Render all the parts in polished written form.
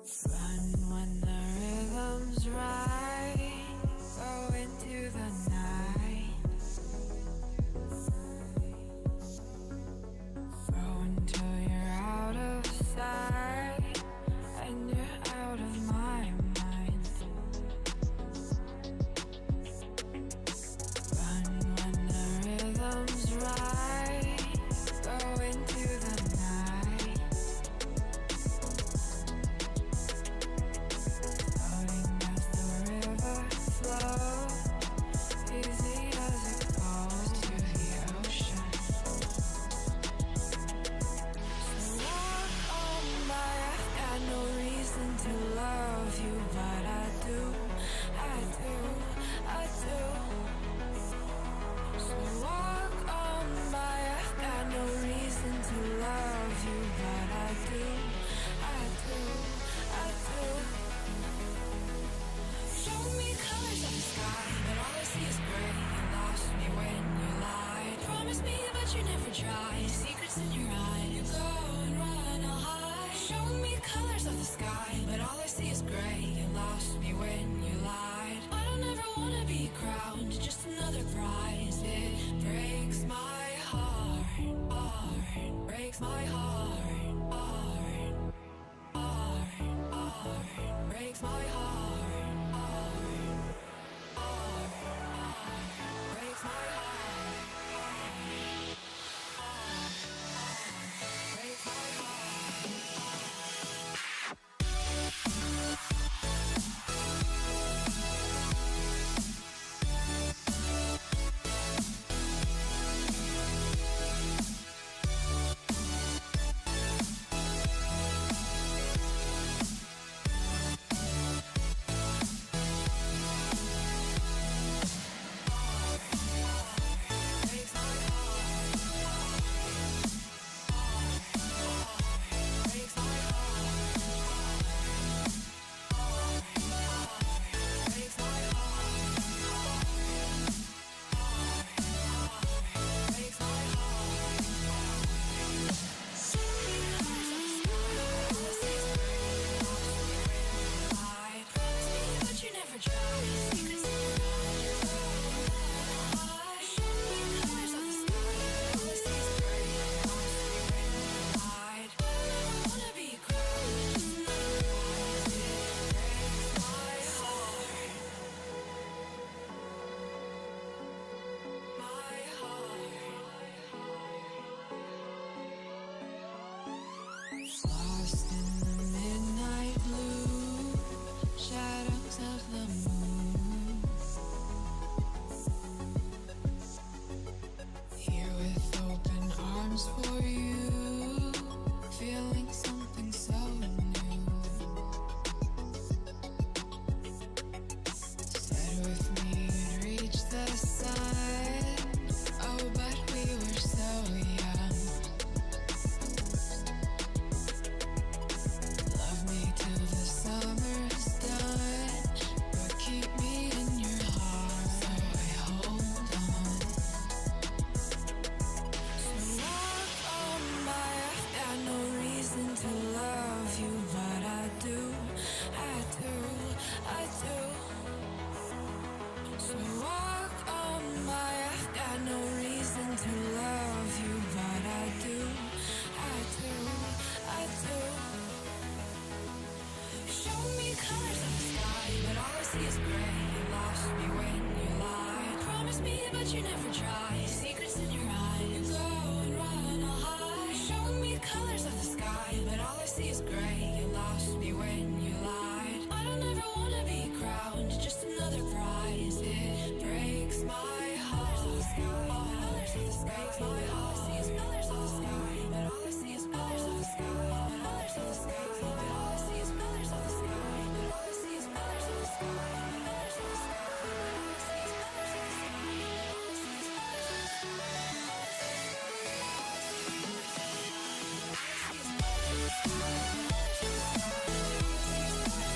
Run when the rhythm's right. Go into the night. Throw until you're out of sight and you're out of my mind. Run when the rhythm's right. Go into the night. Floating as the river flows, easy as it goes to the ocean. So walk on by, I've got no reason to love you, but I do, I do, I do. So walk on by, I've got no reason to love you, but I do, I do, I do. Show me colors of the sky, but all I see is gray. You lost me when you lied. Promise me, but you never tried. Secrets in your eye, you go and run, I'll hide. Show me colors of the sky, but all I see is gray. You lost me when you lied. I don't ever wanna be crowned, just another prize. It breaks my heart, heart, breaks my heart, heart, heart, heart, breaks my heart, heart, heart, heart, breaks my heart, heart, heart, breaks my heart. Lost in the midnight blue, shadows of the moon. Here with open arms for you, feeling something so new. Said with me you'd reach the sun, oh but we were so young. Love me till the summer's done, but keep me in your heart, so I hold on. So walk on by, I've got no reason to love you, but I do, I do, I do. So walk on by, I've got no reason to love you, but I do, I do, I do. Show me colors of the sky, but all I see is gray. You lost me when you lied. Promise me, but you never tried. Secrets in your eye, you go and run, I'll hide. Show me colors of the sky, but all I see is gray. You lost me when you lied. I don't ever wanna be crowned, just another prize. It breaks my heart. Colors of the sky, breaks my heart. All I see is colors of the sky, but all I see is colors of the sky. Colors of the sky, but all I see is colors of the sky. But all I see is colors of the sky. Colors of the sky, but all I see is colors of the sky. All I see is colors of the sky. All I see is colors of the sky.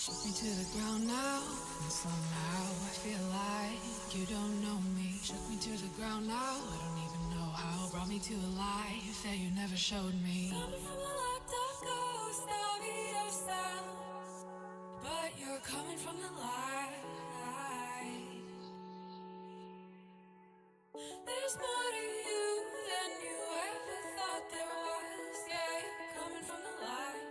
Shook me to the ground now, and somehow I feel like you don't know me. Shook me to the ground now, I don't even know how. Brought me to a life that you never showed me. Coming from the locked up ghost of yourself, but you're coming from the light. There's more to you than you ever thought there was. Yeah, you're coming from the light.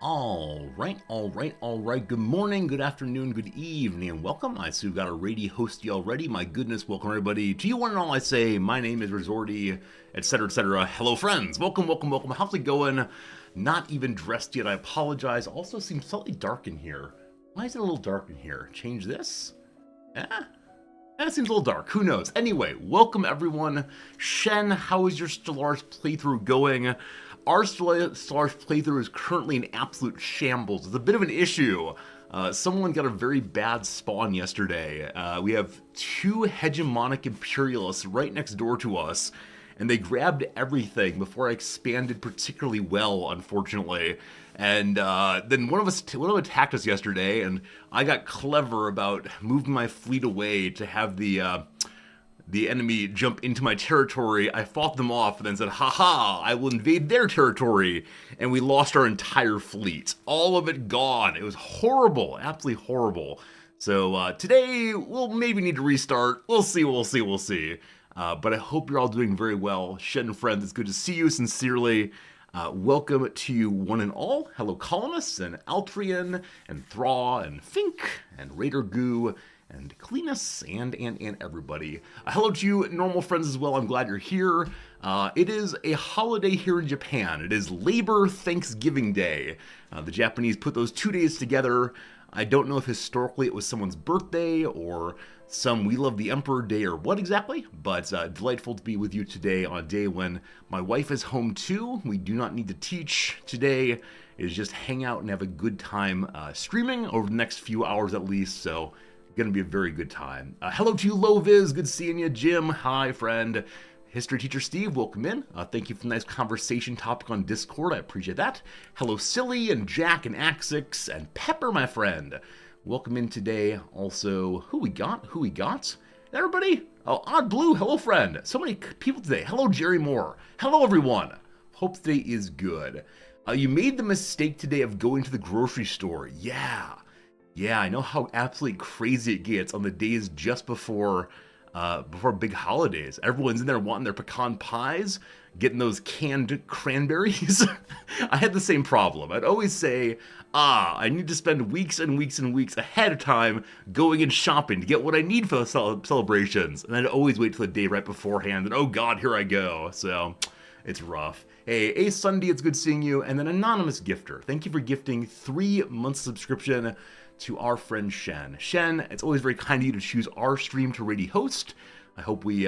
All right. Good morning, good afternoon, good evening, and welcome. I see we've got a radio host already. My goodness, welcome everybody. To you one and all, I say, my name is Resorty, etc., etc. Hello, friends. Welcome. How's it going? Not even dressed yet. I apologize. Also seems slightly dark in here. Why is it a little dark in here? Change this? That seems a little dark. Who knows? Anyway, welcome everyone. Shen, how is your Stellaris playthrough going? Our Stellaris playthrough is currently in absolute shambles. It's a bit of an issue. Someone got a very bad spawn yesterday. We have two hegemonic imperialists right next door to us, and they grabbed everything before I expanded particularly well, unfortunately. And then one of them attacked us yesterday, and I got clever about moving my fleet away to have the enemy jump into my territory. I fought them off and then said, haha, I will invade their territory. And we lost our entire fleet. All of it gone. It was horrible, absolutely horrible. So today, we'll maybe need to restart. We'll see. But I hope you're all doing very well. Shen and friends, it's good to see you sincerely. Welcome to you one and all. Hello colonists and Altrian and Thraw and Fink and Raider Goo and Cleanus and everybody. Hello to you normal friends as well. I'm glad you're here. It is a holiday here in Japan. It is Labor Thanksgiving Day. The Japanese put those 2 days together. I don't know if historically it was someone's birthday or some We Love the Emperor Day or what exactly, but delightful to be with you today on a day when my wife is home too. We do not need to teach today. Is just hang out and have a good time streaming over the next few hours at least, so gonna be a very good time. Hello to you, Loviz. Good seeing you. Jim, hi, friend. History teacher Steve, welcome in. Thank you for the nice conversation topic on Discord. I appreciate that. Hello, Silly and Jack and Axix and Pepper, my friend. Welcome in today. Also, who we got? Everybody? Oh, Odd Blue, hello, friend. So many people today. Hello, Jerry Moore. Hello, everyone. Hope today is good. You made the mistake today of going to the grocery store. Yeah, I know how absolutely crazy it gets on the days just before big holidays. Everyone's in there wanting their pecan pies, getting those canned cranberries. I had the same problem. I'd always say, I need to spend weeks and weeks and weeks ahead of time going and shopping to get what I need for the celebrations. And I'd always wait till the day right beforehand, and oh god, here I go. So, it's rough. Hey, Sunday, it's good seeing you. And then Anonymous Gifter, thank you for gifting 3 months subscription to our friend Shen. Shen, it's always very kind of you to choose our stream to radio host. I hope we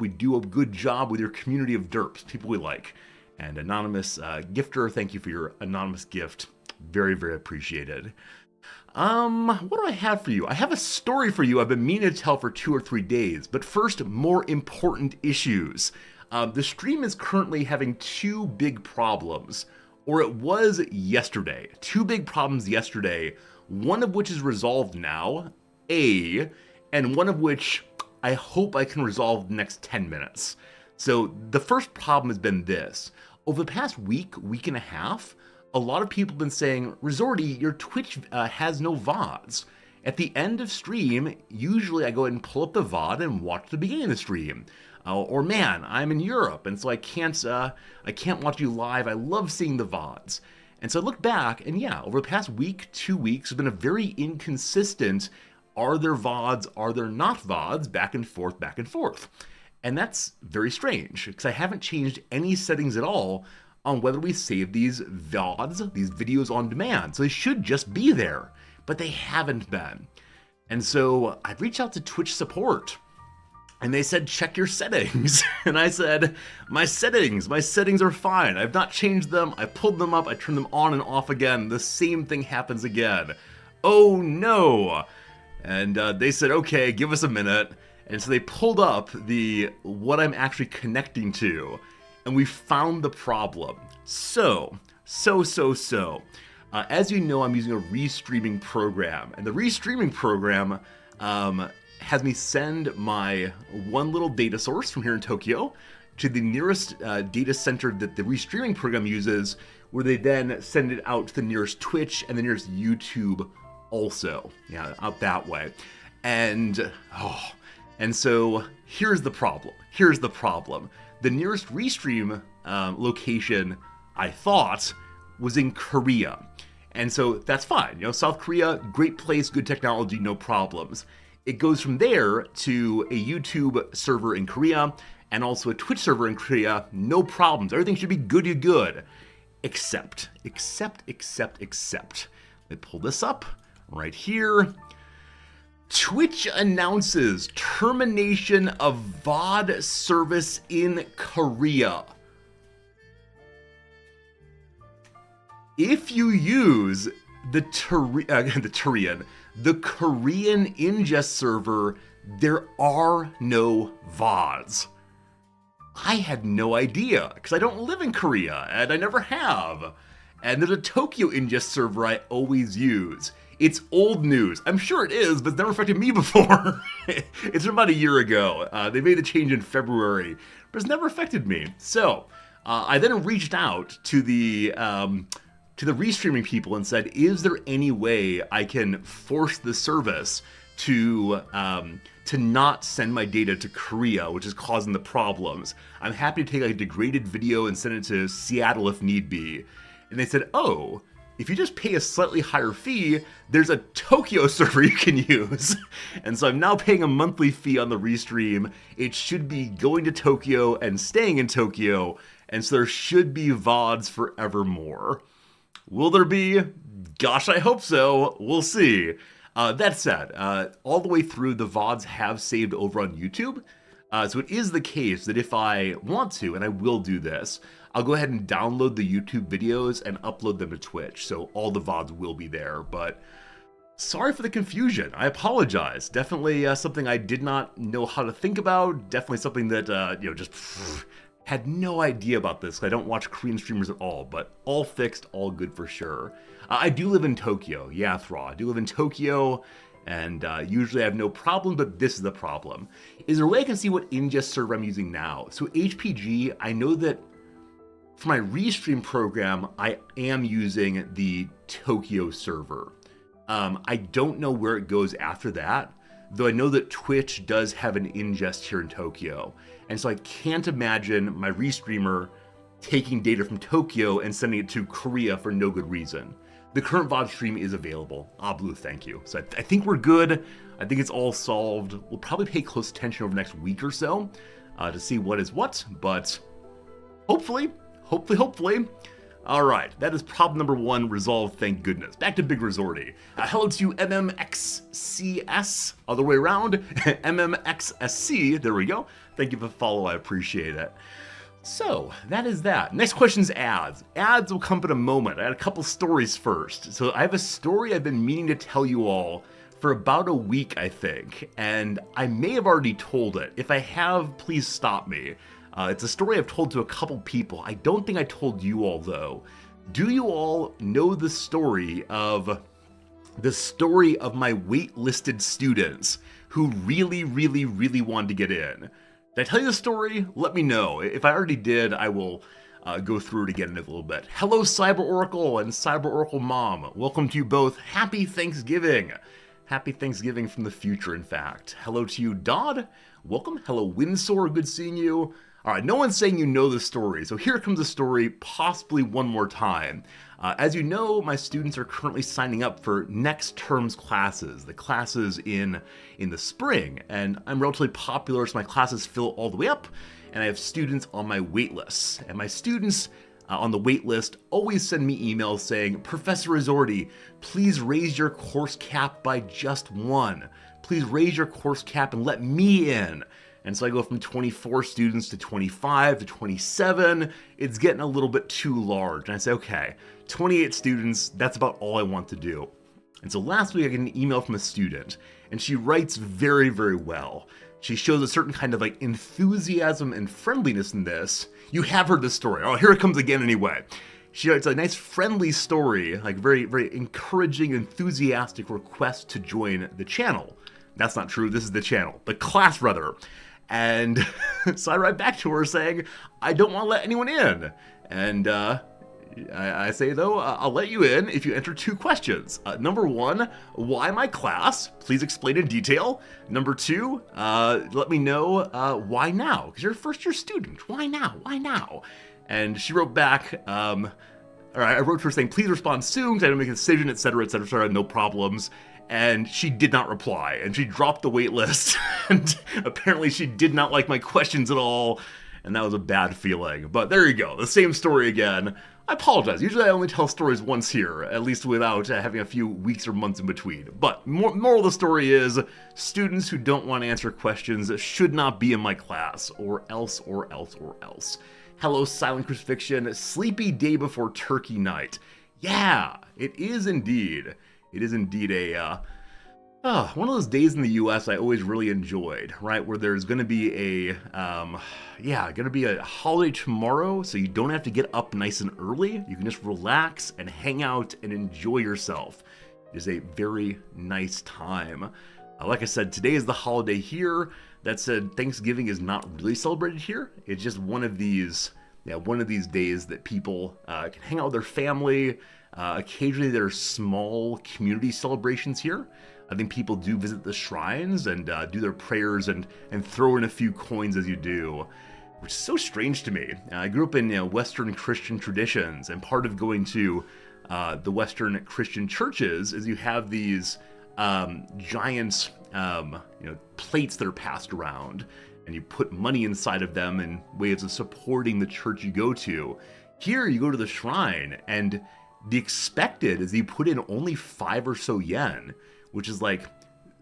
do a good job with your community of derps, people we like. And Anonymous Gifter, thank you for your anonymous gift. Very, very appreciated. What do I have for you? I have a story for you I've been meaning to tell for 2 or 3 days, but first, more important issues. The stream is currently having 2 big problems, or it was yesterday. 2 big problems yesterday, one of which is resolved now, and one of which I hope I can resolve the next 10 minutes. So the first problem has been this. Over the past week and a half, a lot of people have been saying, Resorty, your Twitch has no VODs. At the end of stream, usually I go ahead and pull up the VOD and watch the beginning of the stream. Or man, I'm in Europe, and so I can't watch you live. I love seeing the VODs. And so I look back, and yeah, over the past week, 2 weeks, have been a very inconsistent, are there VODs, are there not VODs, back and forth. And that's very strange, because I haven't changed any settings at all on whether we save these VODs, these videos on demand. So they should just be there, but they haven't been. And so I've reached out to Twitch support, And they said, check your settings. And I said, my settings are fine. I've not changed them. I pulled them up. I turned them on and off again. The same thing happens again. Oh no. And they said, okay, give us a minute. And so they pulled up what I'm actually connecting to, and we found the problem. So. As you know, I'm using a restreaming program, and the restreaming program has me send my one little data source from here in Tokyo to the nearest data center that the restreaming program uses, where they then send it out to the nearest Twitch and the nearest YouTube also. Yeah, out that way. And so here's the problem. The nearest restream location, I thought, was in Korea. And so that's fine. South Korea, great place, good technology, no problems. It goes from there to a YouTube server in Korea and also a Twitch server in Korea, no problems. Everything should be good. Except. Let me pull this up right here. Twitch announces termination of VOD service in Korea. If you use the Korean ingest server, there are no VODs. I had no idea, because I don't live in Korea, and I never have. And there's a Tokyo ingest server I always use. It's old news. I'm sure it is, but it's never affected me before. It's from about a year ago. They made the change in February, but it's never affected me. So I then reached out to the restreaming people and said, is there any way I can force the service to not send my data to Korea, which is causing the problems? I'm happy to take a degraded video and send it to Seattle if need be. And they said, oh, if you just pay a slightly higher fee, there's a Tokyo server you can use. And so I'm now paying a monthly fee on the restream. It should be going to Tokyo and staying in Tokyo, and so there should be VODs forevermore. Will there be? Gosh, I hope so. We'll see. That said, all the way through, the VODs have saved over on YouTube. So it is the case that if I want to, and I will do this, I'll go ahead and download the YouTube videos and upload them to Twitch. So all the VODs will be there. But sorry for the confusion. I apologize. Definitely something I did not know how to think about. Definitely something that, just had no idea about this. I don't watch Korean streamers at all, but all fixed, all good for sure. I do live in Tokyo. Yeah, Thraw. I do live in Tokyo, and usually I have no problem, but this is the problem. Is there a way I can see what ingest server I'm using now? So HPG, I know that for my restream program, I am using the Tokyo server. I don't know where it goes after that, though I know that Twitch does have an ingest here in Tokyo. And so I can't imagine my restreamer taking data from Tokyo and sending it to Korea for no good reason. The current VOD stream is available. Blue, thank you. So I think we're good. I think it's all solved. We'll probably pay close attention over the next week or so to see what is what, but hopefully. All right, that is problem number 1 resolved, thank goodness. Back to Big Resorty. Hello to MMXCS, other way around, MMXSC, there we go. Thank you for the follow, I appreciate it. So, that is that. Next question is ads. Ads will come in a moment. I had a couple stories first. So I have a story I've been meaning to tell you all for about a week, I think, and I may have already told it. If I have, please stop me. It's a story I've told to a couple people. I don't think I told you all, though. Do you all know the story of my waitlisted students who really wanted to get in? Did I tell you the story? Let me know. If I already did, I will go through it again in a little bit. Hello, Cyber Oracle and Cyber Oracle Mom. Welcome to you both. Happy Thanksgiving. Happy Thanksgiving from the future, in fact. Hello to you, Dodd. Welcome. Hello, Windsor. Good seeing you. All right, no one's saying you know the story, so here comes the story, possibly one more time. As you know, my students are currently signing up for next term's classes, the classes in the spring, and I'm relatively popular, so my classes fill all the way up, and I have students on my wait lists. And my students on the wait list always send me emails saying, Professor Resorty, please raise your course cap by just 1. Please raise your course cap and let me in. And so I go from 24 students to 25 to 27. It's getting a little bit too large. And I say, okay, 28 students, that's about all I want to do. And so last week I get an email from a student, and she writes very, very well. She shows a certain kind of like enthusiasm and friendliness in this. You have heard this story. Oh, here it comes again anyway. She writes a nice friendly story, like very, very encouraging, enthusiastic request to join the channel. That's not true. This is the channel, the class rather. And so I write back to her saying, I don't want to let anyone in. And I say, though, I'll let you in if you enter 2 questions. Number 1, why my class? Please explain in detail. Number 2, let me know why now? Because you're a first-year student. Why now? Why now? And she wrote back, I wrote to her saying, please respond soon, because I didn't make a decision, etc., no problems. And she did not reply, and she dropped the wait list, and apparently she did not like my questions at all, and that was a bad feeling. But there you go, the same story again. I apologize, usually I only tell stories once here, at least without having a few weeks or months in between. But moral of the story is, students who don't want to answer questions should not be in my class, or else. Hello, Silent Crucifixion, sleepy day before Turkey night. Yeah, it is indeed. It is indeed one of those days in the U.S. I always really enjoyed, right? Where there's going to be a holiday tomorrow, so you don't have to get up nice and early. You can just relax and hang out and enjoy yourself. It is a very nice time. Like I said, today is the holiday here. That said, Thanksgiving is not really celebrated here. It's just one of these days that people can hang out with their family. Occasionally there are small community celebrations here. I think people do visit the shrines and do their prayers and throw in a few coins as you do, which is so strange to me. I grew up in Western Christian traditions, and part of going to the Western Christian churches is you have these giant plates that are passed around, and you put money inside of them in ways of supporting the church you go to. Here you go to the shrine, and the expected is you put in only 5 or so yen, which is like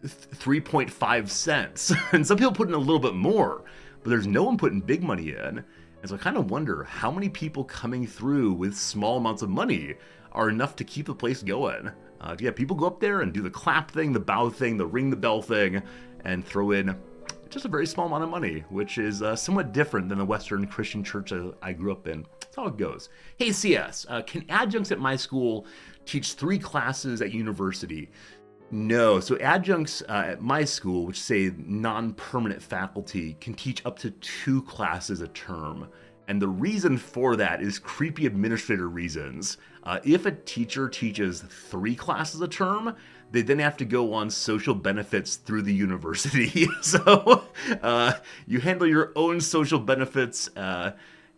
3.5 cents. And some people put in a little bit more, but there's no one putting big money in. And so I kind of wonder how many people coming through with small amounts of money are enough to keep the place going. People go up there and do the clap thing, the bow thing, the ring the bell thing, and throw in just a very small amount of money, which is somewhat different than the Western Christian church I grew up in. That's how it goes. Hey, CS, can adjuncts at my school teach 3 classes at university? No. So adjuncts at my school, which say non-permanent faculty, can teach up to 2 classes a term. And the reason for that is creepy administrator reasons. If a teacher teaches 3 classes a term, they then have to go on social benefits through the university. So you handle your own social benefits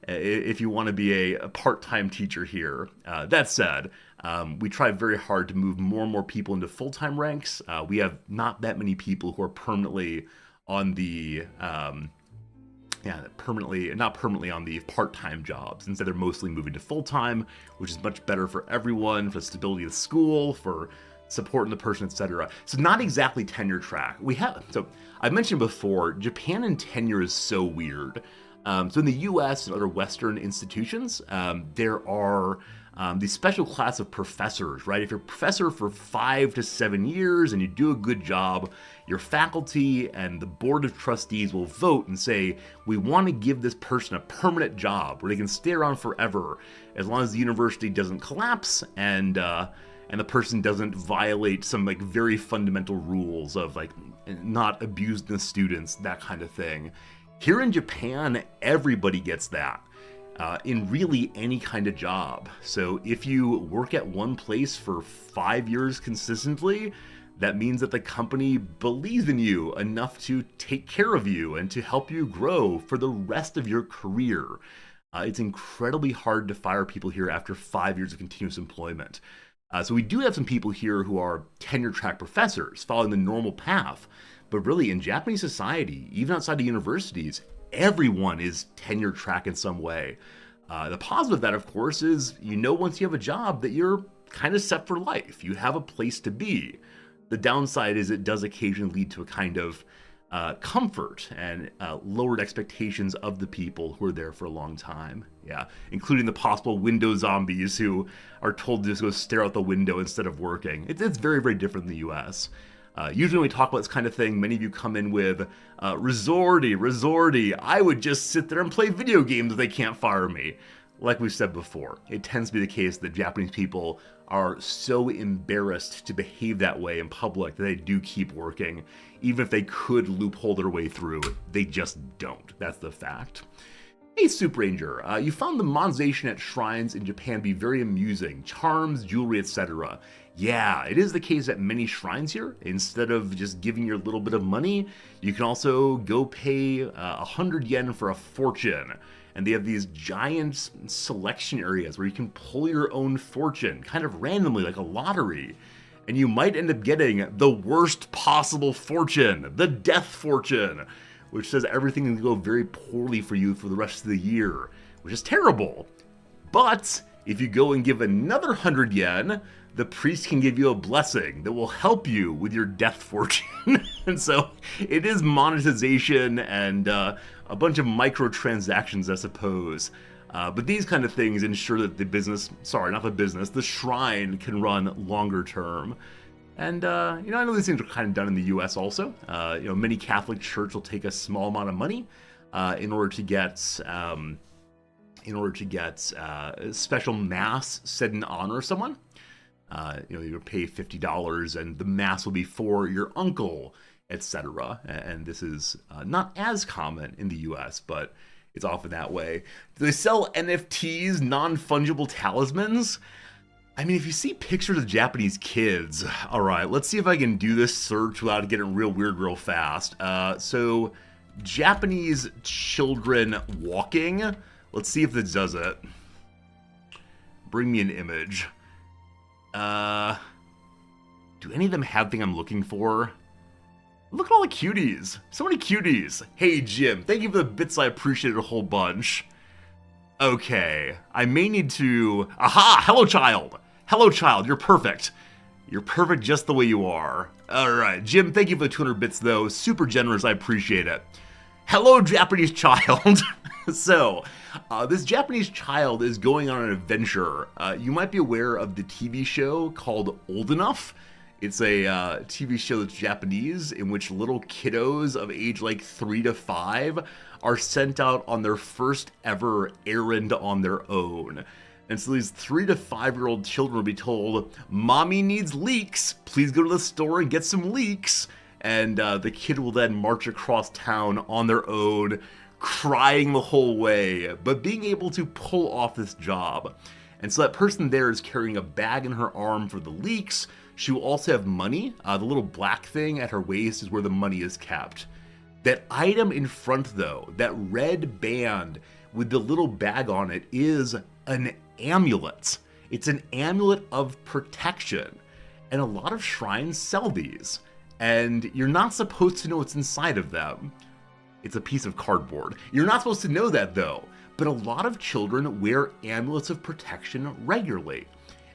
if you want to be a part-time teacher here. That said, we try very hard to move more and more people into full-time ranks. We have not that many people who are permanently on the not permanently on the part-time jobs. Instead, they're mostly moving to full-time, which is much better for everyone, for the stability of the school, for supporting the person, etc. So not exactly tenure track. So I mentioned before, Japan and tenure is so weird. So in the US and other Western institutions, there are these special class of professors, right? If you're a professor for 5 to 7 years and you do a good job, your faculty and the board of trustees will vote and say, we want to give this person a permanent job where they can stay around forever, as long as the university doesn't collapse and the person doesn't violate some like very fundamental rules of like not abusing the students, that kind of thing. Here in Japan, everybody gets that. In really any kind of job. So if you work at one place for 5 years consistently, that means that the company believes in you enough to take care of you and to help you grow for the rest of your career. It's incredibly hard to fire people here after 5 years of continuous employment. So we do have some people here who are tenure track professors following the normal path, but really in Japanese society, even outside of universities, everyone is tenure track in some way. The positive of that, of course, is once you have a job that you're kind of set for life. You have a place to be. The downside is it does occasionally lead to a kind of comfort and lowered expectations of the people who are there for a long time. Yeah, including the possible window zombies who are told to just go stare out the window instead of working. It's very, very different in the US. Usually when we talk about this kind of thing, many of you come in with, resorty, I would just sit there and play video games if they can't fire me. Like we've said before, it tends to be the case that Japanese people are so embarrassed to behave that way in public that they do keep working. Even if they could loophole their way through, they just don't. That's the fact. Hey, Soup Ranger, you found the monetization at shrines in Japan to be very amusing. Charms, jewelry, etc. Yeah, it is the case at many shrines here. Instead of just giving your little bit of money, you can also go pay 100 yen for a fortune. And they have these giant selection areas where you can pull your own fortune, kind of randomly, like a lottery. And you might end up getting the worst possible fortune, the death fortune, which says everything will go very poorly for you for the rest of the year, which is terrible. But if you go and give another 100 yen, the priest can give you a blessing that will help you with your death fortune. And so it is monetization and a bunch of microtransactions, I suppose. But these kind of things ensure that the shrine can run longer term. And, I know these things are kind of done in the US also. Many Catholic church will take a small amount of money in order to get a special mass said in honor of someone. You pay $50 and the mass will be for your uncle, etc. And this is not as common in the US, but it's often that way. Do they sell NFTs, non-fungible talismans? I mean, if you see pictures of Japanese kids, all right, let's see if I can do this search without getting real weird real fast. So, Japanese children walking. Let's see if this does it. Bring me an image. Do any of them have the thing I'm looking for? Look at all the cuties. So many cuties. Hey, Jim, thank you for the bits. I appreciate it a whole bunch. Okay, I may need to... Aha! Hello, child! Hello, child, you're perfect. You're perfect just the way you are. Alright, Jim, thank you for the 200 bits, though. Super generous, I appreciate it. Hello, Japanese child. So, this Japanese child is going on an adventure. You might be aware of the TV show called Old Enough. It's a TV show that's Japanese in which little kiddos of age like 3 to 5 are sent out on their first ever errand on their own. And so these 3 to 5-year-old children will be told, Mommy needs leeks. Please go to the store and get some leeks. And the kid will then march across town on their own, crying the whole way, but being able to pull off this job. And so that person there is carrying a bag in her arm for the leeks. She will also have money. The little black thing at her waist is where the money is kept. That item in front, though, that red band with the little bag on it, is an amulet. It's an amulet of protection. And a lot of shrines sell these. And you're not supposed to know what's inside of them. It's a piece of cardboard. You're not supposed to know that, though. But a lot of children wear amulets of protection regularly.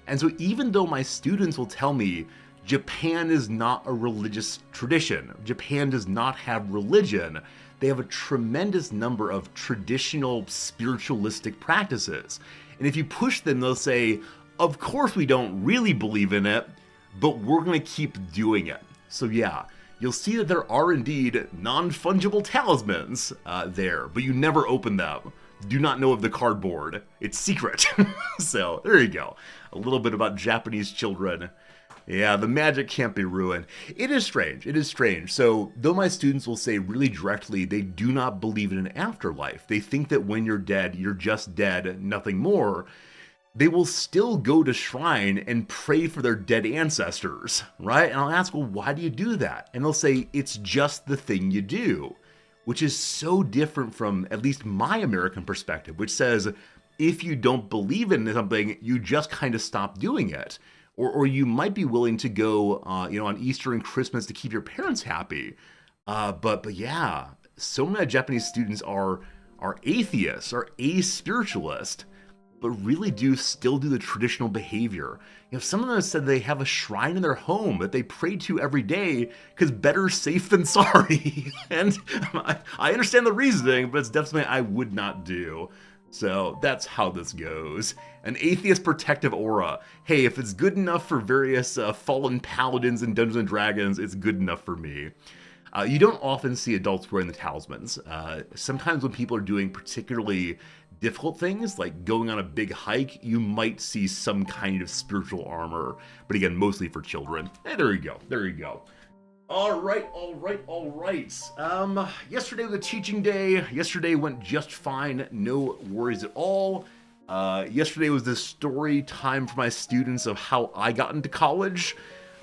And so even though my students will tell me Japan is not a religious tradition, Japan does not have religion, they have a tremendous number of traditional spiritualistic practices. And if you push them, they'll say, of course we don't really believe in it, but we're going to keep doing it. So yeah, you'll see that there are indeed non-fungible talismans there, but you never open them. Do not know of the cardboard. It's secret. So, there you go. A little bit about Japanese children. Yeah, the magic can't be ruined. It is strange. It is strange. So, though my students will say really directly they do not believe in an afterlife, they think that when you're dead, you're just dead, nothing more, they will still go to shrine and pray for their dead ancestors, right? And I'll ask, well, why do you do that? And they'll say, it's just the thing you do. Which is so different from at least my American perspective, which says if you don't believe in something, you just kind of stop doing it. Or you might be willing to go, on Easter and Christmas to keep your parents happy. But yeah, so many Japanese students are atheists, are aspiritualist. but really do still do the traditional behavior. You know, some of them said they have a shrine in their home that they pray to every day because better safe than sorry. And I understand the reasoning, but it's definitely something I would not do. So that's how this goes. An atheist protective aura. Hey, if it's good enough for various fallen paladins in Dungeons & Dragons, it's good enough for me. You don't often see adults wearing the talismans. Sometimes when people are doing particularly difficult things, like going on a big hike, you might see some kind of spiritual armor. But again, mostly for children. Hey, there you go. There you go. All right. Yesterday was a teaching day. Yesterday went just fine. No worries at all. Yesterday was the story time for my students of how I got into college.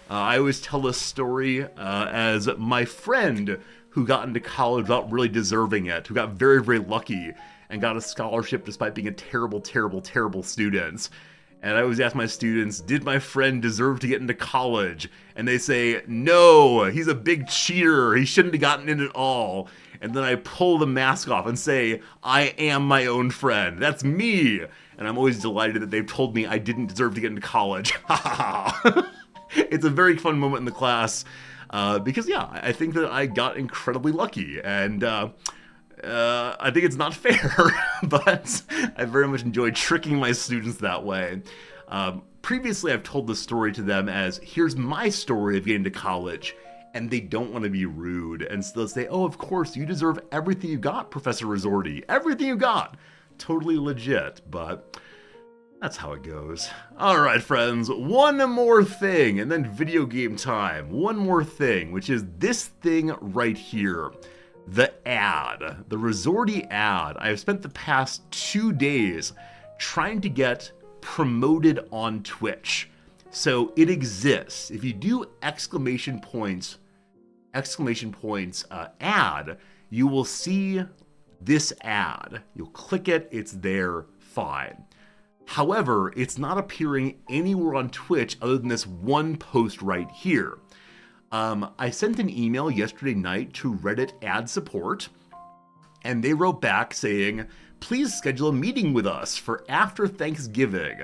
I always tell this story as my friend who got into college without really deserving it, who got very, very lucky and got a scholarship despite being a terrible, terrible, terrible student. And I always ask my students, did my friend deserve to get into college? And they say, no, he's a big cheater. He shouldn't have gotten in at all. And then I pull the mask off and say, I am my own friend. That's me. And I'm always delighted that they've told me I didn't deserve to get into college. Ha ha ha. It's a very fun moment in the class because, yeah, I think that I got incredibly lucky. And I think it's not fair, but I very much enjoy tricking my students that way. Previously, I've told this story to them as, here's my story of getting to college, and they don't want to be rude. And so they'll say, oh, of course, you deserve everything you got, Professor Resorti. Everything you got. Totally legit, but that's how it goes. All right, friends, one more thing, and then video game time. One more thing, which is this thing right here. The ad, the Resorti ad. I have spent the past 2 days trying to get promoted on Twitch. So it exists. If you do exclamation points ad, you will see this ad. You'll click it, it's there, fine. However, it's not appearing anywhere on Twitch other than this one post right here. I sent an email yesterday night to Reddit ad support, and they wrote back saying, please schedule a meeting with us for after Thanksgiving.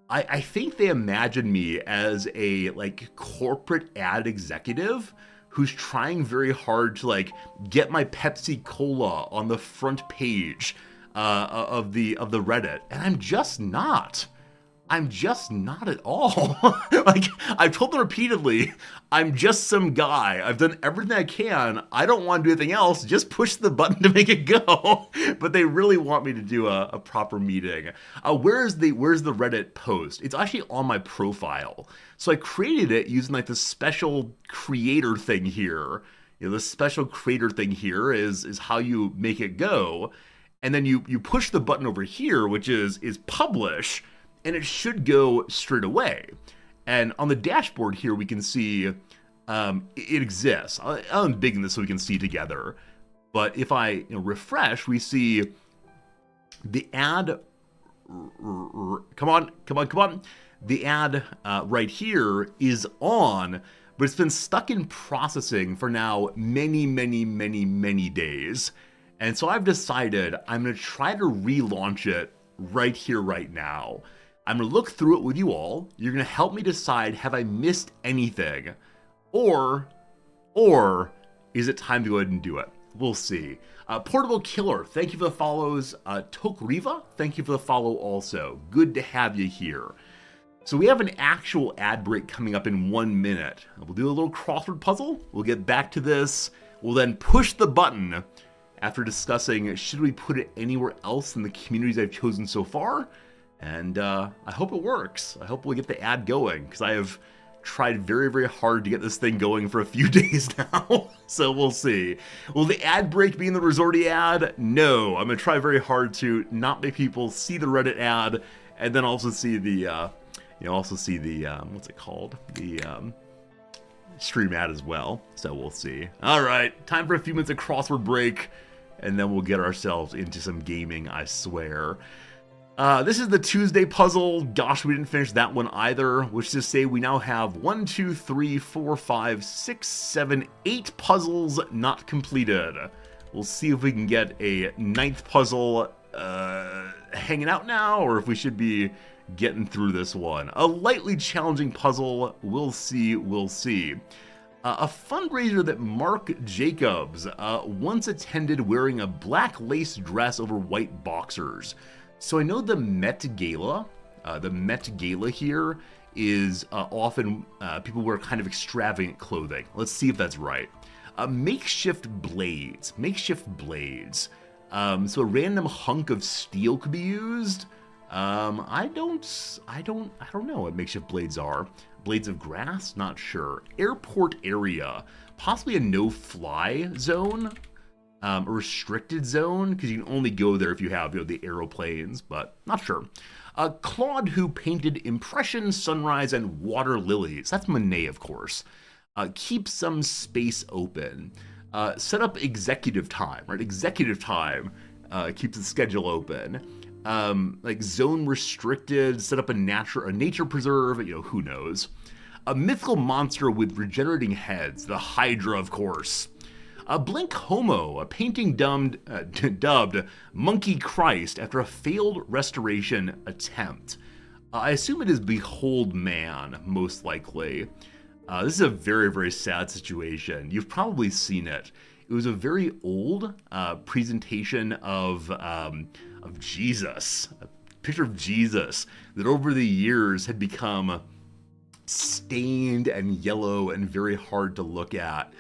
I think they imagine me as a corporate ad executive who's trying very hard to get my Pepsi Cola on the front page of the Reddit, and I'm just not. I'm just not at all. I've told them repeatedly, I'm just some guy. I've done everything I can. I don't want to do anything else. Just push the button to make it go. But they really want me to do a proper meeting. Where's the Reddit post? It's actually on my profile. So I created it using this special creator thing here. You know, the special creator thing here is how you make it go. And then you push the button over here, which is publish. And it should go straight away. And on the dashboard here, we can see it exists. I'll unbig this so we can see together. But if I refresh, we see the ad. Come on. The ad right here is on, but it's been stuck in processing for now many days. And so I've decided I'm going to try to relaunch it right here, right now. I'm going to look through it with you all. You're going to help me decide, have I missed anything? Or is it time to go ahead and do it? We'll see. Portable Killer, thank you for the follows. Tokriva, thank you for the follow also. Good to have you here. So we have an actual ad break coming up in 1 minute. We'll do a little crossword puzzle. We'll get back to this. We'll then push the button after discussing, should we put it anywhere else in the communities I've chosen so far? And I hope it works. I hope we'll get the ad going, because I have tried very hard to get this thing going for a few days now. So we'll see. Will the ad break be in the Resorti ad? No. I'm going to try very hard to not make people see the Reddit ad, and then also see the, what's it called? The stream ad as well. So we'll see. All right. Time for a few minutes of crossword break, and then we'll get ourselves into some gaming, I swear. This is the Tuesday puzzle. Gosh, we didn't finish that one either, which is to say we now have 1, 2, 3, 4, 5, 6, 7, 8 puzzles not completed. We'll see if we can get a 9th puzzle hanging out now, or if we should be getting through this one. A lightly challenging puzzle. We'll see. We'll see. A fundraiser that Mark Jacobs once attended wearing a black lace dress over white boxers. So I know the Met Gala here is often people wear kind of extravagant clothing. Let's see if that's right. Makeshift blades. So a random hunk of steel could be used. I don't know what makeshift blades are. Blades of grass? Not sure. Airport area. Possibly a no-fly zone. A restricted zone, because you can only go there if you have, the aeroplanes, but not sure. Claude, who painted Impression, Sunrise, and Water Lilies. That's Monet, of course. Keep some space open. Set up executive time, right? Executive time keeps the schedule open. Like zone restricted, set up a nature preserve, who knows. A mythical monster with regenerating heads, the Hydra, of course. A Blink Homo, a painting dubbed Monkey Christ after a failed restoration attempt. I assume it is Behold Man, most likely. This is a very, very sad situation. You've probably seen it. It was a very old presentation of Jesus, a picture of Jesus that over the years had become stained and yellow and very hard to look at.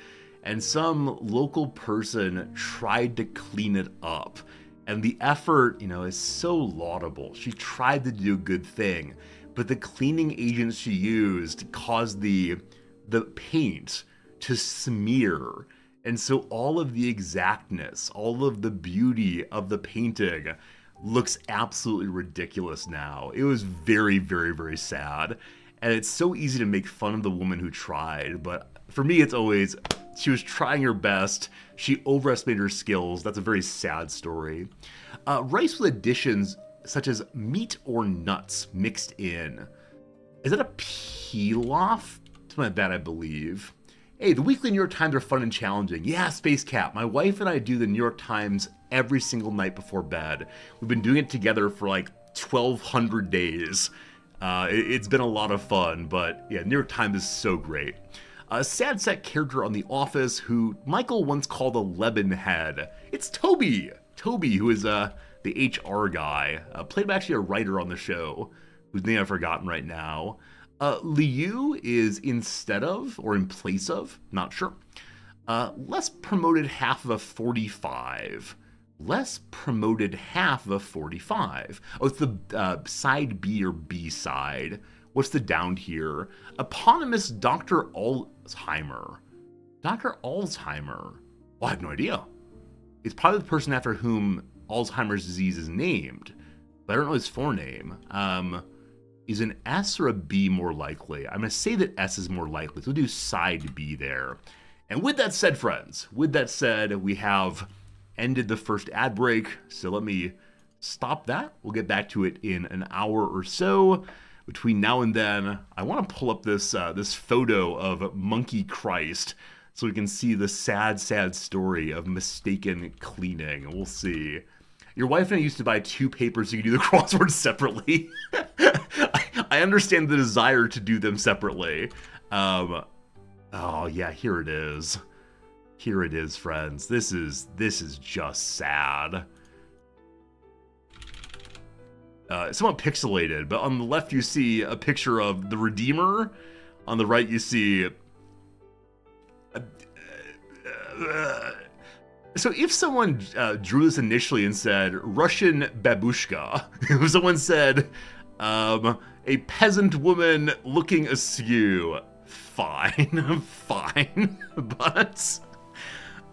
And some local person tried to clean it up. And the effort, is so laudable. She tried to do a good thing, but the cleaning agents she used caused the paint to smear. And so all of the exactness, all of the beauty of the painting looks absolutely ridiculous now. It was very, very, very sad. And it's so easy to make fun of the woman who tried, but for me it's always, she was trying her best, she overestimated her skills. That's a very sad story. Rice with additions such as meat or nuts mixed in. Is that a pilaf? Something like that, I believe. Hey, the weekly New York Times are fun and challenging. Yeah, Space Cat. My wife and I do the New York Times every single night before bed. We've been doing it together for like 1,200 days. It's been a lot of fun, but yeah, New York Times is so great. A sad set character on The Office who Michael once called a Leban head. It's Toby! Toby, who is the HR guy. Played by actually a writer on the show, whose name I've forgotten right now. Liu is instead of, or in place of, not sure. Less promoted half of a 45. Less promoted half of a 45. Oh, it's the side B or B side. What's the down here? Eponymous Dr. Alzheimer. Dr. Alzheimer. Well, I have no idea. It's probably the person after whom Alzheimer's disease is named, but I don't know his forename. Is an S or a B more likely? I'm going to say that S is more likely, so we'll do side B there. And with that said, friends, we have ended the first ad break, so let me stop that. We'll get back to it in an hour or so. Between now and then, I want to pull up this photo of Monkey Christ so we can see the sad, sad story of mistaken cleaning. We'll see. Your wife and I used to buy 2 papers so you could do the crosswords separately. I understand the desire to do them separately. Oh yeah, here it is. Here it is, friends. This is just sad. Somewhat pixelated, but on the left you see a picture of the Redeemer. On the right you see... So if someone drew this initially and said, Russian babushka, if someone said, a peasant woman looking askew, fine, fine, but...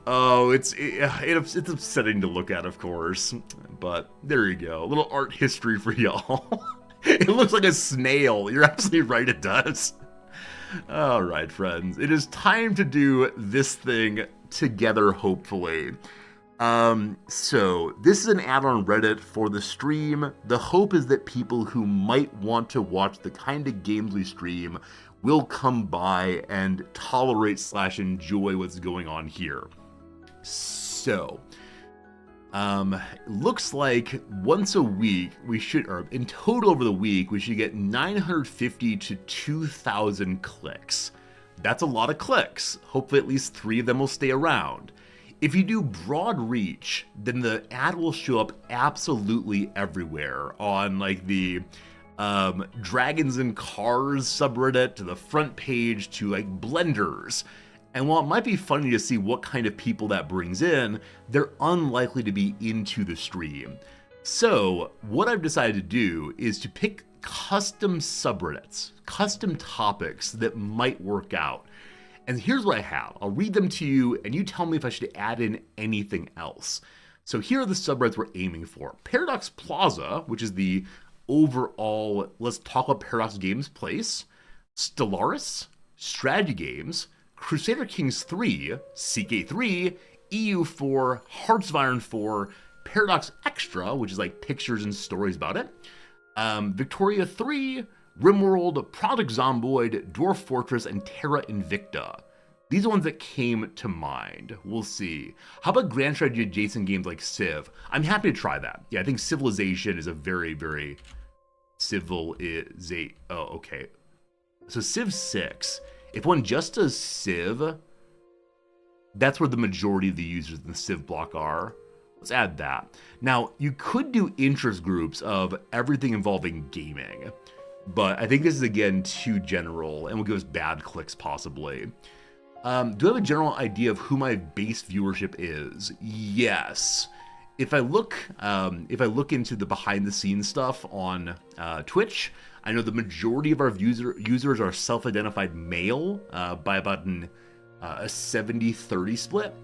Oh, it's upsetting to look at, of course, but there you go. A little art history for y'all. It looks like a snail. You're absolutely right, it does. All right, friends. It is time to do this thing together, hopefully. So this is an ad on Reddit for the stream. The hope is that people who might want to watch the kind of games we stream will come by and tolerate / enjoy what's going on here. So, Looks like once a week we should, or in total over the week, we should get 950 to 2,000 clicks. That's a lot of clicks. Hopefully at least 3 of them will stay around. If you do broad reach, then the ad will show up absolutely everywhere on like the Dragons and Cars subreddit, to the front page, to like blenders. And while it might be funny to see what kind of people that brings in, they're unlikely to be into the stream. So what I've decided to do is to pick custom subreddits, custom topics that might work out. And here's what I have. I'll read them to you and you tell me if I should add in anything else. So here are the subreddits we're aiming for. Paradox Plaza, which is the overall let's talk about Paradox games place. Stellaris, strategy games, Crusader Kings 3, CK3, EU4, Hearts of Iron 4, Paradox Extra, which is like pictures and stories about it, Victoria 3, RimWorld, Project Zomboid, Dwarf Fortress, and Terra Invicta. These are ones that came to mind. We'll see. How about grand strategy adjacent games like Civ? I'm happy to try that. Yeah, I think Civilization is a very, very oh, okay. So Civ 6. If one just does Civ, that's where the majority of the users in the Civ block are. Let's add that. Now, you could do interest groups of everything involving gaming, but I think this is, again, too general and will give us bad clicks, possibly. Do I have a general idea of who my base viewership is? Yes. If I look into the behind-the-scenes stuff on Twitch, I know the majority of our users are self-identified male by about a 70-30 split,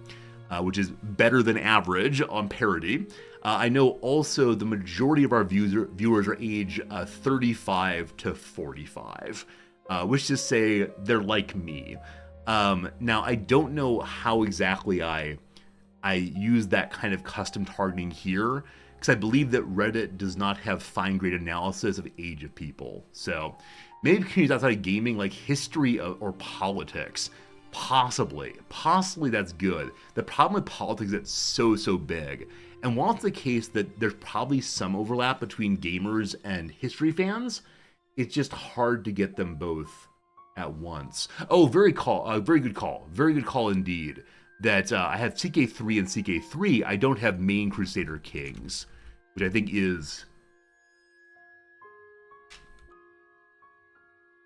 which is better than average on parity. I know also the majority of our viewers are age 35 to 45, which is to say they're like me. Now, I don't know how exactly I use that kind of custom targeting here, because I believe that Reddit does not have fine-grained analysis of age of people. So maybe communities outside of gaming, like history or politics, possibly that's good. The problem with politics is it's so big. And while it's the case that there's probably some overlap between gamers and history fans, it's just hard to get them both at once. Oh, very good call indeed. That I have CK3 and CK3, I don't have main Crusader Kings, which I think is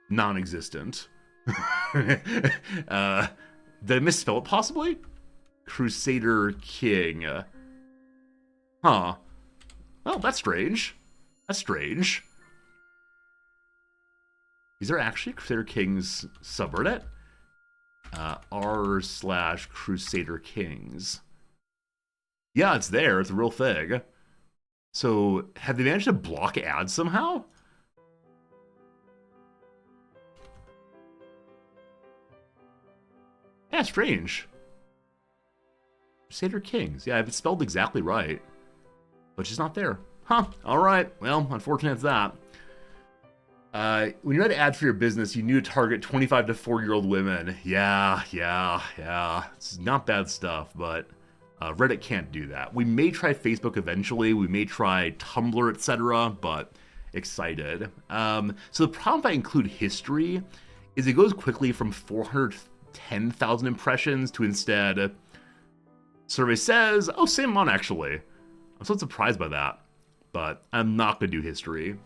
non-existent. Did I misspell it possibly? Crusader King. Huh. Oh, that's strange. Is there actually a Crusader Kings subreddit? r/Crusader Kings. Yeah, it's there. It's a real thing. So, have they managed to block ads somehow? Yeah, strange. Crusader Kings. Yeah, I have it spelled exactly right. But she's not there. Huh. Alright. Well, unfortunate it's that. When you had ads for your business, you knew to target 25 to 40-year-old women. Yeah. It's not bad stuff, but Reddit can't do that. We may try Facebook eventually. We may try Tumblr, etc., but excited. So the problem if I include history is it goes quickly from 410,000 impressions to instead, survey says, oh, same amount actually. I'm so surprised by that, but I'm not going to do history.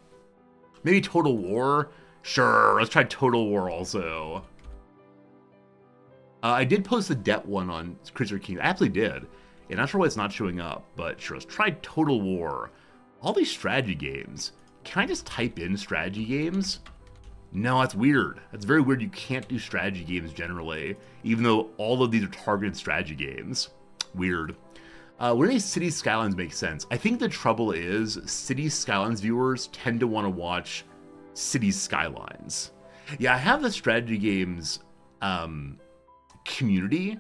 Maybe Total War? Sure, let's try Total War also. I did post the debt one on Crusader Kings. I absolutely did. Yeah, not sure why it's not showing up, but sure, let's try Total War. All these strategy games. Can I just type in strategy games? No, that's weird. That's very weird. You can't do strategy games generally, even though all of these are targeted strategy games. Weird. When any City Skylines make sense? I think the trouble is City Skylines viewers tend to want to watch City Skylines. Yeah, I have the strategy games community.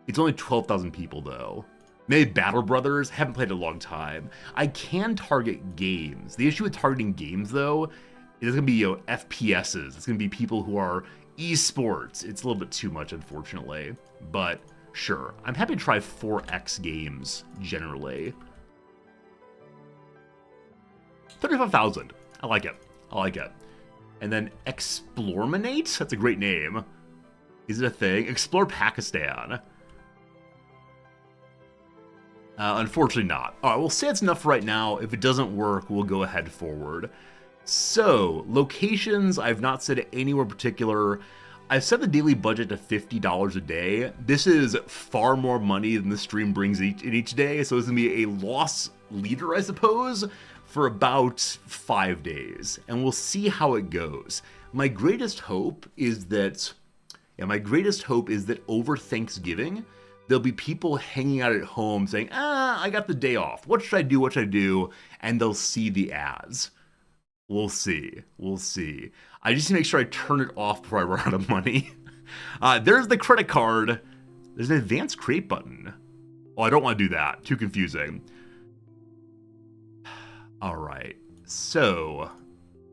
It's only 12,000 people though. Maybe Battle Brothers, haven't played in a long time. I can target games. The issue with targeting games though, is it's gonna be FPSs. It's gonna be people who are esports. It's a little bit too much, unfortunately, but sure, I'm happy to try 4X games, generally. 35,000. I like it. I like it. And then Explorminate? That's a great name. Is it a thing? Explore Pakistan. Unfortunately not. All right, we'll say it's enough right now. If it doesn't work, we'll go ahead forward. So, locations, I've not said anywhere particular. I've set the daily budget to $50 a day. This is far more money than the stream brings in each day, so it's going to be a loss leader, I suppose, for about 5 days. And we'll see how it goes. My greatest hope is that over Thanksgiving, there'll be people hanging out at home saying, I got the day off. What should I do? What should I do? And they'll see the ads. We'll see. We'll see. I just need to make sure I turn it off before I run out of money. There's the credit card. There's an advanced create button. Oh, I don't want to do that. Too confusing. All right. So,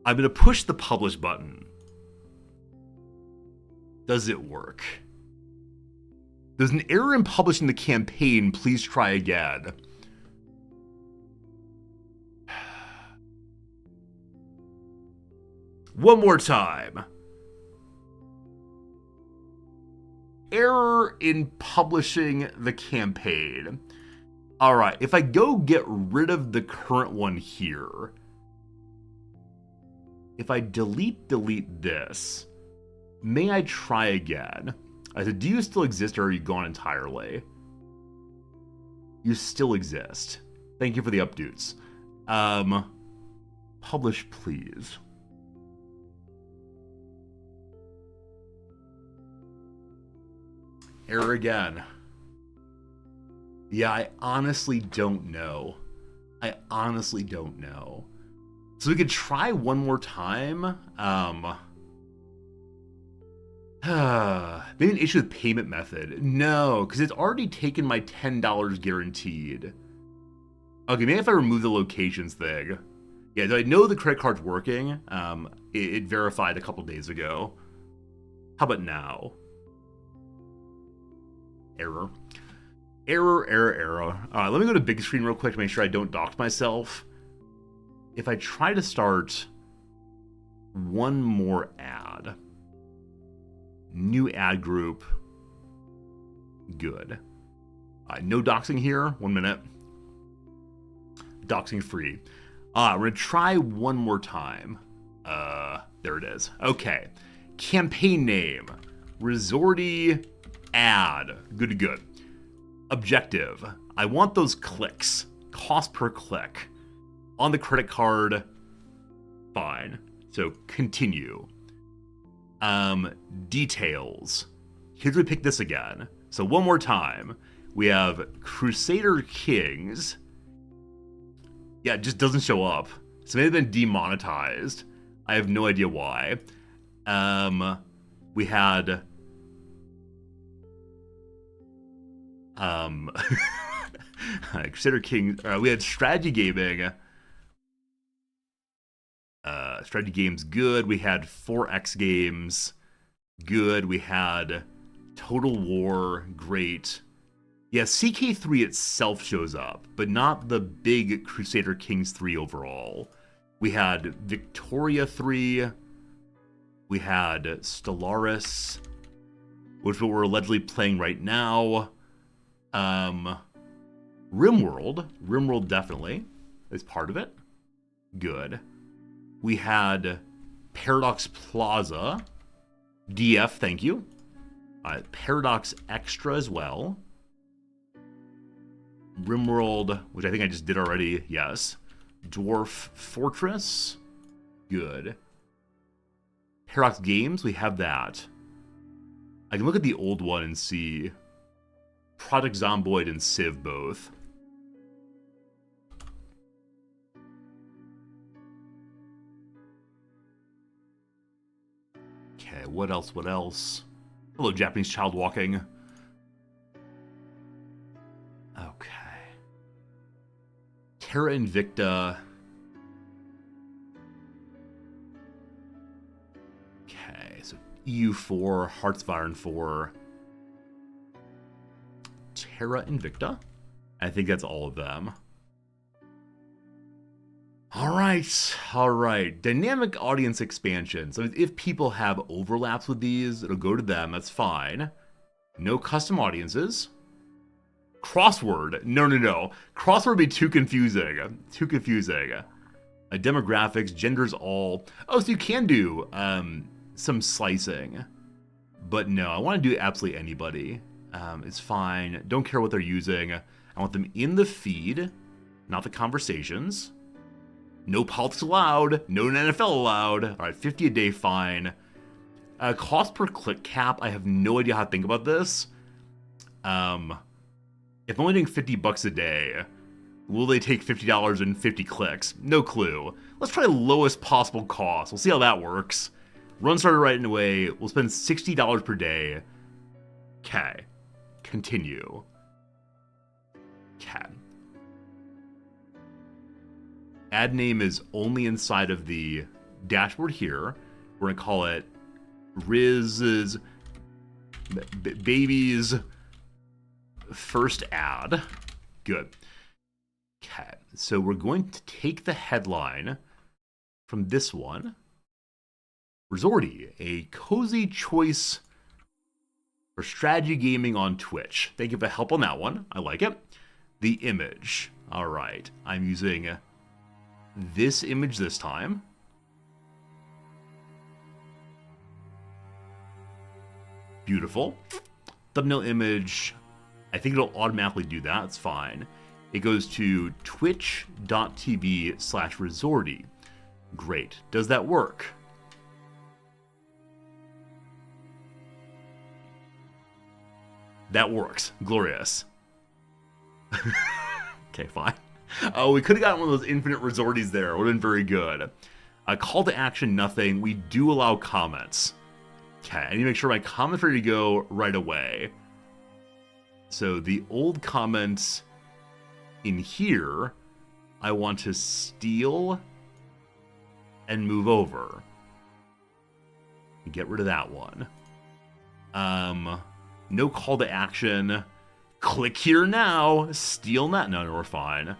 I'm going to push the publish button. Does it work? There's an error in publishing the campaign. Please try again. One more time. Error in publishing the campaign. All right, if I go get rid of the current one here, if I delete this, may I try again? I said, do you still exist or are you gone entirely? You still exist. Thank you for the updates. Publish, please. Error again. Yeah, I honestly don't know. I honestly don't know. So we could try one more time. Maybe an issue with payment method. No, because it's already taken my $10 guaranteed. Okay, maybe if I remove the locations thing. Yeah, I know the credit card's working. It verified a couple days ago. How about now? Error. Error. All right, let me go to big screen real quick to make sure I don't dox myself. If I try to start one more ad, new ad group, good. No doxing here, 1 minute. Doxing free. We're gonna try one more time. There it is. Okay. Campaign name, Resorty ad, good. Objective, I want those clicks, cost per click. On the credit card, fine. So continue. Details. Here's where we pick this again. So one more time. We have Crusader Kings. Yeah, it just doesn't show up. So maybe they've been demonetized. I have no idea why. We had Crusader Kings. We had strategy gaming. Strategy games, good. We had 4X games, good. We had Total War, great. Yeah, CK3 itself shows up, but not the big Crusader Kings 3 overall. We had Victoria 3. We had Stellaris, which is what we're allegedly playing right now. Rimworld definitely is part of it. Good. We had Paradox Plaza, DF, thank you. Paradox Extra as well. Rimworld, which I think I just did already, yes. Dwarf Fortress, good. Paradox Games, we have that. I can look at the old one and see Project Zomboid and Civ both. Okay, what else? Hello, Japanese child walking. Okay. Terra Invicta. Okay, so EU4, Hearts of Iron 4. Terra Invicta. I think that's all of them. All right. Dynamic audience expansion. So if people have overlaps with these, it'll go to them. That's fine. No custom audiences. Crossword. No. Crossword would be too confusing. Demographics, genders all. Oh, so you can do some slicing. But no, I want to do absolutely anybody. It's fine. Don't care what they're using. I want them in the feed, not the conversations. No politics allowed. No NFL allowed. All right, 50 a day fine. Cost per click cap. I have no idea how to think about this. If I'm only doing $50 a day, will they take $50 and 50 clicks? No clue. Let's try the lowest possible cost. We'll see how that works. Run started right away. We'll spend $60 per day. Okay. Continue. Okay. Ad name is only inside of the dashboard here. We're going to call it Riz's Baby's First Ad. Good. Okay. So we're going to take the headline from this one. Resorty, a cozy choice for strategy gaming on Twitch. Thank you for the help on that one. I like it. The image. All right. I'm using this image this time. Beautiful. Thumbnail image. I think it'll automatically do that. It's fine. It goes to twitch.tv/resorty. Great. Does that work? That works. Glorious. Okay, fine. Oh, we could have gotten one of those infinite resorties there. Would have been very good. Call to action, nothing. We do allow comments. Okay, I need to make sure my comments are ready to go right away. So the old comments in here, I want to steal and move over. Get rid of that one. No call to action. Click here now. Steal that. No, we're fine.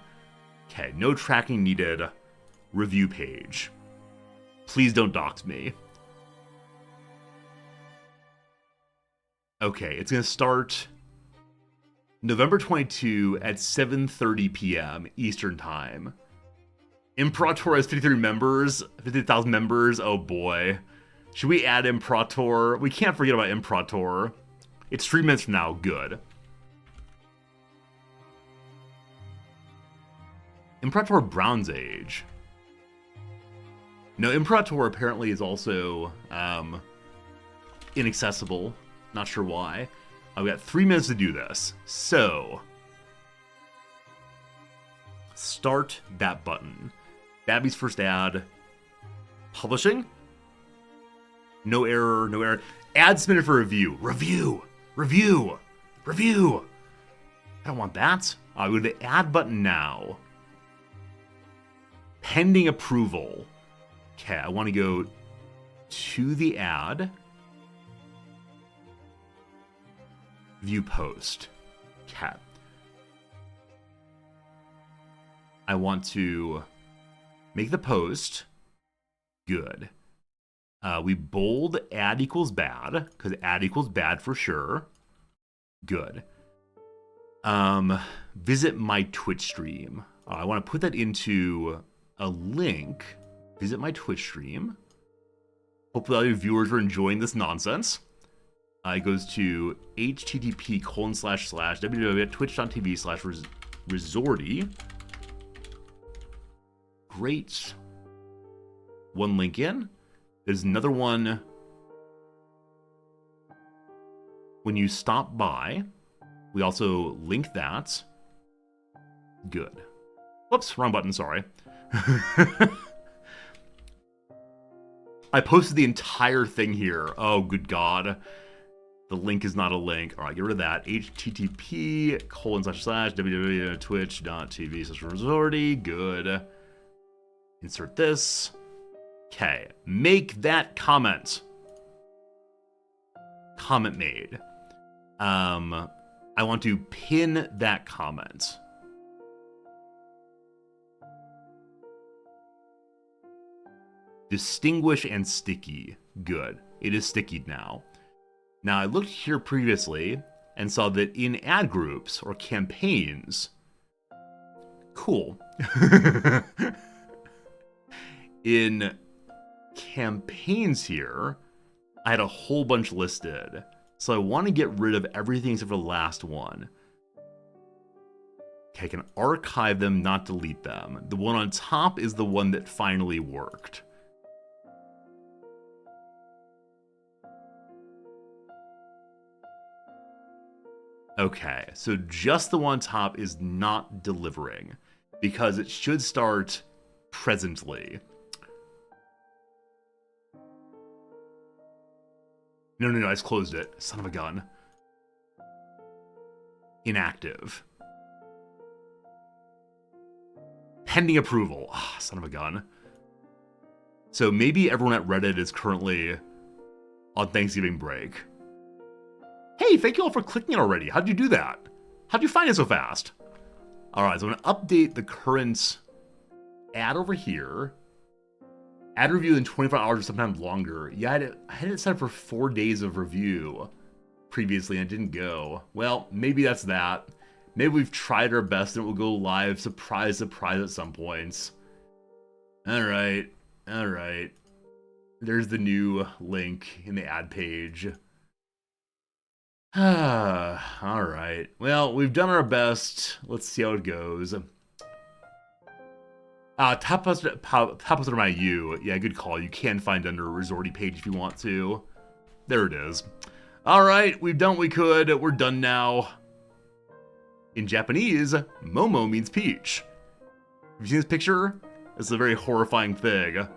Okay, no tracking needed. Review page. Please don't dox me. Okay, it's going to start November 22 at 7:30 p.m. Eastern Time. Imperator has 53 members, 50,000 members. Oh boy. Should we add Imperator? We can't forget about Imperator. It's 3 minutes from now. Good. Imperator Bronze Age. No, Imperator apparently is also inaccessible. Not sure why. I've got 3 minutes to do this. So, start that button. Babby's first ad. Publishing. No error, no error. Ad submitted for review. Review. I don't want that. I'll go to the ad button now. Pending approval. Okay, I want to go to the ad. View post. Okay. I want to make the post. Good. We bold ad equals bad, because ad equals bad for sure. Good. Visit my Twitch stream. I want to put that into a link. Visit my Twitch stream. Hopefully all your viewers are enjoying this nonsense. It goes to http://www.twitch.tv/resorty. Great. One link in. There's another one when you stop by. We also link that. Good. Whoops, wrong button, sorry. I posted the entire thing here. Oh, good God. The link is not a link. All right, get rid of that. http://www.twitch.tv/resorty. Good. Insert this. Okay. Make that comment. Comment made. I want to pin that comment. Distinguish and sticky. Good. It is sticky now. Now, I looked here previously and saw that in ad groups or campaigns, cool. In campaigns here, I had a whole bunch listed. So I want to get rid of everything except for the last one. Okay, I can archive them, not delete them. The one on top is the one that finally worked. Okay, so just the one on top is not delivering because it should start presently. No, I just closed it. Son of a gun. Inactive. Pending approval. Ah, son of a gun. So maybe everyone at Reddit is currently on Thanksgiving break. Hey, thank you all for clicking it already. How'd you do that? How'd you find it so fast? Alright, so I'm going to update the current ad over here. Ad review in 24 hours or sometimes longer. Yeah, I had it set up for 4 days of review previously and it didn't go. Well, maybe that's that. Maybe we've tried our best and it will go live, surprise, surprise at some points. Alright. There's the new link in the ad page. Alright. Well, we've done our best. Let's see how it goes. Top poster my U. Yeah, good call. You can find under a Resorty page if you want to. There it is. Alright, we've done what we could. We're done now. In Japanese, Momo means peach. Have you seen this picture? It's a very horrifying thing. Am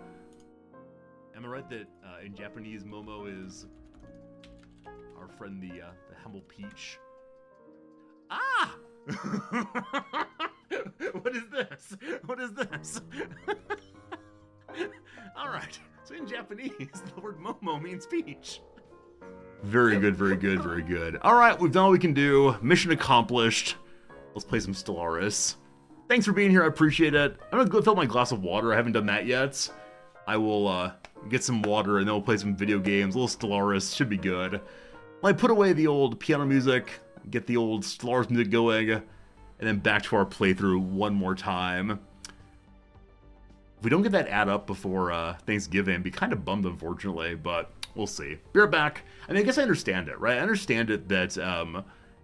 I right that in Japanese, Momo is our friend the humble peach? Ah! What is this? What is this? Alright, so in Japanese, the word Momo means peach. Very good, very good, very good. Alright, we've done what we can do. Mission accomplished. Let's play some Stellaris. Thanks for being here, I appreciate it. I'm gonna go fill my glass of water, I haven't done that yet. I will get some water and then we'll play some video games. A little Stellaris, should be good. I put away the old piano music, get the old Stellaris music going, and then back to our playthrough one more time. If we don't get that ad up before Thanksgiving, I'd be kind of bummed, unfortunately, but we'll see. Be right back. I mean, I guess I understand it, right? I understand it that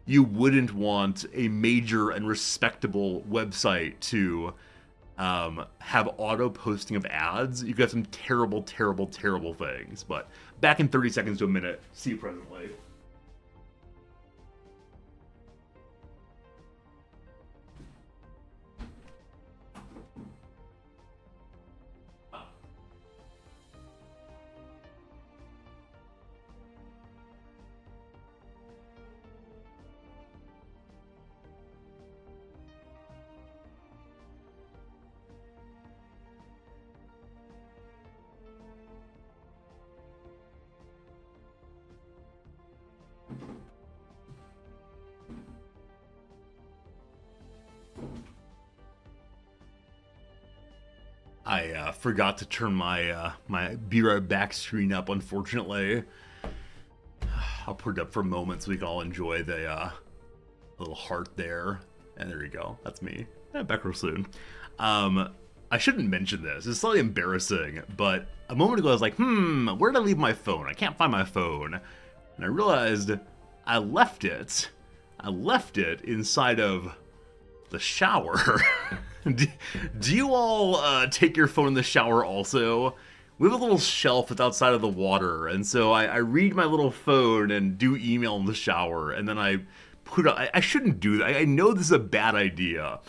you wouldn't want a major and respectable website to have auto posting of ads. You've got some terrible, terrible, terrible things. But back in 30 seconds to a minute. See you presently. I forgot to turn my my Be Right Back screen up, unfortunately. I'll put it up for a moment so we can all enjoy the little heart there. And there you go. That's me. Back real soon. I shouldn't mention this. It's slightly embarrassing, but a moment ago I was like, where did I leave my phone? I can't find my phone. And I realized I left it. I left it inside of the shower. Do you all take your phone in the shower also? We have a little shelf that's outside of the water, and so I read my little phone and do email in the shower, and then I put it, I shouldn't do that. I know this is a bad idea.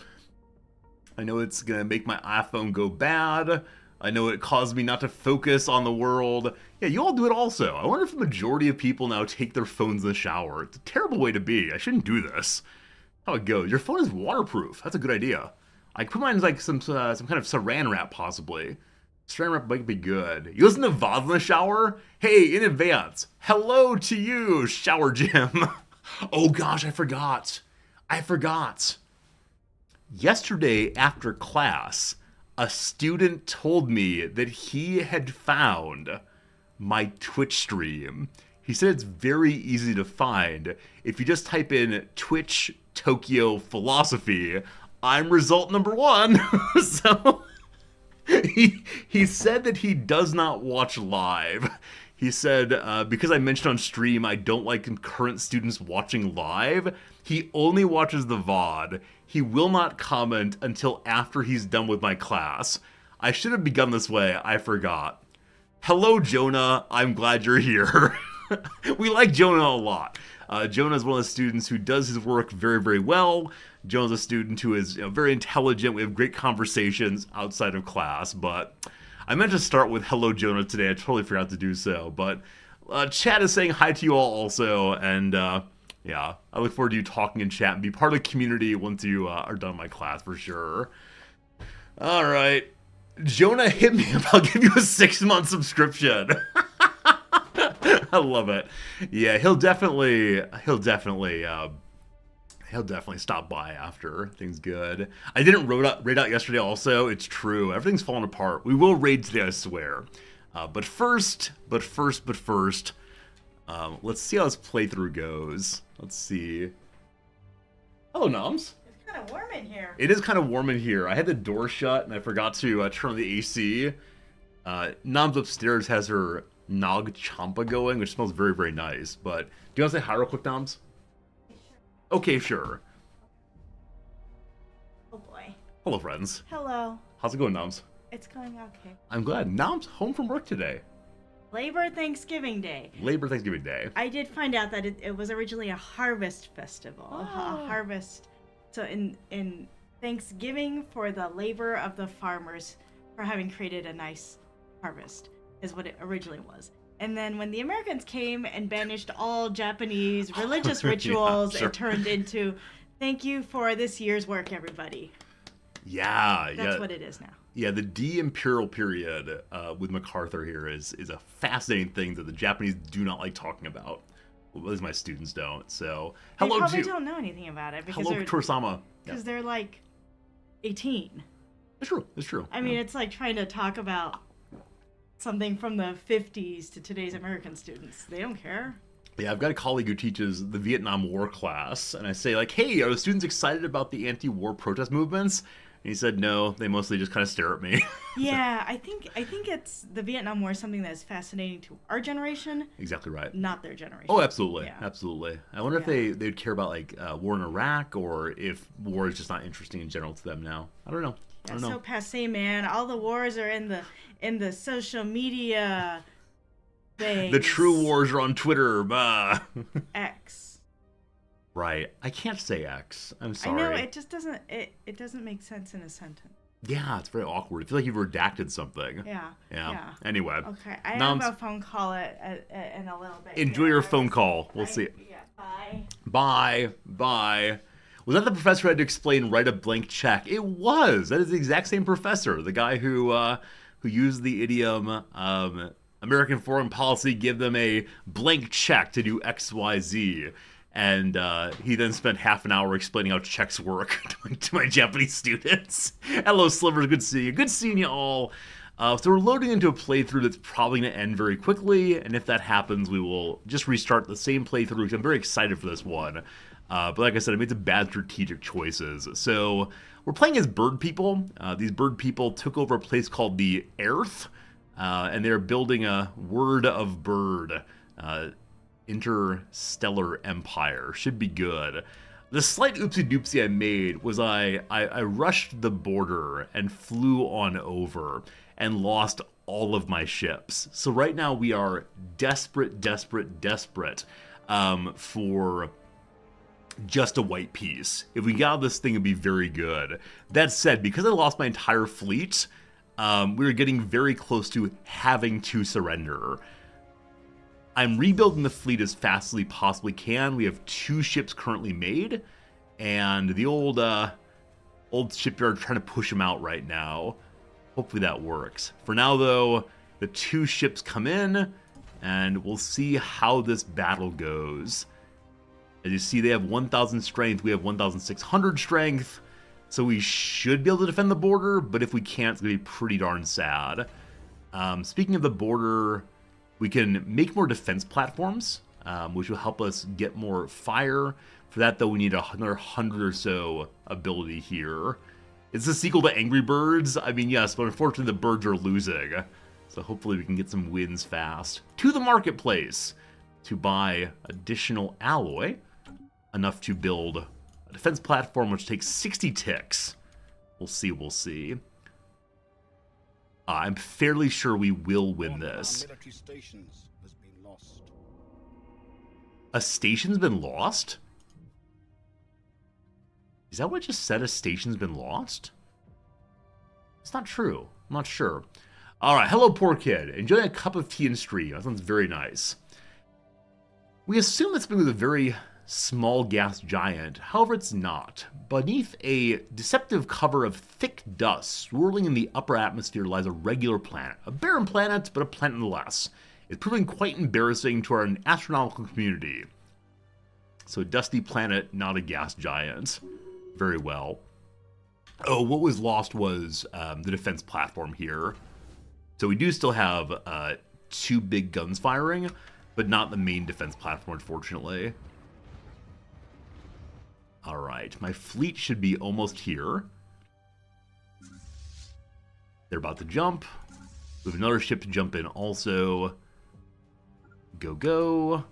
I know it's gonna make my iPhone go bad. I know it caused me not to focus on the world. Yeah, you all do it also. I wonder if the majority of people now take their phones in the shower. It's a terrible way to be. I shouldn't do this. How it goes. Your phone is waterproof. That's a good idea. I put mine in like some kind of saran wrap, possibly. Saran wrap might be good. You listen to VODs in the shower? Hey, in advance, hello to you, Shower Jim. Oh gosh, I forgot. Yesterday after class, a student told me that he had found my Twitch stream. He said it's very easy to find. If you just type in Twitch Tokyo Philosophy, I'm result number 1. So he said that he does not watch live. He said, because I mentioned on stream I don't like concurrent students watching live, he only watches the VOD. He will not comment until after he's done with my class. I should have begun this way, I forgot. Hello, Jonah. I'm glad you're here. We like Jonah a lot. Jonah is one of the students who does his work very, very well. Jonah's a student who is very intelligent. We have great conversations outside of class, but I meant to start with hello, Jonah, today. I totally forgot to do so, but chat is saying hi to you all also, and yeah, I look forward to you talking in chat and be part of the community once you are done my class for sure. All right. Jonah hit me up. I'll give you a 6-month subscription. I love it. Yeah, he'll definitely stop by after things good. I didn't raid out yesterday also. It's true. Everything's falling apart. We will raid today, I swear. But first, let's see how this playthrough goes. Let's see. Hello, Noms. It's kind of warm in here. It is kind of warm in here. I had the door shut and I forgot to turn on the AC. Noms upstairs has her Nog Champa going, which smells very, very nice. But do you want to say hi real quick, Noms? Okay, sure. Oh boy. Hello, friends. Hello. How's it going, Noms? It's going okay. I'm glad. Noms home from work today. Labor Thanksgiving Day. Labor Thanksgiving Day. I did find out that it was originally a harvest festival. Oh. A harvest. So in Thanksgiving for the labor of the farmers for having created a nice harvest is what it originally was. And then when the Americans came and banished all Japanese religious rituals, yeah, sure. It turned into thank you for this year's work, everybody. Yeah, That's what it is now. Yeah, the de-imperial period with MacArthur here is a fascinating thing that the Japanese do not like talking about. Well, at least my students don't. So, hello, They probably to don't know anything about it because hello, Kursama. Because they're like 18. It's true. It's true. I mean, it's like trying to talk about something from the 50s to today's American students. They don't care. Yeah, I've got a colleague who teaches the Vietnam War class, and I say, like, hey, are the students excited about the anti-war protest movements? And he said, no, they mostly just kind of stare at me. Yeah, I think it's the Vietnam War is something that's fascinating to our generation. Exactly right. Not their generation. Oh, absolutely. Yeah. Absolutely. I wonder if they'd care about, like, war in Iraq, or if war is just not interesting in general to them now. I don't know. Yeah, so passé, man. All the wars are in the social media things. The true wars are on Twitter. Bah. X. Right. I can't say X. I'm sorry. I know, it just doesn't it doesn't make sense in a sentence. Yeah, it's very awkward. I feel like you've redacted something. Yeah. Anyway. Okay. I have a phone call in a little bit. Enjoy your phone call. We'll see. Yeah, bye. Bye. Was that the professor who had to explain write a blank check? It was. That is the exact same professor. The guy who used the idiom American foreign policy, give them a blank check to do X, Y, Z. And he then spent half an hour explaining how checks work to my Japanese students. Hello, Slivers. Good seeing you. Good seeing you all. So we're loading into a playthrough that's probably going to end very quickly. And if that happens, we will just restart the same playthrough because I'm very excited for this one. But like I said, I made some bad strategic choices. So we're playing as bird people. These bird people took over a place called the Earth. And they're building a word of bird. Interstellar Empire. Should be good. The slight oopsie doopsie I made was I rushed the border and flew on over and lost all of my ships. So right now we are desperate for just a white piece. If we got this thing, it'd be very good. That said, because I lost my entire fleet, we were getting very close to having to surrender. I'm rebuilding the fleet as fast as we possibly can. We have 2 ships currently made, and the old shipyard trying to push them out right now. Hopefully that works. For now, though, the 2 ships come in, and we'll see how this battle goes. As you see, they have 1,000 strength. We have 1,600 strength. So we should be able to defend the border, but if we can't, it's going to be pretty darn sad. Speaking of the border, we can make more defense platforms, which will help us get more fire. For that, though, we need another 100 or so ability here. It's a sequel to Angry Birds. I mean, yes, but unfortunately the birds are losing. So hopefully we can get some wins fast. To the marketplace to buy additional alloy, enough to build a defense platform which takes 60 ticks. We'll see, we'll see. I'm fairly sure we will win this. A station's been lost? Is that what I just said? A station's been lost? It's not true. I'm not sure. Alright, hello poor kid. Enjoying a cup of tea and stream. That sounds very nice. We assume it's been with a very small gas giant. However, it's not. Beneath a deceptive cover of thick dust swirling in the upper atmosphere lies a regular planet. A barren planet, but a planet nonetheless. It's proving quite embarrassing to our astronomical community. So a dusty planet, not a gas giant. Very well. Oh, what was lost was the defense platform here. So we do still have 2 big guns firing, but not the main defense platform, unfortunately. Alright, my fleet should be almost here. They're about to jump. We have another ship to jump in also. Go, go.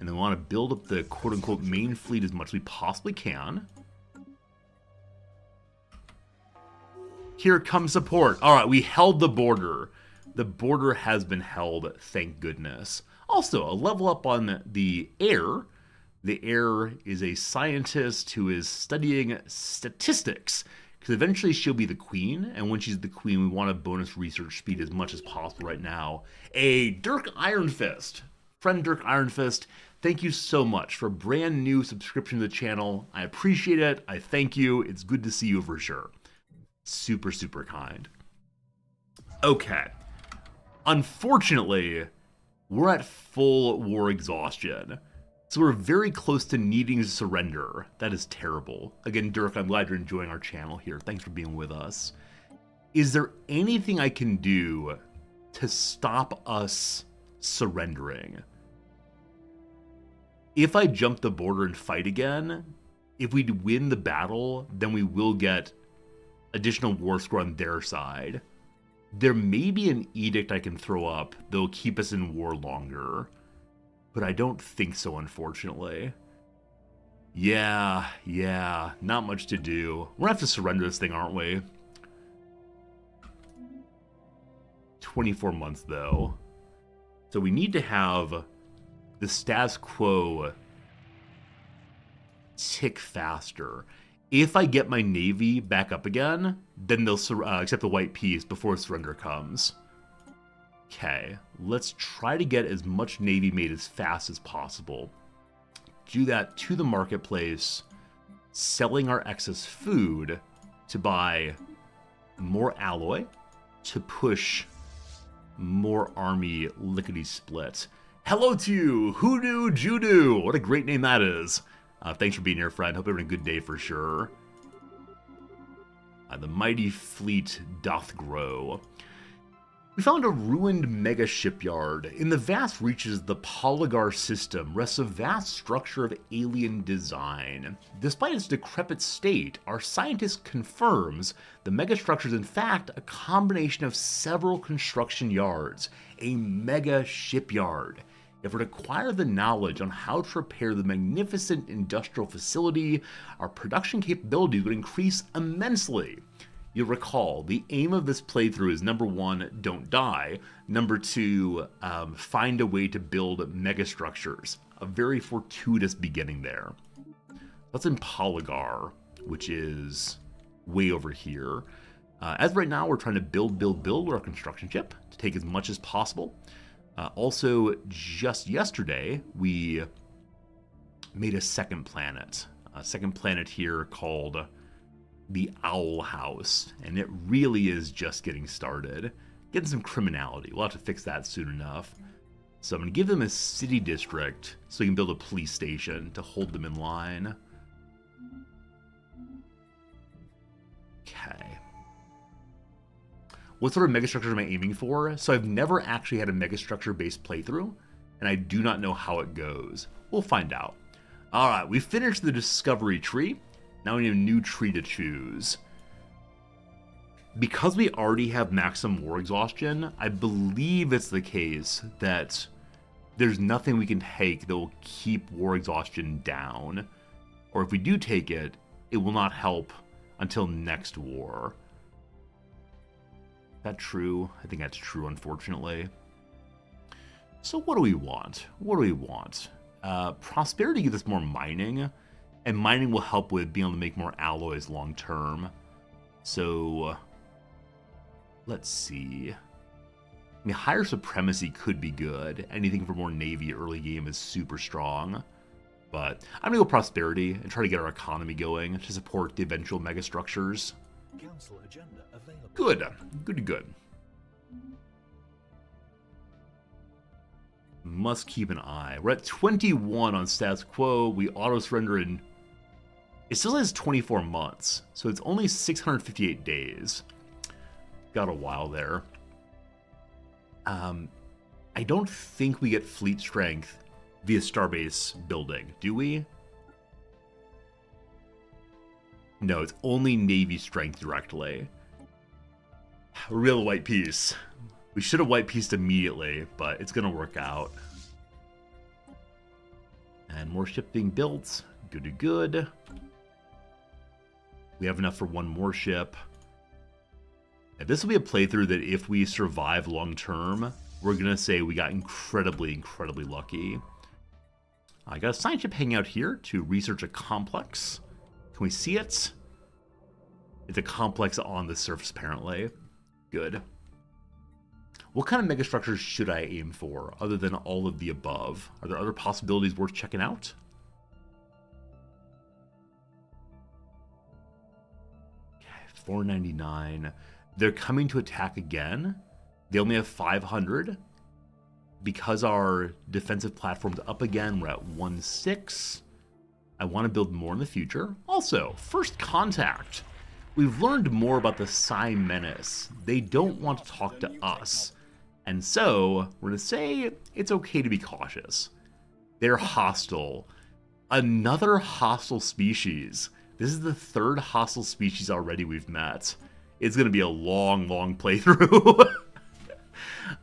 And then we want to build up the quote-unquote main fleet as much as we possibly can. Here comes support. Alright, we held the border. The border has been held, thank goodness. Also, a level up on the heir. The heir is a scientist who is studying statistics, because eventually she'll be the queen, and when she's the queen, we want a bonus research speed as much as possible right now. A Dirk Ironfist. Friend Dirk Ironfist, thank you so much for a brand new subscription to the channel. I appreciate it. I thank you. It's good to see you for sure. Super, super kind. Okay. Unfortunately, we're at full war exhaustion. So we're very close to needing to surrender. That is terrible. Again, Dirk, I'm glad you're enjoying our channel here. Thanks for being with us. Is there anything I can do to stop us surrendering? If I jump the border and fight again, if we win the battle, then we will get additional war score on their side. There may be an edict I can throw up that'll keep us in war longer. But I don't think so, unfortunately. Yeah, not much to do. We're gonna have to surrender this thing, aren't we? 24 months, though. So we need to have the status quo tick faster. If I get my navy back up again, then they'll accept the white peace before surrender comes. Okay, let's try to get as much navy made as fast as possible. Do that to the marketplace, selling our excess food to buy more alloy, to push more army lickety-split. Hello to you, Hoodoo Judo! What a great name that is. Thanks for being here, friend. Hope you're having a good day for sure. The mighty fleet doth grow. We found a ruined mega shipyard. In the vast reaches of the Polygar system rests a vast structure of alien design. Despite its decrepit state, our scientist confirms the megastructure is in fact a combination of several construction yards, a mega shipyard. If we're to acquire the knowledge on how to repair the magnificent industrial facility, our production capabilities would increase immensely. You'll recall, the aim of this playthrough is number 1, don't die. Number 2, find a way to build megastructures. A very fortuitous beginning there. That's in Polygar, which is way over here. As of right now, we're trying to build our construction ship to take as much as possible. Also, just yesterday, we made a second planet. A second planet here called the Owl House, and it really is just getting started. Getting some criminality. We'll have to fix that soon enough. So I'm going to give them a city district so we can build a police station to hold them in line. Okay. What sort of megastructure am I aiming for? So I've never actually had a megastructure-based playthrough, and I do not know how it goes. We'll find out. Alright, we finished the discovery tree. Now we need a new tree to choose. Because we already have maximum war exhaustion, I believe it's the case that there's nothing we can take that will keep war exhaustion down. Or if we do take it, it will not help until next war. Is that true? I think that's true, unfortunately. So what do we want? What do we want? Prosperity gives us more mining, and mining will help with being able to make more alloys long term. So let's see. I mean, higher supremacy could be good. Anything for more navy early game is super strong. But I'm going to go prosperity and try to get our economy going to support the eventual megastructures. Council agenda available. Good. Good. Must keep an eye. We're at 21 on status quo. We auto-surrender in... It still says 24 months, so it's only 658 days. Got a while there. I don't think we get fleet strength via starbase building, do we? No, it's only navy strength directly. Real white piece. We should have white pieced immediately, but it's gonna work out. And more ship being built. Good. We have enough for one more ship. And this will be a playthrough that if we survive long term, we're gonna say we got incredibly lucky. I got a science ship hanging out here to research a complex. Can we see it? It's a complex on the surface, apparently. Good. What kind of megastructures should I aim for, other than all of the above? Are there other possibilities worth checking out? Okay, 499. They're coming to attack again. They only have 500. Because our defensive platform's up again, we're at 1.6. I want to build more in the future. Also, first contact. We've learned more about the Psi Menace. They don't want to talk to us. And so, we're going to say it's okay to be cautious. They're hostile. Another hostile species. This is the third hostile species already we've met. It's going to be a long playthrough.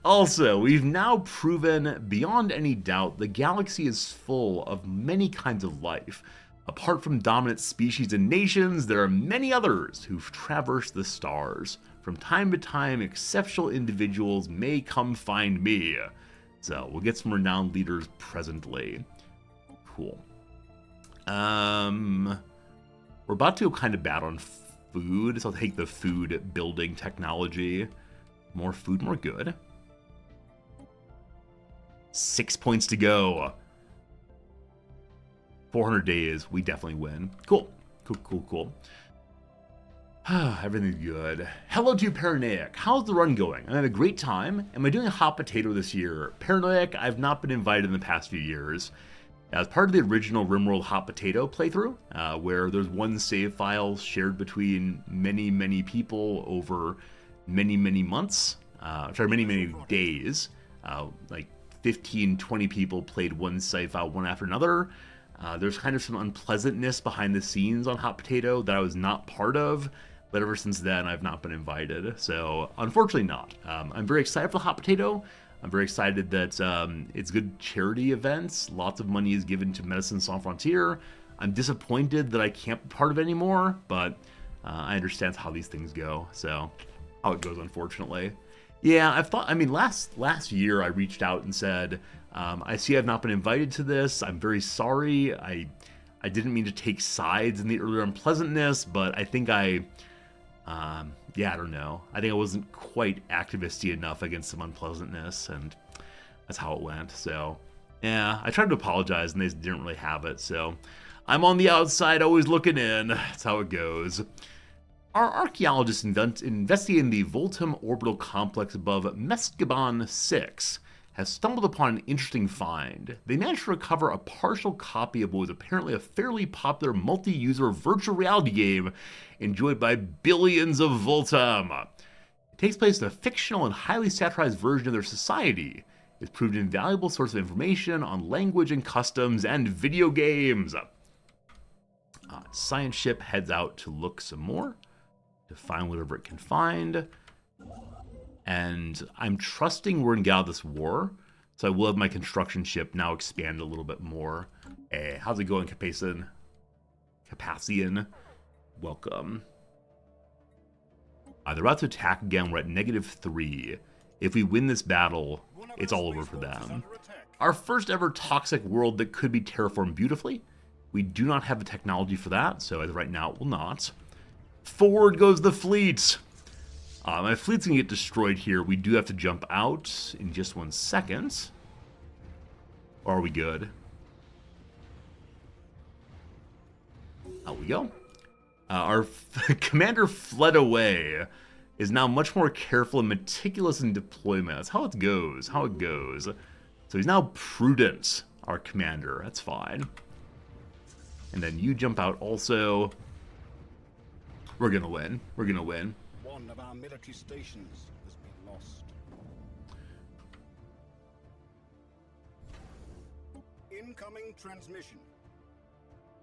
Also, we've now proven beyond any doubt the galaxy is full of many kinds of life. Apart from dominant species and nations, there are many others who've traversed the stars. From time to time, exceptional individuals may come find me. So, we'll get some renowned leaders presently. Cool. We're about to go kind of bad on food, so I'll take the food building technology. More food, more good. 6 points to go. 400 days, we definitely win. Cool. Everything's good. Hello to you, Paranoiac. How's the run going? I'm having a great time. Am I doing a hot potato this year? Paranoiac, I've not been invited in the past few years. As part of the original RimWorld Hot Potato playthrough, where there's one save file shared between many people over many months, many days, like 15-20 people played one save file one after another. There's kind of some unpleasantness behind the scenes on Hot Potato that I was not part of, but ever since then I've not been invited, so unfortunately not. I'm very excited for Hot Potato. I'm very excited that it's good charity events. Lots of money is given to Medicine Sans Frontier. I'm disappointed that I can't be part of it anymore, but I understand how these things go, so how it goes, unfortunately. Yeah, last year I reached out and said, I see I've not been invited to this. I'm very sorry. I didn't mean to take sides in the earlier unpleasantness, but I think I don't know. I think I wasn't quite activisty enough against some unpleasantness, and that's how it went. So, yeah, I tried to apologize, and they didn't really have it. So, I'm on the outside, always looking in. That's how it goes. Our archaeologists investigating the Voltum orbital complex above Mescaban 6 has stumbled upon an interesting find. They managed to recover a partial copy of what was apparently a fairly popular multi-user virtual reality game enjoyed by billions of Voltum. It takes place in a fictional and highly satirized version of their society. It's proved an invaluable source of information on language and customs and video games. Science ship heads out to look some more, to find whatever it can find. And I'm trusting we're going to get out of this war, so I will have my construction ship now expand a little bit more. Hey, how's it going, Capacian? Welcome. They're about to attack again. We're at -3. If we win this battle, it's all over for them. Our first ever toxic world that could be terraformed beautifully. We do not have the technology for that, so as of right now, it will not. Forward goes the fleet. My fleet's going to get destroyed here. We do have to jump out in just 1 second. Or are we good? Out we go. Our commander fled away. Is now much more careful and meticulous in deployment. That's how it goes. So he's now prudent, our commander. That's fine. And then you jump out also. We're going to win. One of our military stations has been lost. Incoming transmission.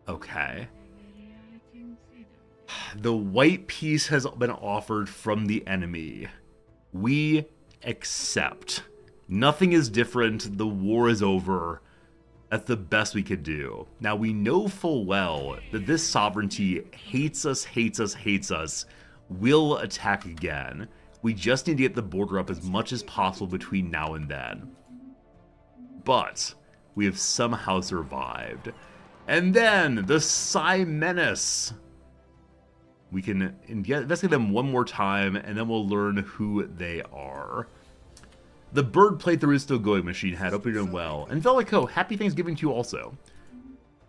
Okay. The white piece has been offered from the enemy. We accept. Nothing is different. The war is over. That's the best we could do. Now, we know full well that this sovereignty hates us, will attack again. We just need to get the border up as much as possible between now and then. But we have somehow survived. And then the Psy Menace. We can investigate them one more time, and then we'll learn who they are. The bird playthrough is still going, Machine Head. Hope you're doing well. And Velico, happy Thanksgiving to you also.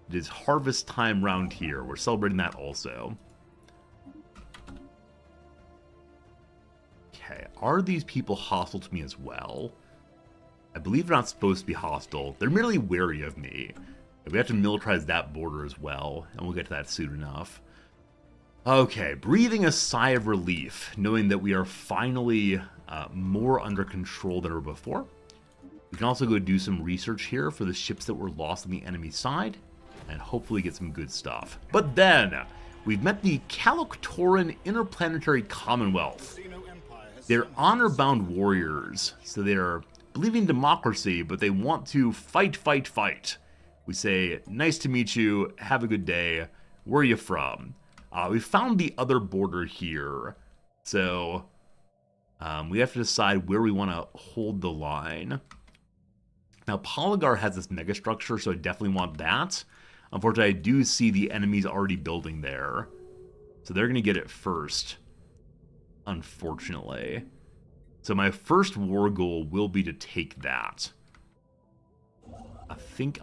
It is harvest time round here. We're celebrating that also. Okay, are these people hostile to me as well? I believe they're not supposed to be hostile. They're merely wary of me. We have to militarize that border as well, and we'll get to that soon enough. Okay, breathing a sigh of relief, knowing that we are finally more under control than ever before. We can also go do some research here for the ships that were lost on the enemy side, and hopefully get some good stuff. But then, we've met the Caloctoran Interplanetary Commonwealth. They're honor-bound warriors, so they're believing in democracy, but they want to fight. We say, nice to meet you, have a good day, where are you from? We found the other border here, so we have to decide where we want to hold the line. Now, Polygar has this megastructure, so I definitely want that. Unfortunately, I do see the enemies already building there, so they're going to get it first, unfortunately. So my first war goal will be to take that. I think.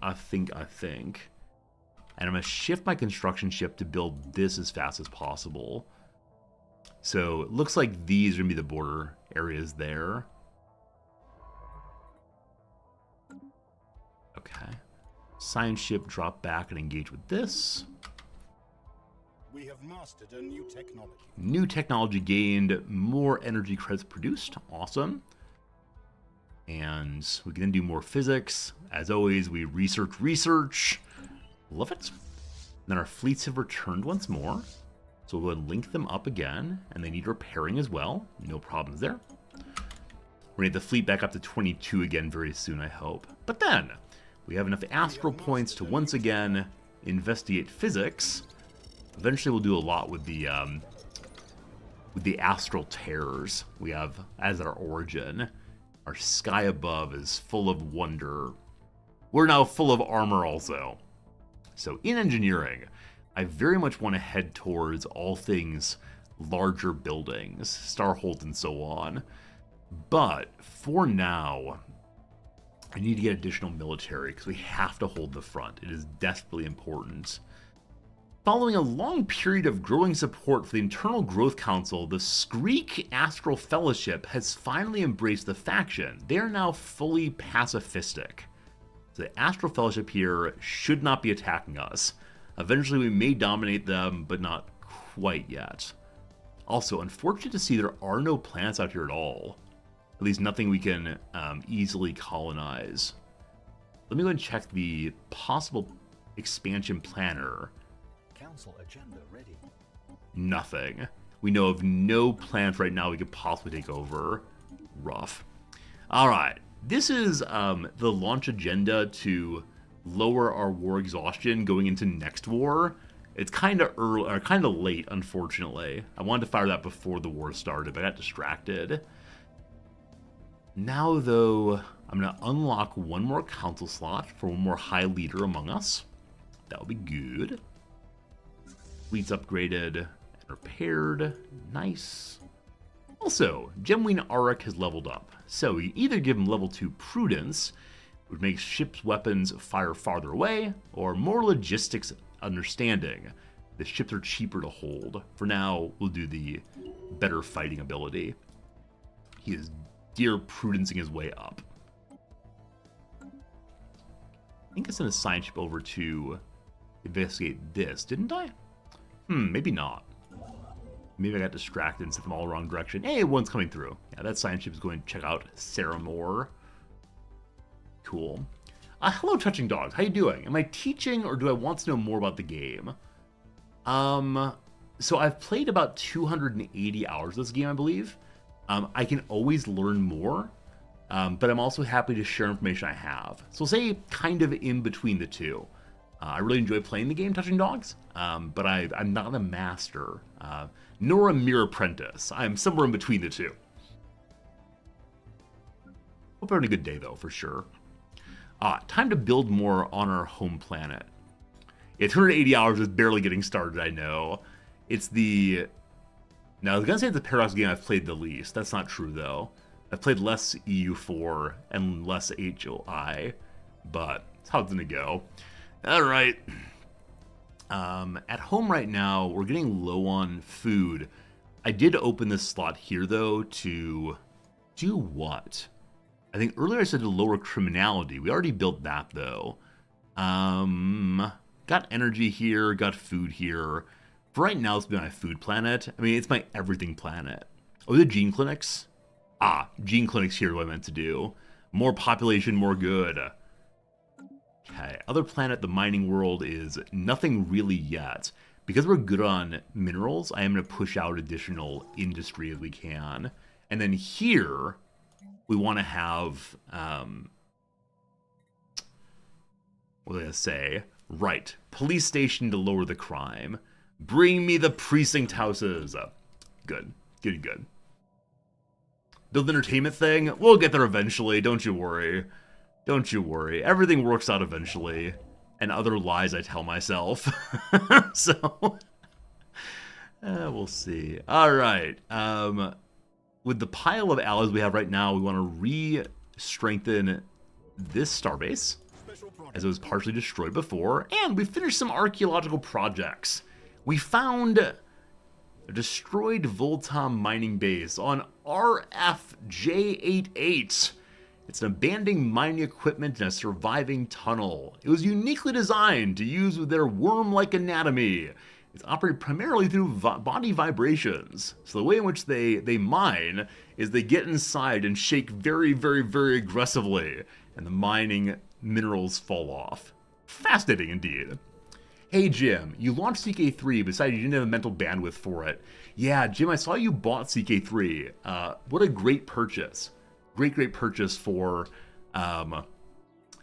And I'm going to shift my construction ship to build this as fast as possible. So it looks like these are going to be the border areas there. Okay. Science ship, drop back and engage with this. We have mastered a new technology. New technology gained, more energy credits produced. Awesome. And we can then do more physics. As always, we research. Love it. Then our fleets have returned once more. So we'll go and link them up again. And they need repairing as well. No problems there. We're going to get the fleet back up to 22 again very soon, I hope. But then, we have enough astral points to once again investigate physics. Eventually we'll do a lot with the astral terrors we have as our origin. Our sky above is full of wonder. We're now full of armor also. So in engineering, I very much want to head towards all things larger buildings, Starhold and so on. But for now, I need to get additional military because we have to hold the front. It is desperately important. Following a long period of growing support for the Internal Growth Council, the Skreek Astral Fellowship has finally embraced the faction. They are now fully pacifistic. So the Astral Fellowship here should not be attacking us. Eventually we may dominate them, but not quite yet. Also, unfortunate to see there are no planets out here at all. At least nothing we can easily colonize. Let me go and check the possible expansion planner. Council agenda ready. Nothing. We know of no plans right now we could possibly take over. Rough. Alright, this is the launch agenda to lower our war exhaustion going into next war. It's kind of early, or kind of late, unfortunately. I wanted to fire that before the war started, but I got distracted. Now, though, I'm going to unlock one more council slot for one more high leader among us. That would be good. Fleet's upgraded and repaired. Nice. Also, Gemween Auric has leveled up, so you either give him level 2 Prudence, which makes ships' weapons fire farther away, or more logistics understanding. The ships are cheaper to hold. For now, we'll do the better fighting ability. He is dear prudencing his way up. I think I sent a science ship over to investigate this, didn't I? Maybe not. Maybe I got distracted and sent them all the wrong direction. Hey, one's coming through. Yeah, that science ship is going to check out Sarah Moore. Cool. Hello, Touching Dogs. How you doing? Am I teaching or do I want to know more about the game? So I've played about 280 hours of this game, I believe. I can always learn more, but I'm also happy to share information I have. So we'll say kind of in between the two. I really enjoy playing the game, Touching Dogs, but I'm not a master, nor a mere apprentice. I'm somewhere in between the two. Hope you're having a good day, though, for sure. Time to build more on our home planet. Yeah, 280 hours is barely getting started, I know. It's the... Now, I was going to say it's the Paradox game I've played the least. That's not true, though. I've played less EU4 and less HOI, but that's how it's going to go. All right. At home right now, we're getting low on food. I did open this slot here, though, to do what? I think earlier I said to lower criminality. We already built that, though. Got energy here, got food here. For right now, it's been my food planet. I mean, it's my everything planet. Oh, the gene clinics? Gene clinics here, what I meant to do. More population, more good. Okay, other planet, the mining world, is nothing really yet. Because we're good on minerals, I am going to push out additional industry as we can. And then here, we want to have, what did I say? Right, police station to lower the crime. Bring me the precinct houses. Good, good, good. Build the entertainment thing? We'll get there eventually, don't you worry. Don't you worry. Everything works out eventually. And other lies I tell myself. So, we'll see. All right. With the pile of allies we have right now, we want to re-strengthen this starbase, as it was partially destroyed before. And we finished some archaeological projects. We found a destroyed Voltam mining base on RFJ88. It's an abandoned mining equipment in a surviving tunnel. It was uniquely designed to use with their worm-like anatomy. It's operated primarily through body vibrations. So the way in which they mine is they get inside and shake very, very, very aggressively, and the mining minerals fall off. Fascinating indeed. Hey Jim, you launched CK3, but decided you didn't have the mental bandwidth for it. Yeah, Jim, I saw you bought CK3. What a great purchase. Great purchase for,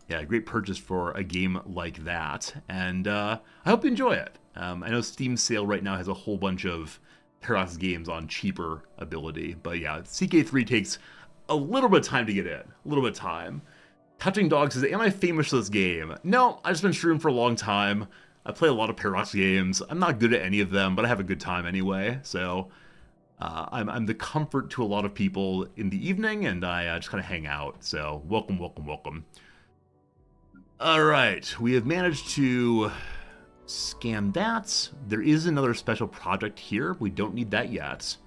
great purchase for a game like that. And I hope you enjoy it. I know Steam sale right now has a whole bunch of Paradox games on cheaper ability. But yeah, CK3 takes a little bit of time to get in. A little bit of time. Touching Dogs says, am I famous for this game? No, I've just been streaming for a long time. I play a lot of Paradox games. I'm not good at any of them, but I have a good time anyway. So I'm the comfort to a lot of people in the evening, and I just kind of hang out. So welcome, welcome, welcome. All right, we have managed to Scan that. There is another special project here. We don't need that yet.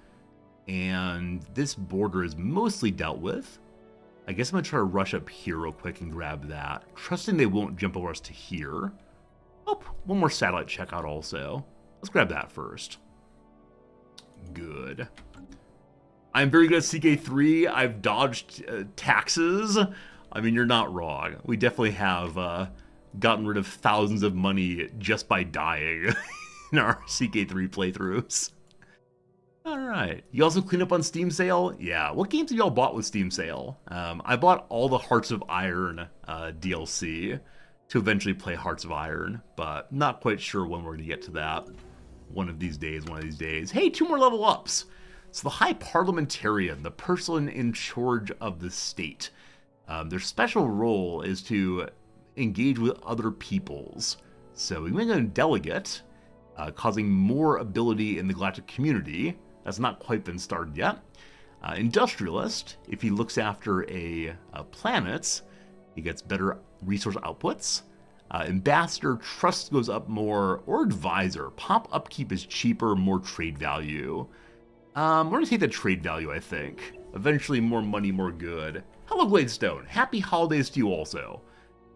And this border is mostly dealt with. I guess I'm going to try to rush up here real quick and grab that. Trusting they won't jump over us to here. Oh, one more satellite checkout also. Let's grab that first. Good. I'm very good at CK3. I've dodged taxes. I mean, you're not wrong. We definitely have gotten rid of thousands of money just by dying in our CK3 playthroughs. All right. You also clean up on Steam Sale? Yeah. What games have y'all bought with Steam Sale? I bought all the Hearts of Iron DLC to eventually play Hearts of Iron, but not quite sure when we're going to get to that. One of these days. Hey, 2 more level ups. So the High Parliamentarian, the person in charge of the state. Their special role is to engage with other peoples. So we make a delegate, causing more ability in the galactic community. That's not quite been started yet. Industrialist, if he looks after a planet, he gets better resource outputs. Ambassador, trust goes up more, or advisor. Pop upkeep is cheaper, more trade value. We're going to take the trade value, I think. Eventually, more money, more good. Hello, Gladestone. Happy holidays to you also.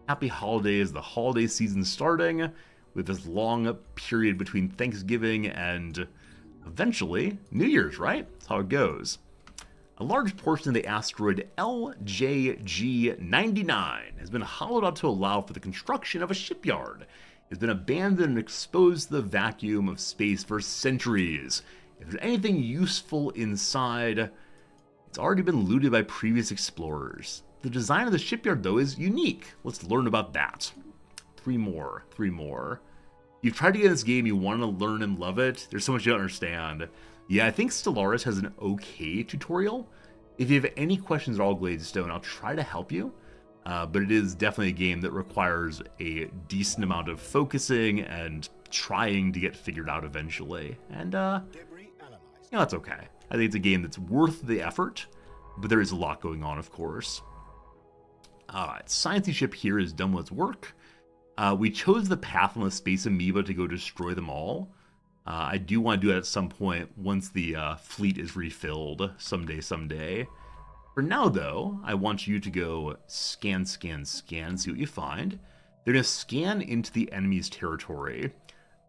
Happy holidays, the holiday season starting with this long period between Thanksgiving and eventually New Year's, right? That's how it goes. A large portion of the asteroid LJG-99 has been hollowed out to allow for the construction of a shipyard. It's been abandoned and exposed to the vacuum of space for centuries. If there's anything useful inside, it's already been looted by previous explorers. The design of the shipyard, though, is unique. Let's learn about that. 3 more. You've tried to get in this game, you want to learn and love it. There's so much you don't understand. Yeah, I think Stellaris has an okay tutorial. If you have any questions at all, Gladestone, I'll try to help you. But it is definitely a game that requires a decent amount of focusing and trying to get figured out eventually. And, that's okay. I think it's a game that's worth the effort, but there is a lot going on, of course. Alright, Sciencey ship here is done with its work. We chose the path on the Space Amoeba to go destroy them all. I do want to do that at some point once the fleet is refilled someday. For now, though, I want you to go scan, see what you find. They're going to scan into the enemy's territory.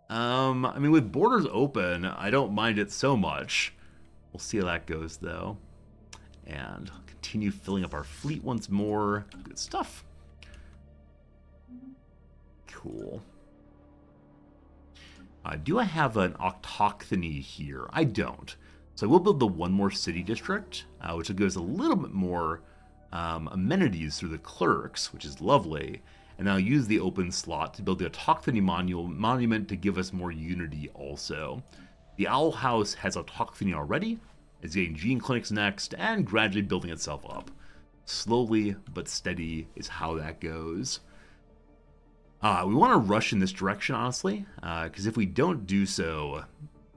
I mean, with borders open, I don't mind it so much. We'll see how that goes, though. And continue filling up our fleet once more. Good stuff. Cool. Do I have an autochthony here? I don't. So I will build the one more city district, which gives a little bit more amenities through the clerks, which is lovely. And I'll use the open slot to build the autochthony monument to give us more unity also. The Owl House has autochthony already. It's getting gene clinics next and gradually building itself up. Slowly but steady is how that goes. We want to rush in this direction, honestly, because if we don't do so,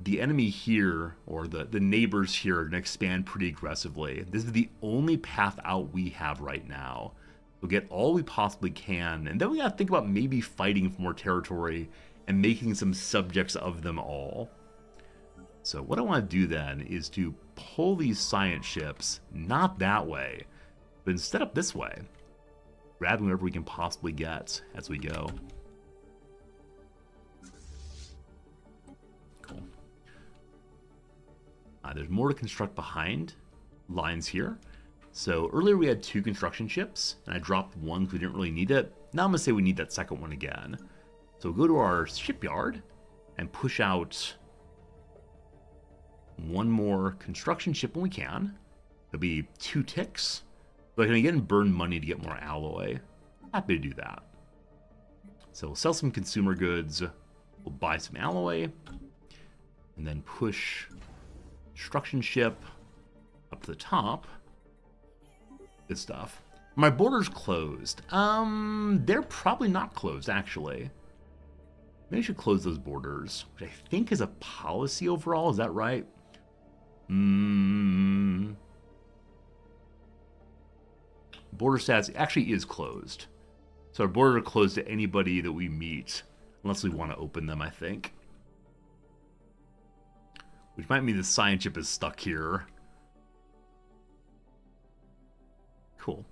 the enemy here, or the neighbors here, are going to expand pretty aggressively. This is the only path out we have right now. We'll get all we possibly can, and then we got to think about maybe fighting for more territory and making some subjects of them all. So what I want to do then is to pull these science ships, not that way, but instead up this way. Grabbing whatever we can possibly get as we go. Cool. There's more to construct behind lines here. So earlier we had 2 construction ships, and I dropped one because we didn't really need it. Now I'm going to say we need that second one again. So we'll go to our shipyard and push out one more construction ship when we can. It'll be 2 ticks. But I can again burn money to get more alloy. Happy to do that. So we'll sell some consumer goods. We'll buy some alloy. And then push construction ship up to the top. Good stuff. My border's closed. They're probably not closed, actually. Maybe I should close those borders, which I think is a policy overall. Is that right? Border status actually is closed. So our border are closed to anybody that we meet Unless we want to open them, I think. Which might mean the science ship is stuck here. Cool.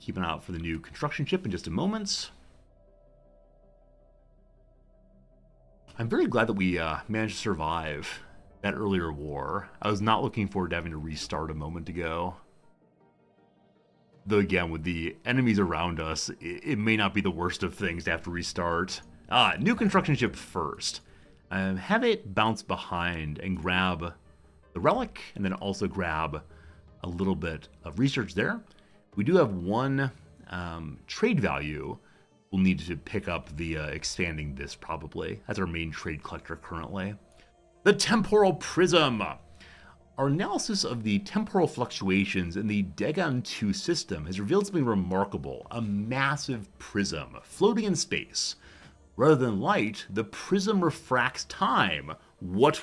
Keep an eye out for the new construction ship in just a moment. I'm very glad that we managed to survive that earlier war. I was not looking forward to having to restart a moment ago. Though again, with the enemies around us, it may not be the worst of things to have to restart. New construction ship first. Have it bounce behind and grab the relic, and then also grab a little bit of research there. We do have one trade value. We'll need to pick up the expanding this probably. That's our main trade collector currently. The temporal prism. Our analysis of the temporal fluctuations in the Dagon 2 system has revealed something remarkable. A massive prism floating in space. Rather than light, the prism refracts time. What?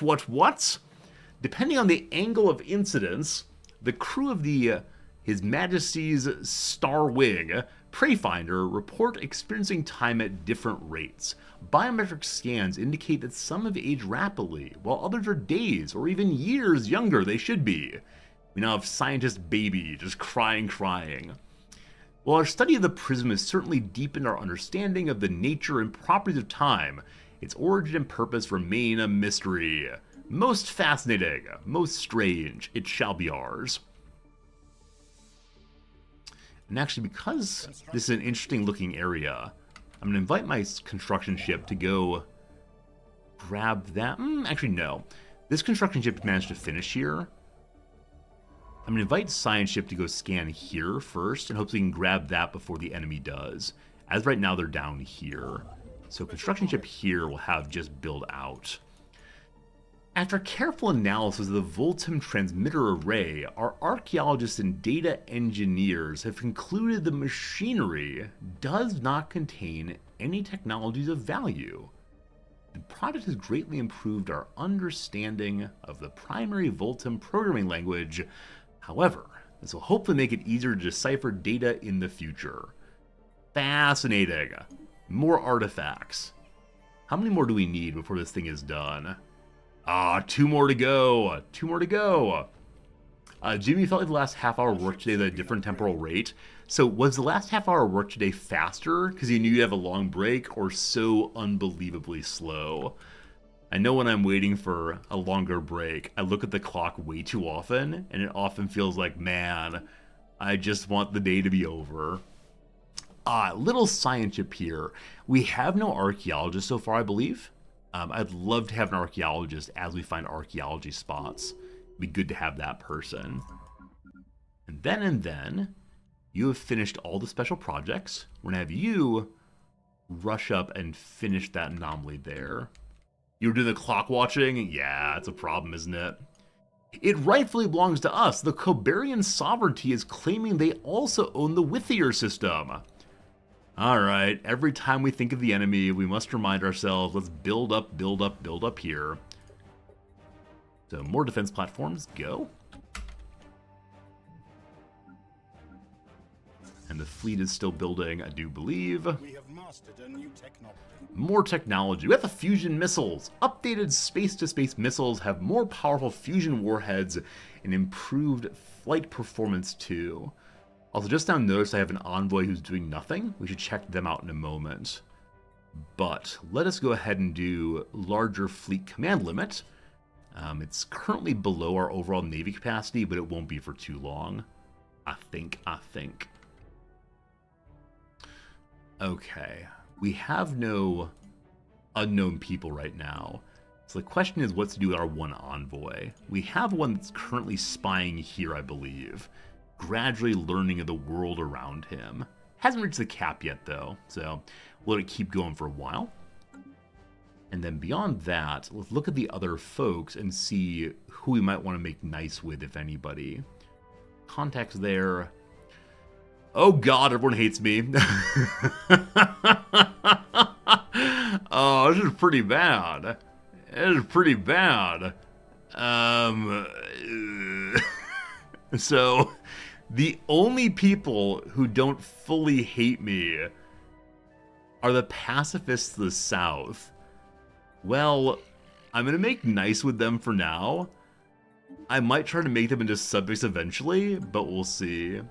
Depending on the angle of incidence, the crew of the His Majesty's Star Wing Prey Finder report experiencing time at different rates. Biometric scans indicate that some have aged rapidly, while others are days or even years younger they should be. We now have scientist baby just crying. While our study of the prism has certainly deepened our understanding of the nature and properties of time, its origin and purpose remain a mystery. Most fascinating, most strange, it shall be ours. And actually, because this is an interesting looking area, I'm going to invite my construction ship to go grab that. Actually, no. This construction ship managed to finish here. I'm going to invite science ship to go scan here first, and hopefully we can grab that before the enemy does. As right now, they're down here. So construction ship here will have just build out. After careful analysis of the Voltim transmitter array, our archaeologists and data engineers have concluded the machinery does not contain any technologies of value. The project has greatly improved our understanding of the primary Voltim programming language. However, this will hopefully make it easier to decipher data in the future. Fascinating. More artifacts. How many more do we need before this thing is done? 2 more to go. Jimmy felt like the last half hour work today at a different temporal rate. So was the last half hour work today faster because you knew you'd have a long break, or so unbelievably slow? I know when I'm waiting for a longer break, I look at the clock way too often, and it often feels like, man, I just want the day to be over. Little science ship here. We have no archaeologists so far, I believe. I'd love to have an archaeologist as we find archaeology spots. It'd be good to have that person. And then, you have finished all the special projects. We're going to have you rush up and finish that anomaly there. You were doing the clock watching? Yeah, it's a problem, isn't it? It rightfully belongs to us. The Cobarian sovereignty is claiming they also own the Withier system. Alright, every time we think of the enemy, we must remind ourselves, let's build up here. So more defense platforms, go. And the fleet is still building, I do believe. We have mastered a new technology. More technology. We have the fusion missiles. Updated space-to-space missiles have more powerful fusion warheads and improved flight performance too. Also, just now noticed I have an envoy who's doing nothing. We should check them out in a moment. But let us go ahead and do larger fleet command limit. It's currently below our overall Navy capacity, but it won't be for too long. I think. Okay. We have no unknown people right now. So the question is what to do with our one envoy. We have one that's currently spying here, I believe. Gradually learning of the world around him. Hasn't reached the cap yet, though, so we'll let it keep going for a while. And then beyond that, let's look at the other folks and see who we might want to make nice with, if anybody. Contacts there. Oh god, everyone hates me. Oh, this is pretty bad. So, the only people who don't fully hate me are the pacifists of the South. Well, I'm going to make nice with them for now. I might try to make them into subjects eventually, but we'll see.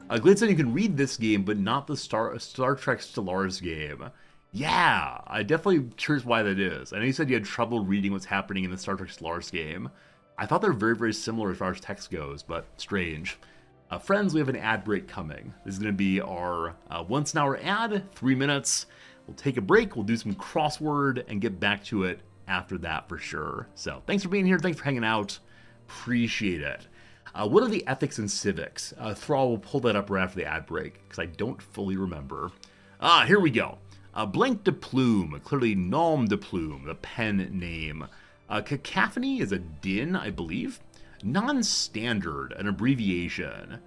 Glade said you can read this game, but not the Star Trek Stellaris game. Yeah, I definitely curious why that is. I know you said you had trouble reading what's happening in the Star Trek Stellaris game. I thought they're very, very similar as far as text goes, but strange. Friends, we have an ad break coming. This is going to be our once an hour ad, 3 minutes. We'll take a break, we'll do some crossword, and get back to it after that for sure. So thanks for being here, thanks for hanging out. Appreciate it. What are the ethics and civics? Thrall will pull that up right after the ad break, because I don't fully remember. Here we go. Blank de plume, clearly nom de plume, the pen name. Cacophony is a din, I believe. Non-standard, an abbreviation.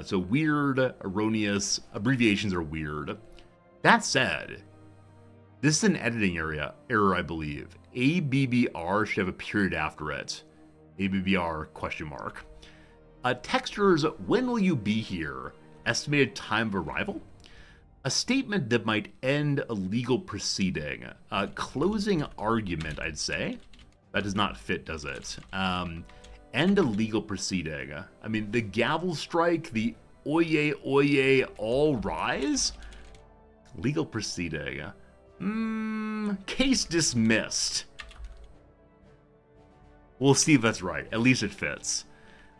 So weird, erroneous, abbreviations are weird. That said, this is an editing error, I believe. ABBR should have a period after it. ABBR question mark. Textures, when will you be here? Estimated time of arrival? A statement that might end a legal proceeding. Closing argument, I'd say. That does not fit, does it? End a legal proceeding. I mean, the gavel strike, the oyez, oyez, all rise? Legal proceeding. Case dismissed. We'll see if that's right. At least it fits.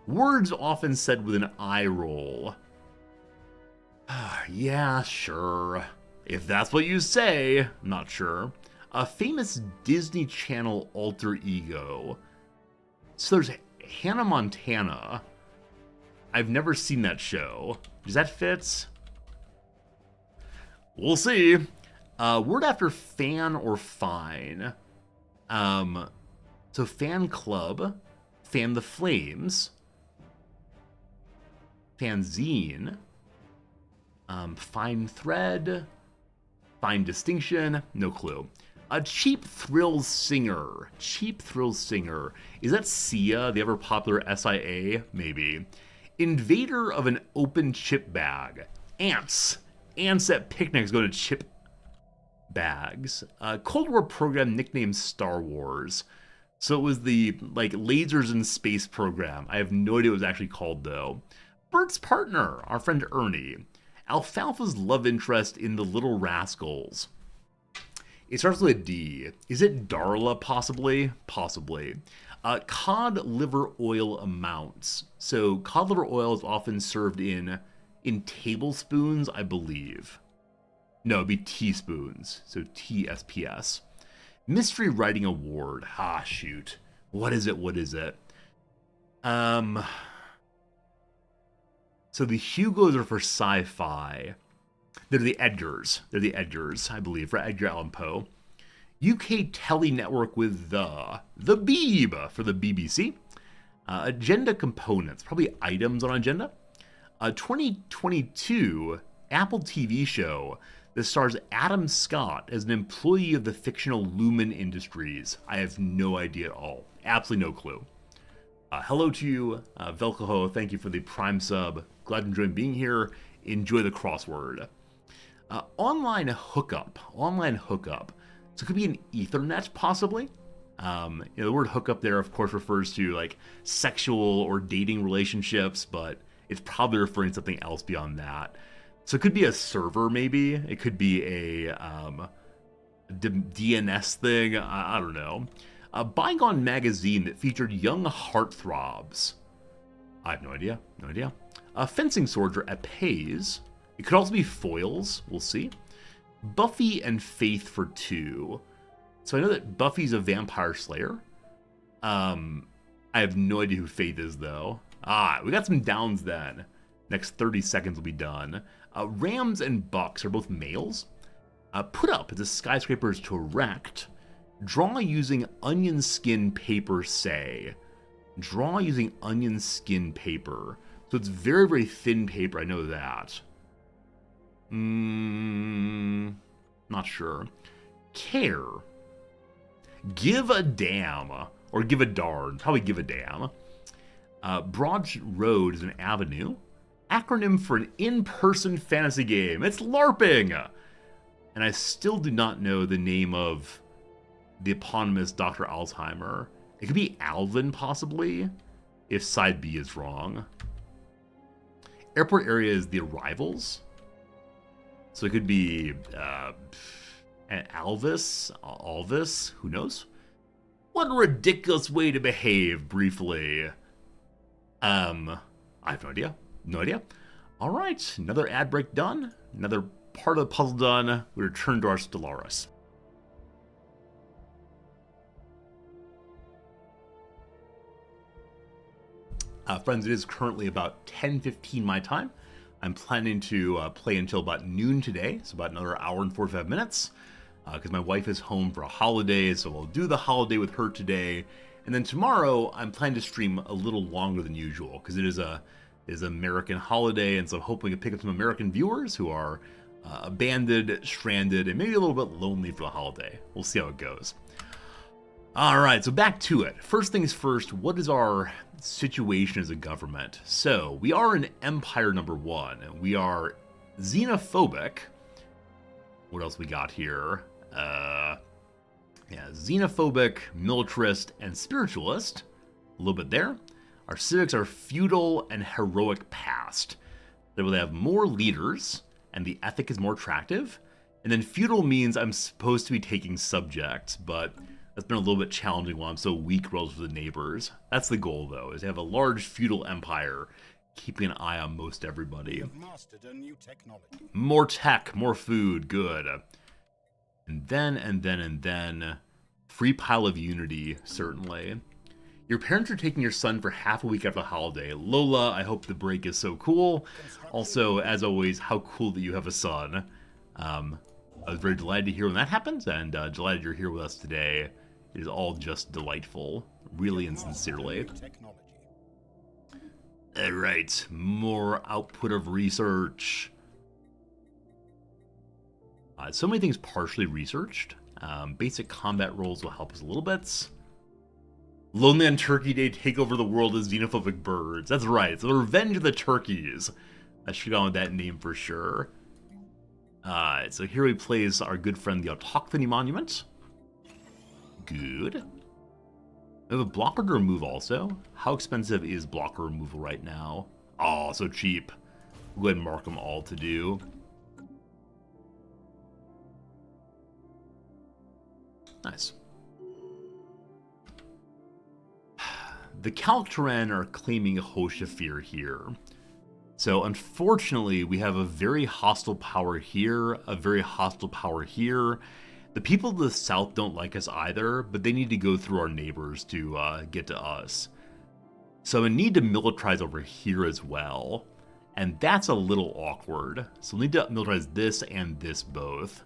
Words often said with an eye roll. Yeah, sure. If that's what you say, I'm not sure. A famous Disney Channel alter ego. So there's Hannah Montana. I've never seen that show. Does that fit? We'll see. Word after fan or fine. So fan club, fan the flames, fanzine, fine thread, fine distinction, no clue. A cheap thrills singer. Cheap thrills singer. Is that Sia, the ever popular SIA? Maybe. Invader of an open chip bag. Ants. Ants at picnics go to chip bags. Cold War program nicknamed Star Wars. So it was the lasers in space program. I have no idea what it was actually called though. Bert's partner, our friend Ernie. Alfalfa's love interest in The Little Rascals. It starts with a D. Is it Darla, possibly? Possibly. Cod liver oil amounts. So cod liver oil is often served in tablespoons, I believe. No, it'd be teaspoons. So TSPS. Mystery Writing Award. Ah, shoot. What is it? What is it? So the Hugos are for sci-fi. They're the Edgars. They're the Edgars, I believe, for Edgar Allan Poe. UK Telly Network with the Beeb for the BBC. Agenda components, probably items on agenda. 2022 Apple TV show that stars Adam Scott as an employee of the fictional Lumen Industries. I have no idea at all. Absolutely no clue. Hello to you, Velcoho. Thank you for the Prime sub. Glad you enjoyed being here. Enjoy the crossword. Online hookup. Online hookup. So it could be an Ethernet, possibly. The word hookup there, of course, refers to sexual or dating relationships, but it's probably referring to something else beyond that. So it could be a server, maybe. It could be a DNS thing. I don't know. A bygone magazine that featured young heartthrobs. I have no idea. No idea. A fencing soldier at Pays. It could also be foils. We'll see. Buffy and Faith for 2. So I know that Buffy's a vampire slayer. I have no idea who Faith is, though. We got some downs then. Next 30 seconds will be done. Rams and Bucks are both males. Put up is a skyscraper to erect. Draw using onion skin paper, say. Draw using onion skin paper. So it's very, very thin paper, I know that. Not sure. Care. Give a damn. Or give a darn. Probably give a damn. Broad Road is an avenue. Acronym for an in-person fantasy game. It's LARPing. And I still do not know the name of the eponymous Dr. Alzheimer. It could be Alvin, possibly, if side B is wrong. Airport area is the arrivals. So it could be Alvis, who knows? What a ridiculous way to behave, briefly. I have no idea. No idea. All right, another ad break done. Another part of the puzzle done. We return to our Stellaris. Friends, it is currently about 10:15 my time. I'm planning to play until about noon today, so about another hour and 45 minutes, because my wife is home for a holiday, so we'll do the holiday with her today. And then tomorrow, I'm planning to stream a little longer than usual, because it is an American holiday, and so I'm hoping to pick up some American viewers who are abandoned, stranded, and maybe a little bit lonely for the holiday. We'll see how it goes. All right, so back to it. First things first, what is our situation as a government? So, we are in Empire number 1. We are xenophobic. What else we got here? Xenophobic, militarist, and spiritualist. A little bit there. Our civics are feudal and heroic past. They will have more leaders, and the ethic is more attractive. And then feudal means I'm supposed to be taking subjects, but that's been a little bit challenging while I'm so weak relative to the neighbors. That's the goal, though, is to have a large feudal empire, keeping an eye on most everybody. You've mastered a new technology. More tech, more food, good. And then, free pile of unity, certainly. Your parents are taking your son for half a week after the holiday. Lola, I hope the break is so cool. Also, as always, how cool that you have a son. I was very delighted to hear when that happened, and delighted you're here with us today. It is all just delightful, really and sincerely. Alright, more output of research. So many things partially researched. Basic combat roles will help us a little bit. Lonely on Turkey Day, take over the world as xenophobic birds. That's right, it's the Revenge of the Turkeys. I should have gone with that name for sure. So here we place our good friend the Autochthony Monument. Good. We have a blocker to remove also. How expensive is blocker removal right now? Oh, so cheap. We'll go ahead and mark them all to do. Nice. The Kalktaran are claiming Hoshafir here. So unfortunately, we have a very hostile power here, a very hostile power here. The people of the south don't like us either, but they need to go through our neighbors to get to us. So I need to militarize over here as well. And that's a little awkward. So we'll need to militarize this and this both.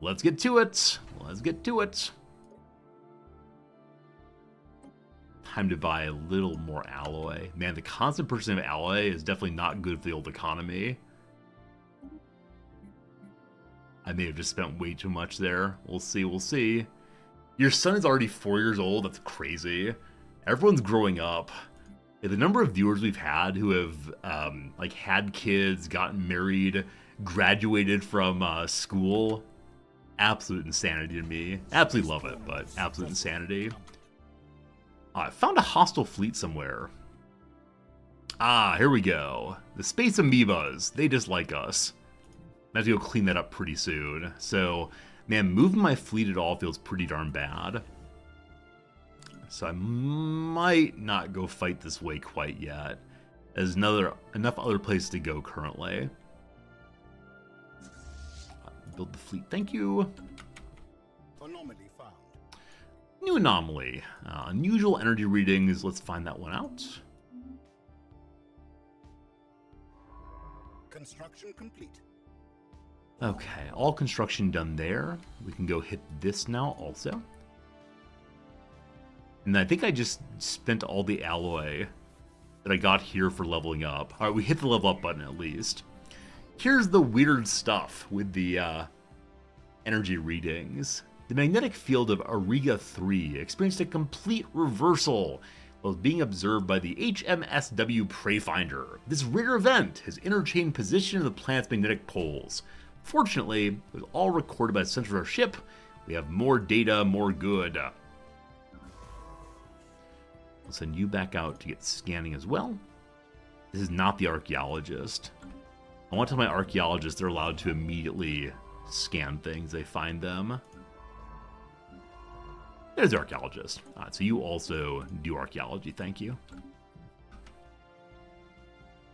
Let's get to it. Let's get to it. Time to buy a little more alloy. Man, the constant purchasing of alloy is definitely not good for the old economy. I may have just spent way too much there. We'll see, we'll see. Your son is already 4 years old. That's crazy. Everyone's growing up. Yeah, the number of viewers we've had who have like had kids, gotten married, graduated from school, absolute insanity to me. Absolutely love it, but absolute insanity. I found a hostile fleet somewhere. Ah, here we go. The space amoebas. They dislike us. I have to go clean that up pretty soon. So, man, moving my fleet at all feels pretty darn bad. So I might not go fight this way quite yet. There's enough other places to go currently. Build the fleet, thank you. Anomaly found. New anomaly. Unusual energy readings, let's find that one out. Construction complete. Okay, all construction done there. We can go hit this now also. And I think I just spent all the alloy that I got here for leveling up. Alright, we hit the level up button at least. Here's the weird stuff with the energy readings. The magnetic field of Auriga 3 experienced a complete reversal while being observed by the HMSW Preyfinder. This rare event has interchanged position of the planet's magnetic poles, Fortunately, it was all recorded by the center of our ship. We have more data, more good. I'll send you back out to get scanning as well. This is not the archaeologist. I want to tell my archaeologists they're allowed to immediately scan things. They find them. There's the archaeologist. So you also do archaeology. Thank you.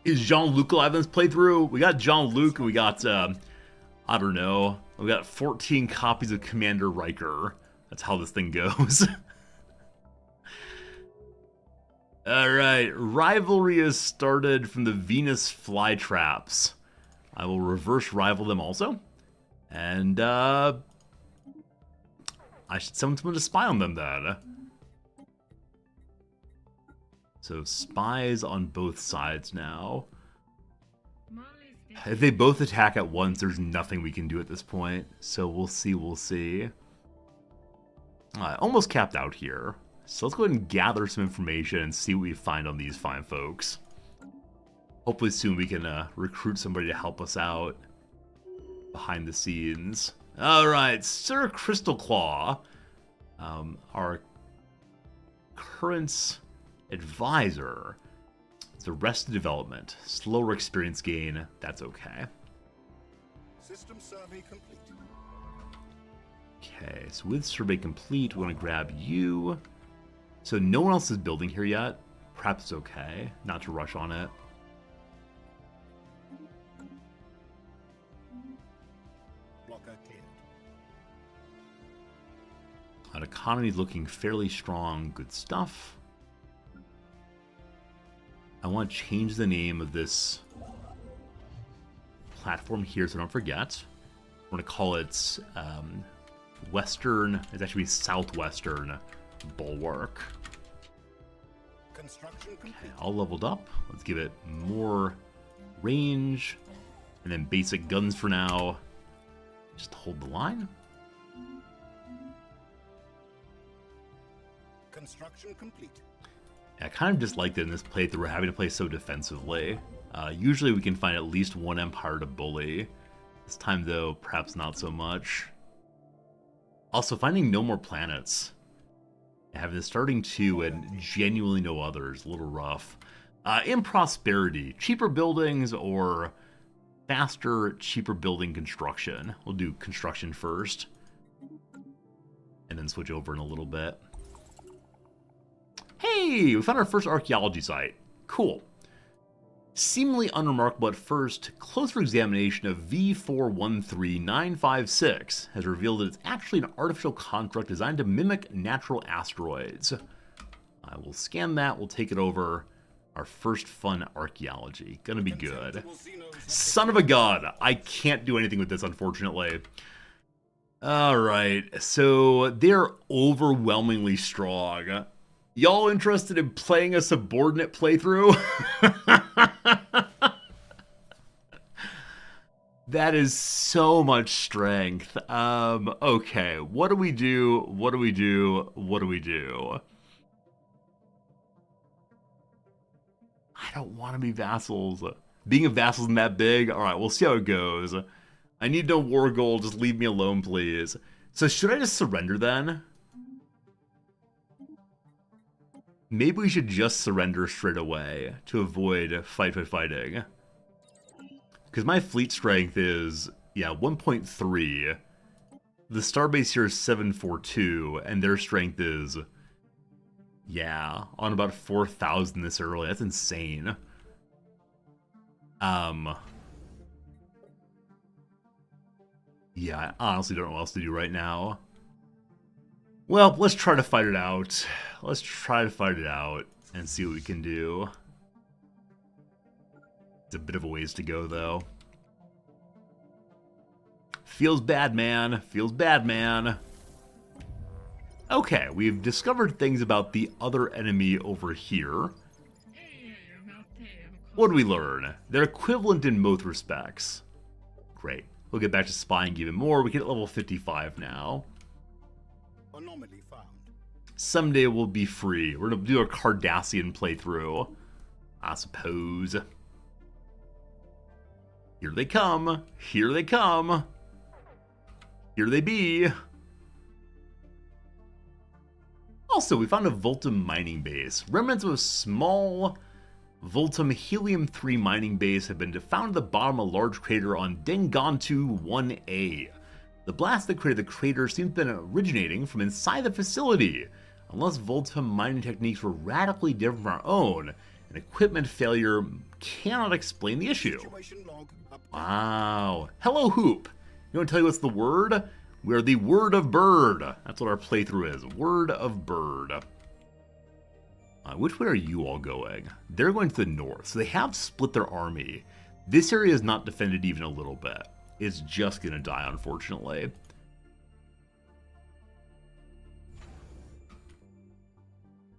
Is Jean-Luc alive in this playthrough? We got Jean-Luc and we got, I don't know. We got 14 copies of Commander Riker. That's how this thing goes. Alright, rivalry has started from the Venus flytraps. I will reverse rival them also. And, I should send someone to spy on them then. So, spies on both sides now. If they both attack at once, there's nothing we can do at this point. So, we'll see. Almost capped out here. So let's go ahead and gather some information and see what we find on these fine folks. Hopefully soon we can recruit somebody to help us out behind the scenes. Alright, Sir Crystalclaw, our current advisor. It's Arrested Development. Slower experience gain, that's okay. System survey complete. Okay, so with survey complete, we want to grab you. So no one else is building here yet. Perhaps it's okay not to rush on it. Blocker cleared. That economy's looking fairly strong. Good stuff. I want to change the name of this platform here so I don't forget. I want to call it Western. It's actually Southwestern Bulwark. Construction complete. Okay, all leveled up. Let's give it more range. And then basic guns for now. Just hold the line. Construction complete. I kind of dislike that in this playthrough we're having to play so defensively. Usually we can find at least one empire to bully. This time though, perhaps not so much. Also, finding no more planets. Having the starting two and genuinely no others, a little rough. In prosperity, cheaper buildings or faster, cheaper building construction. We'll do construction first. And then switch over in a little bit. Hey, we found our first archaeology site. Cool. Seemingly unremarkable at first, closer examination of V413956 has revealed that it's actually an artificial construct designed to mimic natural asteroids. I will scan that, we'll take it over. Our first fun archaeology. Gonna be good. Son of a god, I can't do anything with this, unfortunately. Alright, so they're overwhelmingly strong. Y'all interested in playing a subordinate playthrough? That is so much strength. Okay, what do we do? What do we do? What do we do? I don't want to be vassals. Being a vassal isn't that big. Alright, we'll see how it goes. I need no war gold, just leave me alone, please. So should I just surrender then? Maybe we should just surrender straight away to avoid fighting. Because my fleet strength is, 1.3. The starbase here is 742, and their strength is, on about 4,000 this early. That's insane. I honestly don't know what else to do right now. Well, let's try to fight it out. Let's try to fight it out and see what we can do. It's a bit of a ways to go, though. Feels bad, man. Feels bad, man. Okay, we've discovered things about the other enemy over here. What do we learn? They're equivalent in both respects. Great. We'll get back to spying even more. We get level 55 now. Anomaly found. Someday we'll be free. We're going to do a Cardassian playthrough, I suppose. Here they come. Here they come. Here they be. Also, we found a Voltum mining base. Remnants of a small Voltum Helium-3 mining base have been found at the bottom of a large crater on Dengantu 1A. The blast that created the crater seems to have been originating from inside the facility. Unless Voltum mining techniques were radically different from our own, an equipment failure cannot explain the issue. Wow. Hello, Hoop. You want to tell you what's the word? We are the Word of Bird. That's what our playthrough is. Word of Bird. Which way are you all going? They're going to the north, so they have split their army. This area is not defended even a little bit. It's just going to die, unfortunately.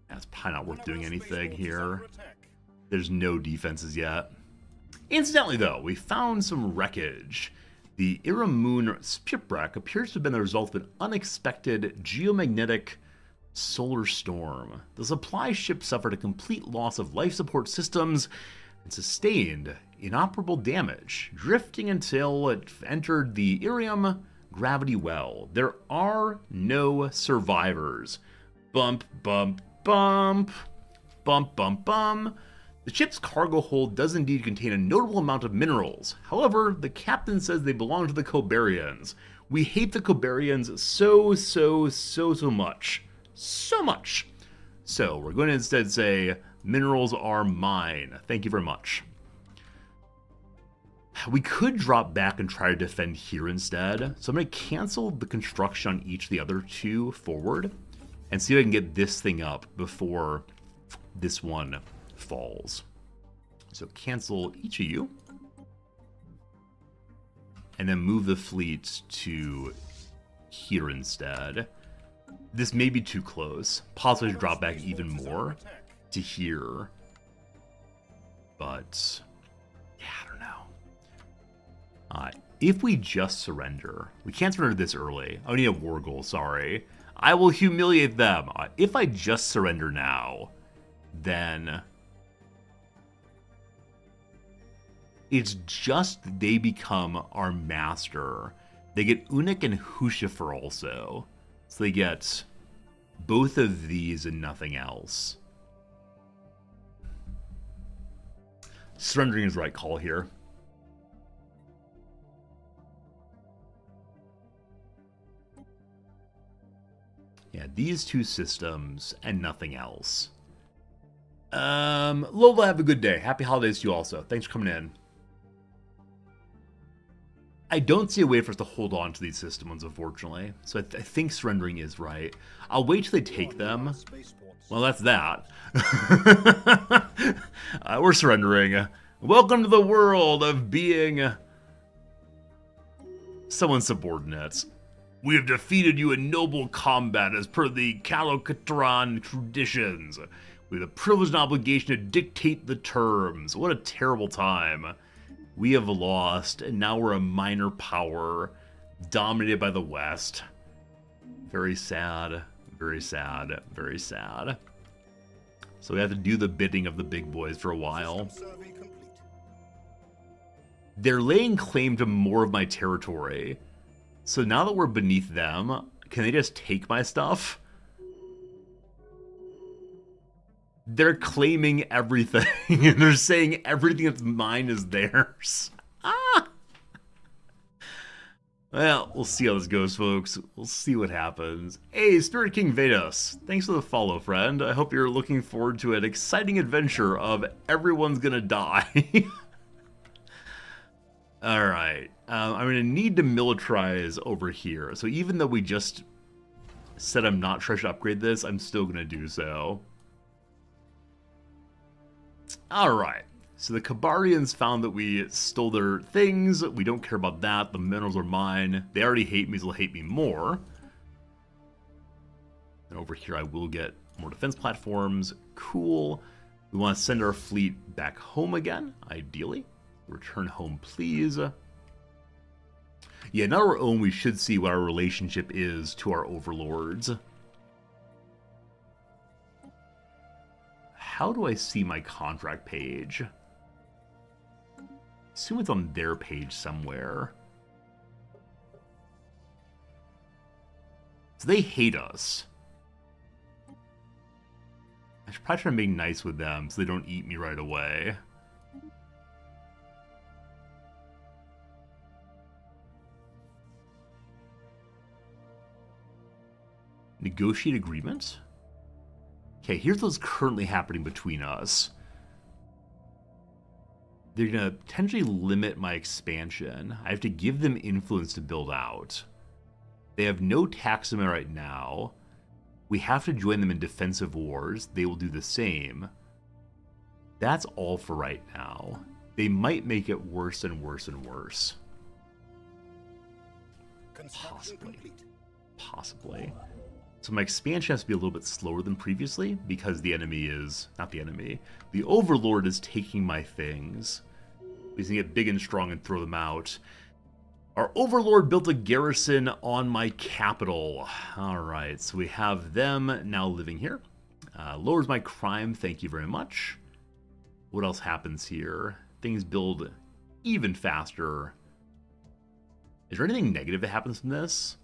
That's probably not worth doing anything here. There's no defenses yet. Incidentally, though, we found some wreckage. The Iramun shipwreck appears to have been the result of an unexpected geomagnetic solar storm. The supply ship suffered a complete loss of life support systems and sustained inoperable damage, drifting until it entered the Irium gravity well. There are no survivors. Bump, bump, bump. Bump, bump, bump. The ship's cargo hold does indeed contain a notable amount of minerals. However, the captain says they belong to the Cobarians. We hate the Cobarians so much. So much. So we're going to instead say, minerals are mine. Thank you very much. We could drop back and try to defend here instead. So I'm going to cancel the construction on each of the other two forward and see if I can get this thing up before this one falls. So cancel each of you. And then move the fleet to here instead. This may be too close. Possibly drop back even more to here. But yeah, I don't know. If we just surrender, we can't surrender this early. I need a war goal, sorry. I will humiliate them. If I just surrender now, then it's just they become our master. They get Unik and Hushifer also. So they get both of these and nothing else. Surrendering is the right call here. Yeah, these two systems and nothing else. Lola, have a good day. Happy holidays to you also. Thanks for coming in. I don't see a way for us to hold on to these systems, unfortunately. So I think surrendering is right. I'll wait till they take them. Well, that's that. We're surrendering. Welcome to the world of being someone's subordinates. We have defeated you in noble combat as per the Kalokatran traditions. We have the privilege and obligation to dictate the terms. What a terrible time. We have lost, and now we're a minor power, dominated by the West. Very sad, very sad, very sad. So we have to do the bidding of the big boys for a while. They're laying claim to more of my territory. So now that we're beneath them, can they just take my stuff? They're claiming everything, and they're saying everything that's mine is theirs. Ah! Well, we'll see how this goes, folks. We'll see what happens. Hey, Spirit King Vedas, thanks for the follow, friend. I hope you're looking forward to an exciting adventure of everyone's gonna die. Alright, I'm gonna need to militarize over here. So even though we just said I'm not trying to upgrade this, I'm still gonna do so. Alright, so the Kabarians found that we stole their things. We don't care about that. The minerals are mine. They already hate me, so they'll hate me more. And over here I will get more defense platforms. Cool. We want to send our fleet back home again, ideally. Return home, please. Yeah, now our own, we should see what our relationship is to our overlords. How do I see my contract page? Assume it's on their page somewhere. So they hate us. I should probably try to make nice with them so they don't eat me right away. Negotiate agreement? Okay, here's what's currently happening between us. They're going to potentially limit my expansion. I have to give them influence to build out. They have no tax limit right now. We have to join them in defensive wars. They will do the same. That's all for right now. They might make it worse and worse and worse. Possibly. So my expansion has to be a little bit slower than previously because the enemy is... not the enemy. The Overlord is taking my things. He's going to get big and strong and throw them out. Our Overlord built a garrison on my capital. Alright, so we have them now living here. Lowers my crime, thank you very much. What else happens here? Things build even faster. Is there anything negative that happens from this?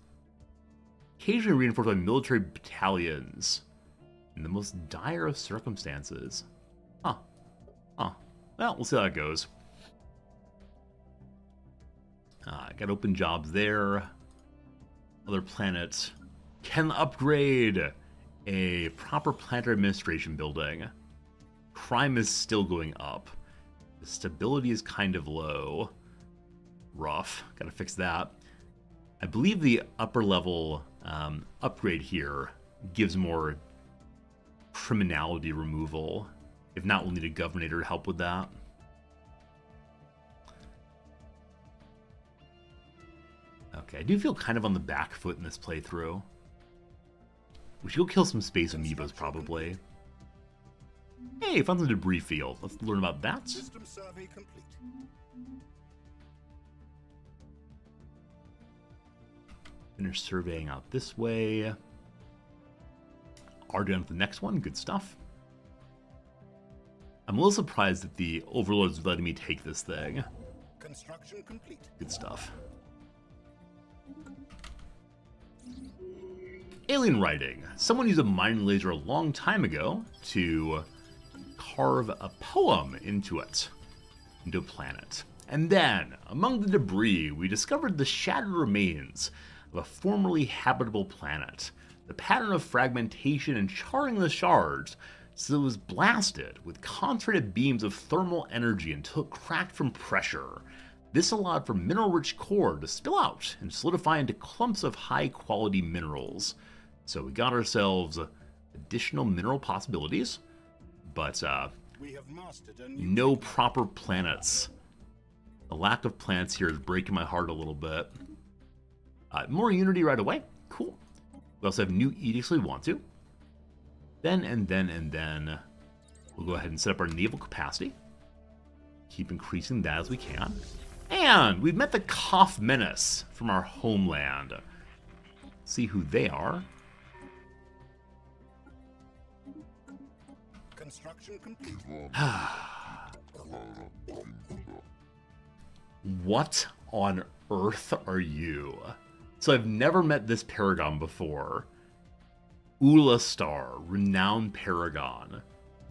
Occasionally reinforced by military battalions in the most dire of circumstances. Huh. Well, we'll see how that goes. Got open jobs there. Other planet can upgrade a proper planetary administration building. Crime is still going up. The stability is kind of low. Rough. Gotta fix that. I believe the upper level upgrade here gives more criminality removal. If not, we'll need a governator to help with that. Okay, I do feel kind of on the back foot in this playthrough. We should go kill some space amoebas, probably. Hey, found some debris field. Let's learn about that. System survey complete. Finish surveying out this way. Already on to the next one. Good stuff. I'm a little surprised that the Overlord's letting me take this thing. Construction complete. Good stuff. Alien writing. Someone used a mining laser a long time ago to carve a poem into it, into a planet. And then, among the debris, we discovered the shattered remains of a formerly habitable planet. The pattern of fragmentation and charring the shards so it was blasted with concentrated beams of thermal energy until it cracked from pressure. This allowed for mineral-rich core to spill out and solidify into clumps of high-quality minerals. So we got ourselves additional mineral possibilities, but We have mastered a new no proper planets. The lack of planets here is breaking my heart a little bit. More unity right away. Cool. We also have new edicts we want to. Then, we'll go ahead and set up our naval capacity. Keep increasing that as we can. And we've met the Koth Menace from our homeland. See who they are. construction complete. What on earth are you? So I've never met this paragon before. Ula Star, renowned paragon.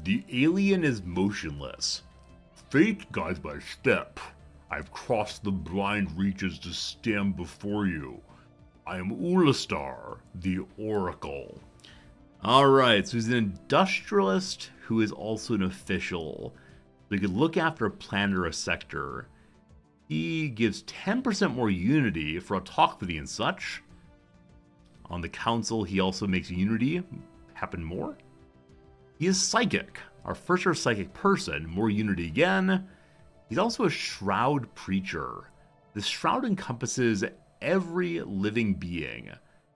The alien is motionless. Fate guides my step. I've crossed the blind reaches to stand before you. I am Ulastar, the Oracle. Alright, so he's an industrialist who is also an official. So he could look after a planet or a sector. He gives 10% more unity for autocracy and such. On the council, he also makes unity happen more. He is psychic, our first ever psychic person, more unity again. He's also a shroud preacher. The shroud encompasses every living being,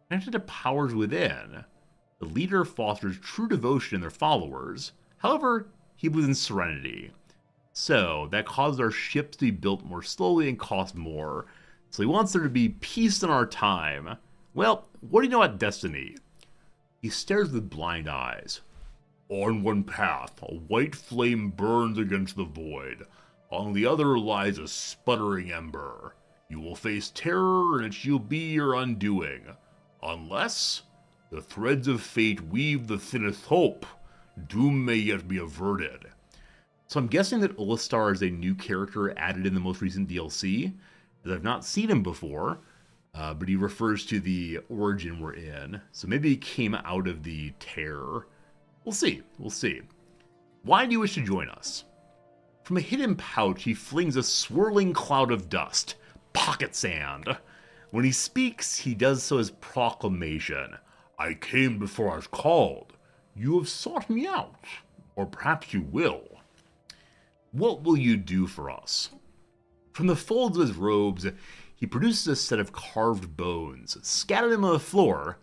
connected to powers within. The leader fosters true devotion in their followers. However, he believes in serenity. So, that caused our ships to be built more slowly and cost more. So he wants there to be peace in our time. Well, what do you know about destiny? He stares with blind eyes. On one path, a white flame burns against the void. On the other lies a sputtering ember. You will face terror, and it shall be your undoing. Unless the threads of fate weave the thinnest hope, doom may yet be averted. So I'm guessing that Olistar is a new character added in the most recent DLC, as I've not seen him before, but he refers to the origin we're in. So maybe he came out of the tear. We'll see. Why do you wish to join us? From a hidden pouch, he flings a swirling cloud of dust. Pocket sand. When he speaks, he does so as proclamation. I came before I was called. You have sought me out. Or perhaps you will. What will you do for us? From the folds of his robes, he produces a set of carved bones. Scattered them on the floor,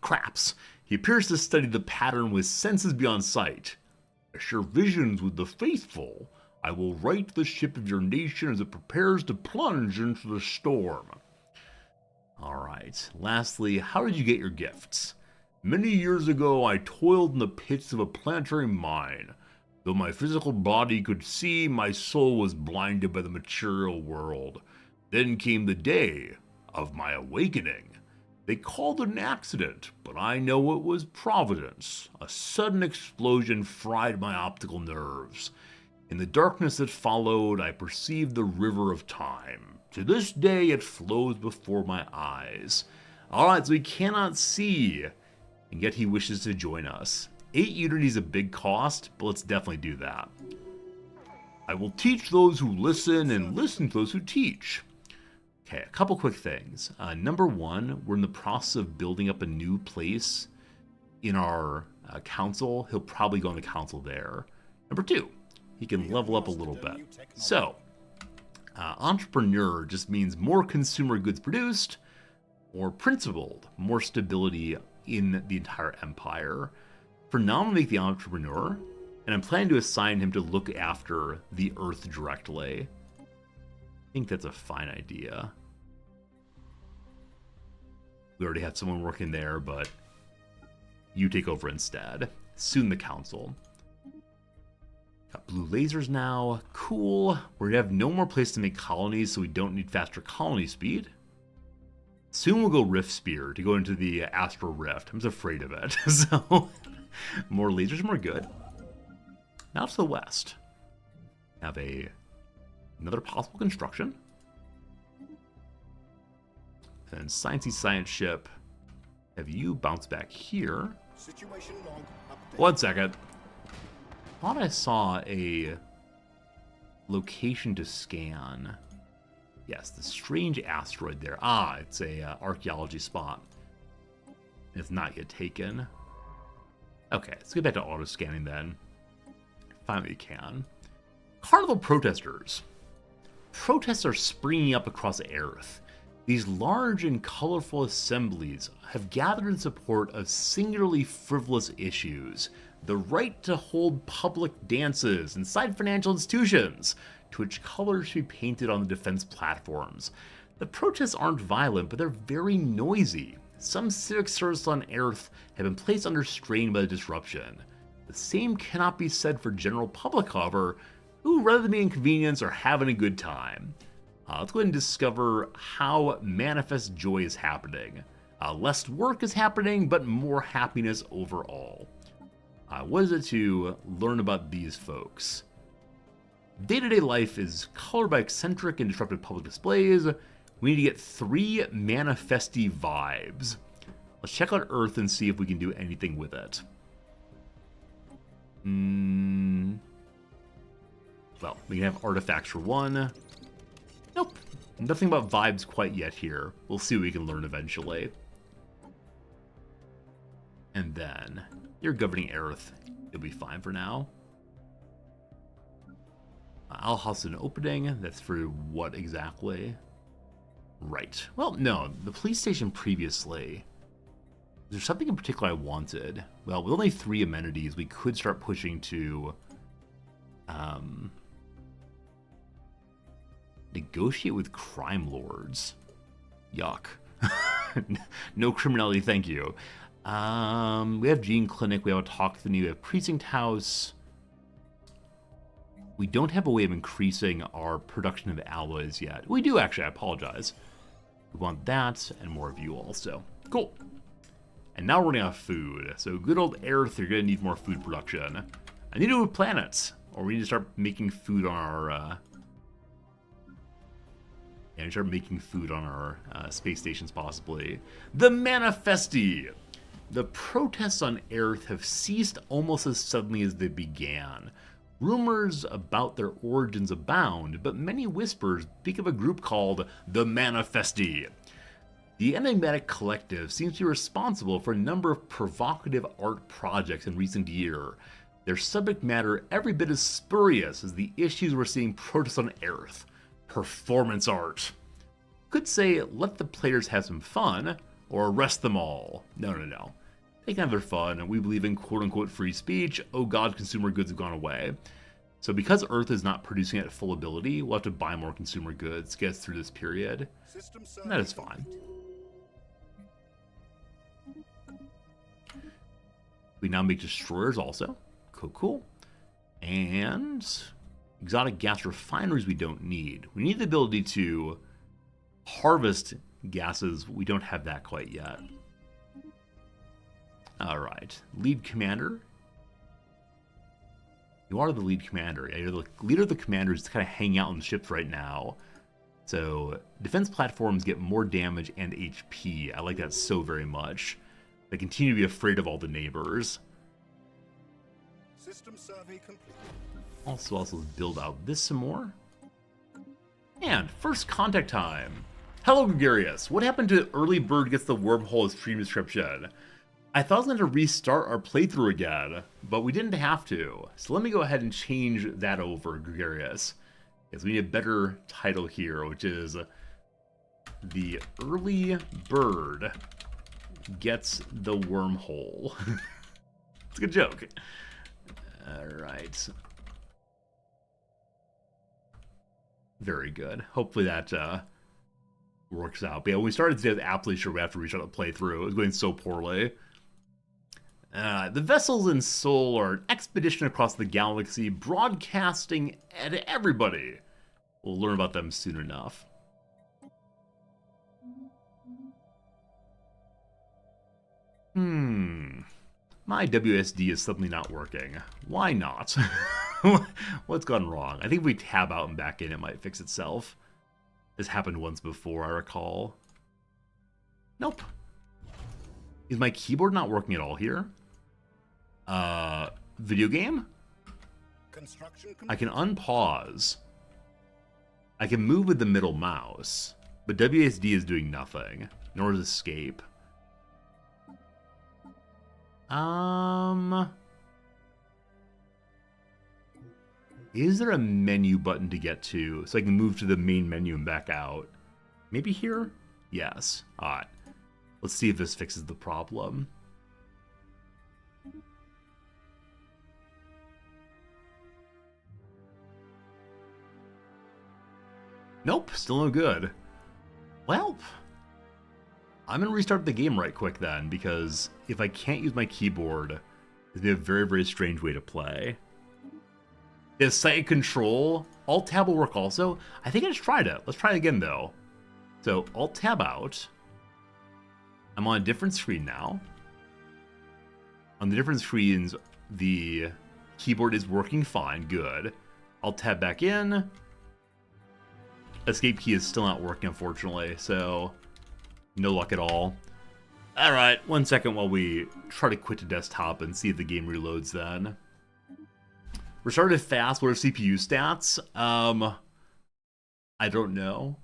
craps. He appears to study the pattern with senses beyond sight. I share visions with the faithful. I will right the ship of your nation as it prepares to plunge into the storm. Alright, lastly, how did you get your gifts? Many years ago, I toiled in the pits of a planetary mine. Though my physical body could see, my soul was blinded by the material world. Then came the day of my awakening. They called it an accident, but I know it was providence. A sudden explosion fried my optical nerves. In the darkness that followed, I perceived the river of time. To this day, it flows before my eyes. Alright, so he cannot see, and yet he wishes to join us. 8 Unity is a big cost, but let's definitely do that. I will teach those who listen and listen to those who teach. Okay, a couple quick things. Number one, we're in the process of building up a new place in our council. He'll probably go on the council there. Number two, he can level up a little bit. So, entrepreneur just means more consumer goods produced, more principled, more stability in the entire empire. For now, I'm going to make the entrepreneur, and I'm planning to assign him to look after the Earth directly. I think that's a fine idea. We already have someone working there, but you take over instead. Soon the council. Got blue lasers now. Cool. We're going to have no more place to make colonies, so we don't need faster colony speed. Soon we'll go Rift Spear to go into the Astral Rift. I'm just afraid of it. So, more lasers, more good. Now to the west. Have another possible construction. And Sciencey Science Ship. Have you bounce back here. Situation log update. 1 second. Thought I saw a location to scan. Yes, the strange asteroid there. Ah, it's a archaeology spot. It's not yet taken. Okay, let's get back to auto scanning then. Finally can. Carnival protesters. Protests are springing up across Earth. These large and colorful assemblies have gathered in support of singularly frivolous issues. The right to hold public dances inside financial institutions, to which colors should be painted on the defense platforms. The protests aren't violent, but they're very noisy. Some civic services on Earth have been placed under strain by the disruption. The same cannot be said for general public, however, who, rather than being inconvenienced, are having a good time. Let's go ahead and discover how manifest joy is happening. Less work is happening, but more happiness overall. What is it to learn about these folks? Day-to-day life is colored by eccentric and disruptive public displays. We need to get 3 manifesty vibes. Let's check out Earth and see if we can do anything with it. Well, we can have artifacts for 1. Nope. Nothing about vibes quite yet here. We'll see what we can learn eventually. And then, you're governing Earth. You'll be fine for now. I'll house an opening. That's for what exactly? Right. Well, no. The police station previously. There's something in particular I wanted. Well, with only 3 amenities, we could start pushing to negotiate with crime lords. Yuck. No criminality, thank you. We have Gene Clinic, we have a talk to the new, we have Precinct House. We don't have a way of increasing our production of alloys yet. We do actually, I apologize. We want that and more of you also. Cool. And now we're running out of food. So good old Earth, you're gonna need more food production. I need to move planets, or we need to start making food on our, yeah, start making food on our space stations possibly. The Manifesti! The protests on Earth have ceased almost as suddenly as they began. Rumors about their origins abound, but many whispers speak of a group called the Manifesti. The enigmatic collective seems to be responsible for a number of provocative art projects in recent years. Their subject matter every bit as spurious as the issues we're seeing protest on Earth. Performance art. Could say let the players have some fun, or arrest them all. No. They can have their fun, and we believe in quote-unquote free speech. Oh god, consumer goods have gone away. So because Earth is not producing at full ability, we'll have to buy more consumer goods to get us through this period. And that is fine. We now make destroyers also. Cool. And exotic gas refineries we don't need. We need the ability to harvest gases. We don't have that quite yet. Alright, lead commander. You are the lead commander. Yeah, you're the leader of the commanders to kind of hang out on the ships right now. So, defense platforms get more damage and HP. I like that so very much. They continue to be afraid of all the neighbors. System survey complete. Also, let's build out this some more. And first contact time. Hello, Gregarious. What happened to early bird gets the wormhole stream description? I thought I was going to restart our playthrough again, but we didn't have to. So let me go ahead and change that over, Gregarious. Because we need a better title here, which is The Early Bird Gets the Wormhole. It's a good joke. Alright. Very good. Hopefully that works out. But yeah, when we started today, I was absolutely sure we have to restart the playthrough. It was going so poorly. The vessels in Sol are an expedition across the galaxy, broadcasting at everybody. We'll learn about them soon enough. My WSD is suddenly not working. Why not? What's gone wrong? I think if we tab out and back in, it might fix itself. This happened once before, I recall. Nope. Is my keyboard not working at all here? Video game? I can unpause. I can move with the middle mouse, but WSD is doing nothing, nor is escape. Is there a menu button to get to so I can move to the main menu and back out? Maybe here? Yes. Alright. Let's see if this fixes the problem. Nope, still no good. Well, I'm going to restart the game right quick then, because if I can't use my keyboard, it's going to be a very, very strange way to play. Is sight control? Alt-tab will work also? I think I just tried it. Let's try it again, though. So, Alt-tab out. I'm on a different screen now. On the different screens, the keyboard is working fine. Good. Alt-tab back in. Escape key is still not working, unfortunately, so no luck at all. Alright, 1 second while we try to quit the desktop and see if the game reloads then. Restarted fast, what are CPU stats? I don't know.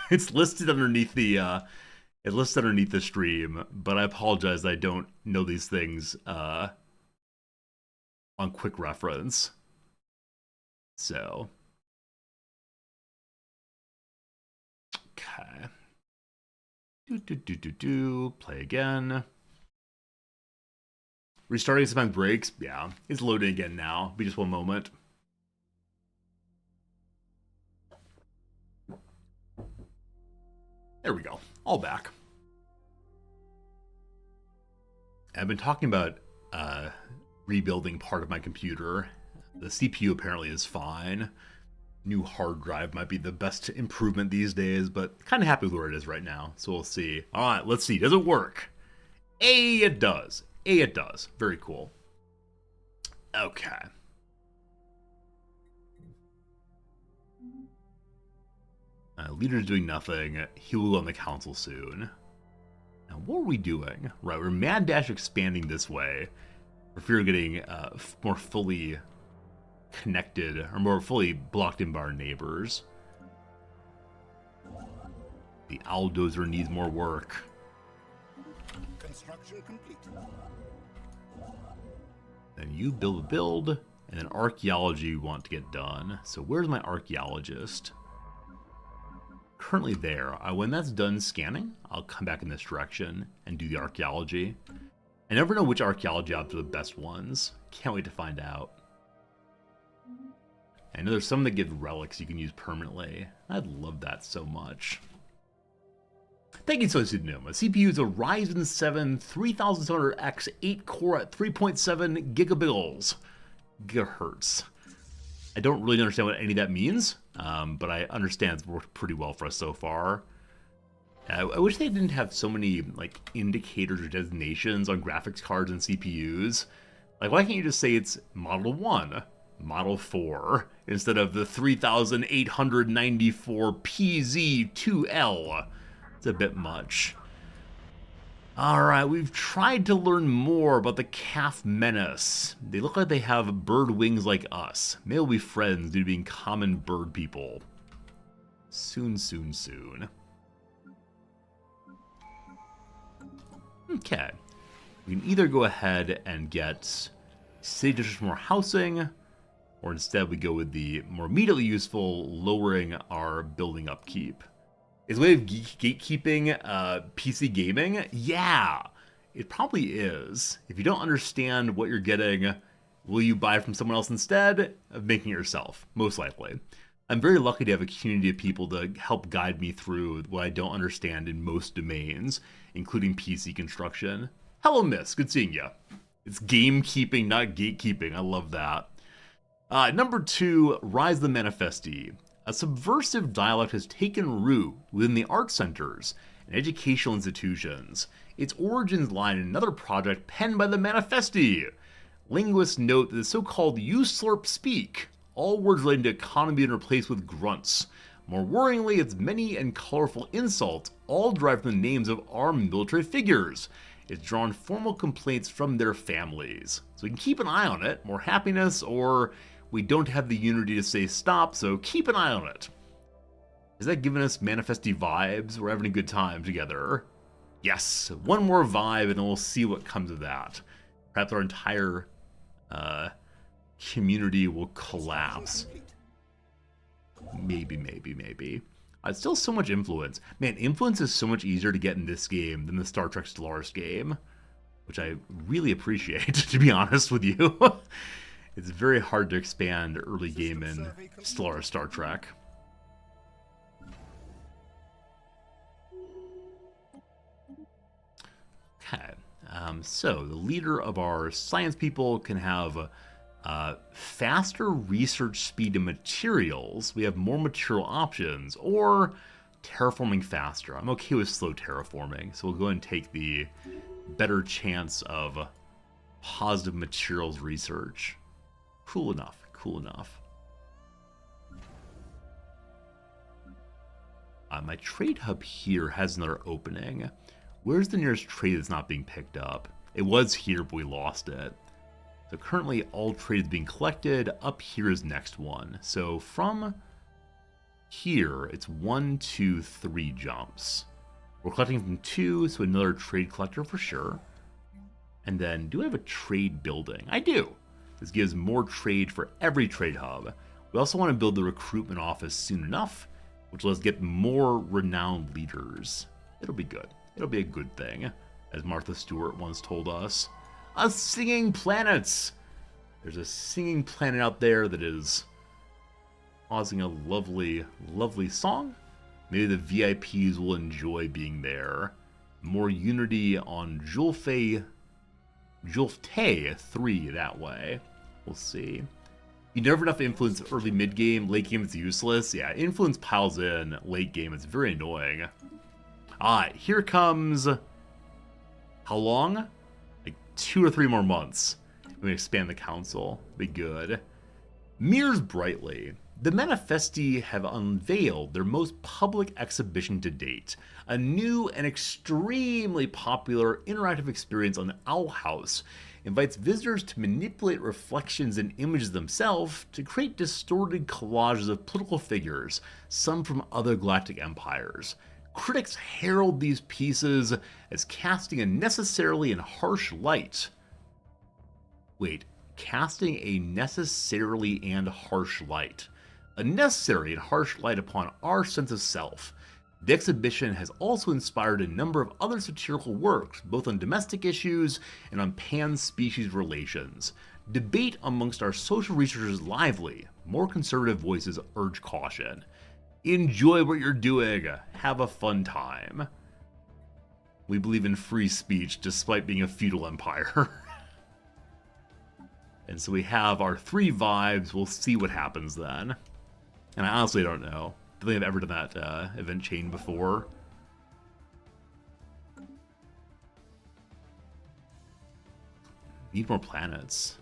It's listed underneath the stream, but I apologize I don't know these things on quick reference. So okay. Play again. Restarting sometimes breaks. Yeah, it's loading again now. Be just 1 moment. There we go. All back. I've been talking about rebuilding part of my computer. The CPU apparently is fine. New hard drive might be the best improvement these days, but kind of happy with where it is right now. So we'll see. All right, let's see. Does it work? It does. It does. Very cool. Okay. Leader's doing nothing. He will go on the council soon. Now, what are we doing? Right, we're mad dash expanding this way for fear of getting more fully connected or more fully blocked in by our neighbors. The owl dozer needs more work. Construction complete. Then you build, and then archaeology we want to get done. So where's my archaeologist? Currently there. When that's done scanning, I'll come back in this direction and do the archaeology. I never know which archaeology jobs are the best ones. Can't wait to find out. I know there's some that give relics you can use permanently. I'd love that so much. Thank you so much, Pseudonoma. CPU is a Ryzen 7 3700X 8-core at 3.7 gigahertz. I don't really understand what any of that means, but I understand it's worked pretty well for us so far. I wish they didn't have so many like indicators or designations on graphics cards and CPUs. Like, why can't you just say it's Model 1, Model 4, instead of the 3894 PZ2L? It's a bit much. Alright, we've tried to learn more about the calf menace. They look like they have bird wings like us. Maybe we'll be friends due to being common bird people. Soon, soon, soon. Okay. We can either go ahead and get city districts for more housing, or instead we go with the more immediately useful, lowering our building upkeep. Is a way of gatekeeping PC gaming? Yeah, it probably is. If you don't understand what you're getting, will you buy from someone else instead of making it yourself? Most likely. I'm very lucky to have a community of people to help guide me through what I don't understand in most domains, including PC construction. Hello, Miss. Good seeing you. It's gamekeeping, not gatekeeping. I love that. Number 2, Rise the Manifesti. A subversive dialect has taken root within the art centers and educational institutions. Its origins lie in another project penned by the Manifesti. Linguists note that the so-called U-slurp speak, all words relating to economy and replaced with grunts. More worryingly, its many and colorful insults all derive from the names of armed military figures. It's drawn formal complaints from their families. So we can keep an eye on it. More happiness, or we don't have the unity to say stop, so keep an eye on it. Is that giving us Manifesti vibes? We're having a good time together. Yes, one more vibe and then we'll see what comes of that. Perhaps our entire community will collapse. Maybe. It's still so much influence. Man, influence is so much easier to get in this game than the Star Trek Stellaris game, which I really appreciate, to be honest with you. It's very hard to expand early game in Stellaris Star Trek. Okay, so the leader of our science people can have faster research speed and materials. We have more material options, or terraforming faster. I'm okay with slow terraforming, so we'll go and take the better chance of positive materials research. Cool enough. My trade hub here has another opening. Where's the nearest trade that's not being picked up? It was here, but we lost it. So currently all trade is being collected. Up here is next one. So from here, it's 1, 2, 3 jumps. We're collecting from 2, so another trade collector for sure. And then, do I have a trade building? I do. This gives more trade for every trade hub. We also want to build the recruitment office soon enough, which lets us get more renowned leaders. It'll be good. It'll be a good thing, as Martha Stewart once told us. A singing planets! There's a singing planet out there that is causing a lovely, lovely song. Maybe the VIPs will enjoy being there. More unity on Julfte 3 that way. We'll see. You never have enough influence early mid-game, late game it's useless. Yeah, influence piles in, late game it's very annoying. Alright, here comes... How long? Like 2 or 3 more months. Let me expand the council. Be good. Mirrors brightly. The Manifesti have unveiled their most public exhibition to date. A new and extremely popular interactive experience on the Owl House invites visitors to manipulate reflections and images themselves to create distorted collages of political figures, some from other galactic empires. Critics herald these pieces as casting a necessarily and harsh light. Wait, casting a necessarily and harsh light. A necessary and harsh light upon our sense of self. The exhibition has also inspired a number of other satirical works, both on domestic issues and on pan-species relations. Debate amongst our social researchers is lively. More conservative voices urge caution. Enjoy what you're doing. Have a fun time. We believe in free speech despite being a feudal empire. And so we have our 3 vibes. We'll see what happens then. And I honestly don't know. I don't think I've ever done that event chain before. Need more planets.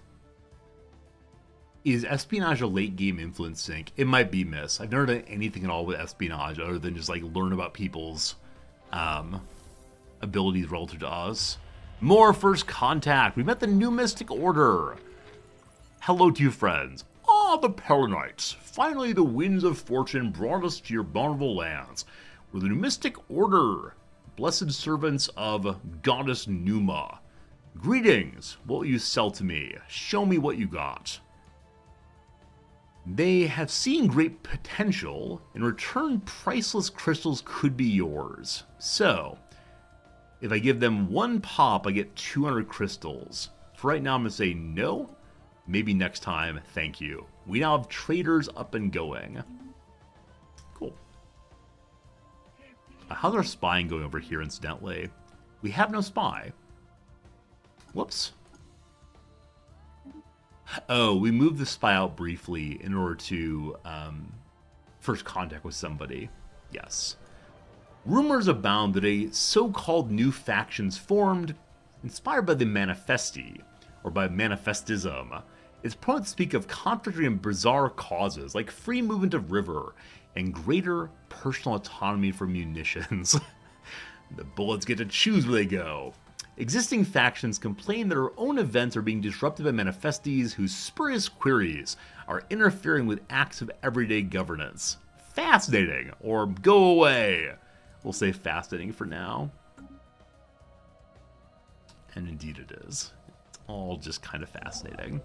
Is espionage a late game influence sync? It might be miss. I've never done anything at all with espionage other than just like learn about people's abilities relative to us. More first contact. We met the new Mystic Order. Hello to you, friends. Ah, the Pelanites. Finally, the winds of fortune brought us to your bountiful lands. We're the new Mystic Order, blessed servants of Goddess Numa. Greetings. What will you sell to me? Show me what you got. They have seen great potential. In return, priceless crystals could be yours. So, if I give them 1 pop, I get 200 crystals. For right now, I'm going to say no. Maybe next time, thank you. We now have traders up and going. Cool. How's our spying going over here, incidentally? We have no spy. Whoops. Oh, we moved the spy out briefly in order to first contact with somebody. Yes. Rumors abound that a so-called new factions formed, inspired by the Manifesti, or by Manifestism. It's prone to speak of contradictory and bizarre causes, like free movement of river, and greater personal autonomy for munitions. The bullets get to choose where they go. Existing factions complain that their own events are being disrupted by manifestes whose spurious queries are interfering with acts of everyday governance. Fascinating, or go away. We'll say fascinating for now. And indeed it is. It's all just kind of fascinating.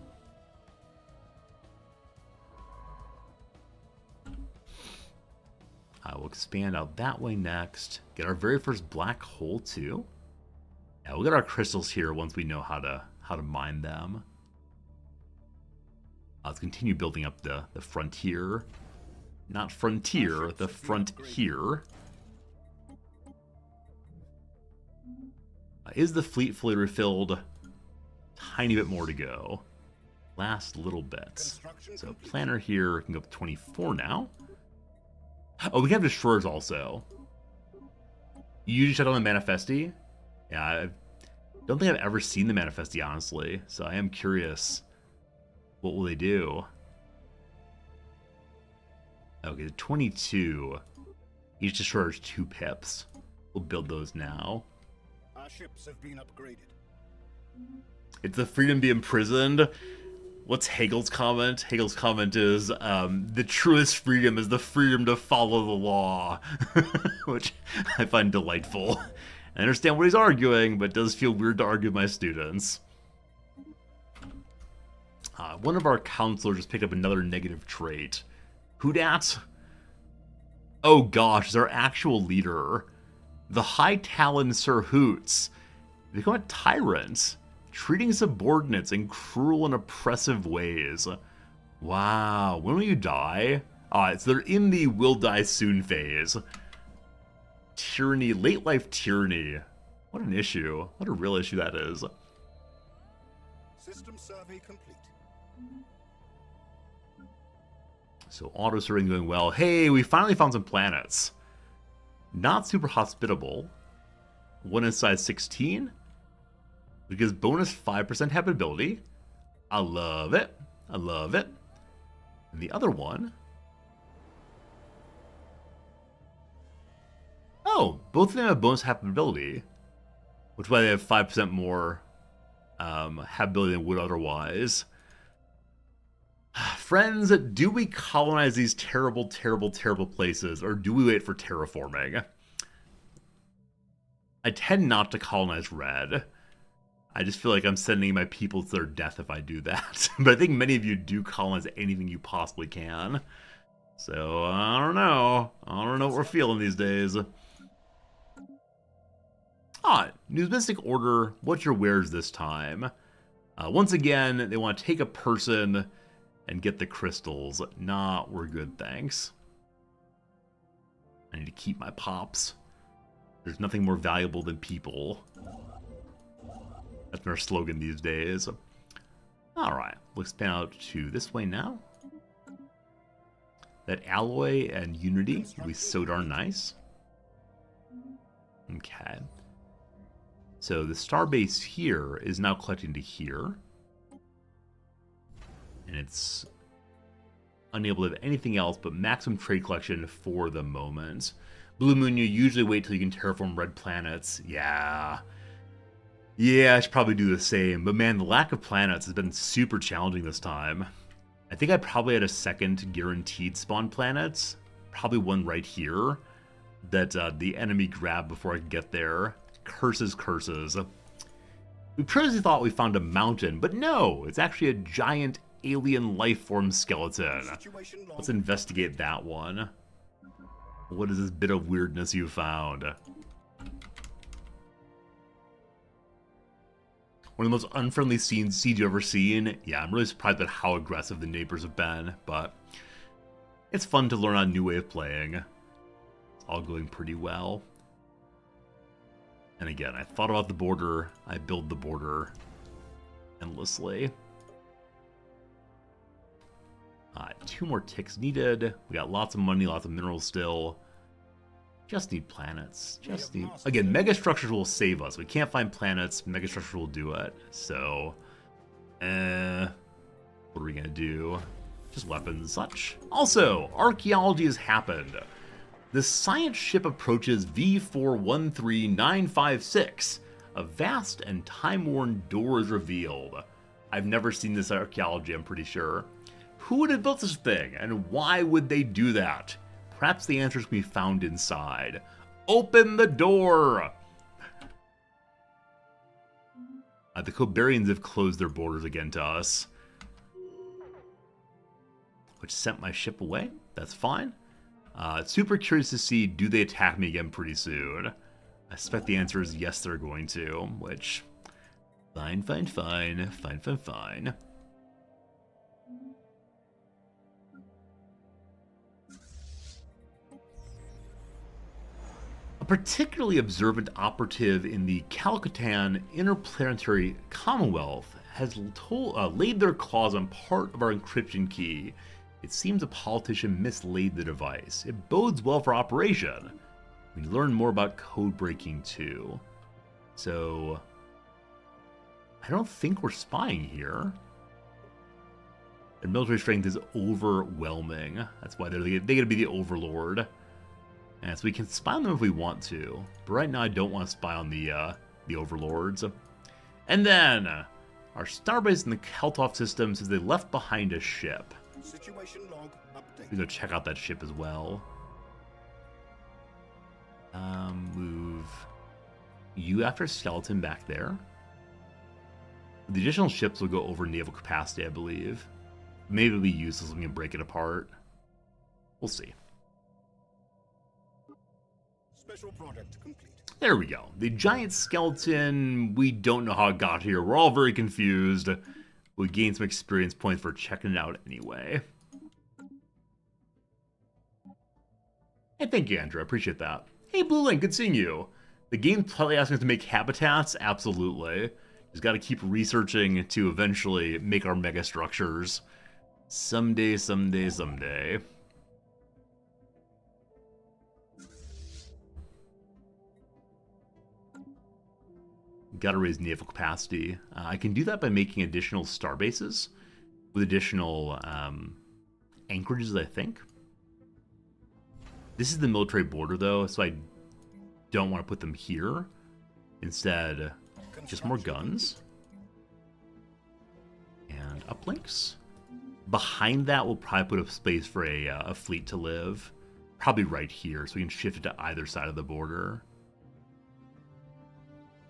I will expand out that way next. Get our very first black hole too. Yeah, we'll get our crystals here once we know how to mine them. Let's continue building up the frontier. Not frontier, the front here. Is the fleet fully refilled? Tiny bit more to go. Last little bits. So planner here can go up to 24 now. Oh, we can have destroyers also. You just shut on the Manifesti? Yeah, I don't think I've ever seen the Manifesti, honestly. So I am curious. What will they do? Okay, 22. Each destroyer is 2 pips. We'll build those now. Our ships have been upgraded. It's the freedom to be imprisoned. What's Hegel's comment? Hegel's comment is, the truest freedom is the freedom to follow the law. Which I find delightful. I understand what he's arguing, but it does feel weird to argue with my students. One of our counselors just picked up another negative trait. Who dat? Oh gosh, is our actual leader. The High Talon Sir Hoots. They become a tyrant, treating subordinates in cruel and oppressive ways. Wow, when will you die? So they're in the will die soon phase. Tyranny, late life tyranny. What an issue. What a real issue that is. System survey complete. So auto sorting going well. Hey, we finally found some planets. Not super hospitable. One in size 16. Which gives bonus 5% habitability. I love it. I love it. And the other one. Oh, both of them have bonus habitability. Which is why they have 5% more habitability than would otherwise. Friends, do we colonize these terrible, terrible, terrible places, or do we wait for terraforming? I tend not to colonize red. I just feel like I'm sending my people to their death if I do that. But I think many of you do colonize anything you possibly can. So, I don't know. I don't know what we're feeling these days. Numismatic Order, what's your wares this time? Once again, they want to take a person and get the crystals. Nah, we're good, thanks. I need to keep my pops. There's nothing more valuable than people. That's our slogan these days. Alright, we'll expand out to this way now. That alloy and unity will be so darn nice. Okay. So the starbase here is now collecting to here. And it's unable to have anything else but maximum trade collection for the moment. Blue Moon, you usually wait till you can terraform red planets. Yeah, I should probably do the same. But man, the lack of planets has been super challenging this time. I think I probably had a second guaranteed spawn planets. Probably one right here that the enemy grabbed before I could get there. Curses, curses. We previously thought we found a mountain, but no, it's actually a giant alien life form skeleton. Let's investigate that one. What is this bit of weirdness you found? One of the most unfriendly seeds you've ever seen. Yeah, I'm really surprised at how aggressive the neighbors have been, but it's fun to learn a new way of playing. It's all going pretty well. And again, I thought about the border. I build the border endlessly. 2 more ticks needed. We got lots of money, lots of minerals still. Just need planets. Just need... Again, megastructures will save us. We can't find planets. Megastructures will do it. So, what are we gonna do? Just weapons and such. Also, archaeology has happened. The science ship approaches V413956. A vast and time-worn door is revealed. I've never seen this archaeology, I'm pretty sure. Who would have built this thing, and why would they do that? Perhaps the answers can be found inside. Open the door! The Cobarians have closed their borders again to us. Which sent my ship away. That's fine. Super curious to see, do they attack me again pretty soon? I suspect the answer is yes, they're going to, which... Fine. A particularly observant operative in the Calcutan Interplanetary Commonwealth has laid their claws on part of our encryption key. It seems a politician mislaid the device. It bodes well for operation. We learn more about code breaking too. So, I don't think we're spying here. Their military strength is overwhelming. That's why they're going to be the overlord. And so we can spy on them if we want to. But right now I don't want to spy on the overlords. And then, our starbase in the Keltoff system says they left behind a ship. Situation log update. We go check out that ship as well. Move you after skeleton back there. The additional ships will go over naval capacity, I believe. Maybe it'll be useless when we can break it apart. We'll see. Special product complete. There we go. The giant skeleton, we don't know how it got here. We're all very confused. We gained some experience points for checking it out anyway. Hey, thank you, Andrew. I appreciate that. Hey, Blue Link, good seeing you. The game's probably asking us to make habitats? Absolutely. Just got to keep researching to eventually make our megastructures. Someday, someday, someday. Gotta raise naval capacity. I can do that by making additional star bases with additional anchorages, I think. This is the military border, though, so I don't want to put them here. Instead, just more guns. And uplinks. Behind that, we'll probably put a space for a fleet to live. Probably right here, so we can shift it to either side of the border.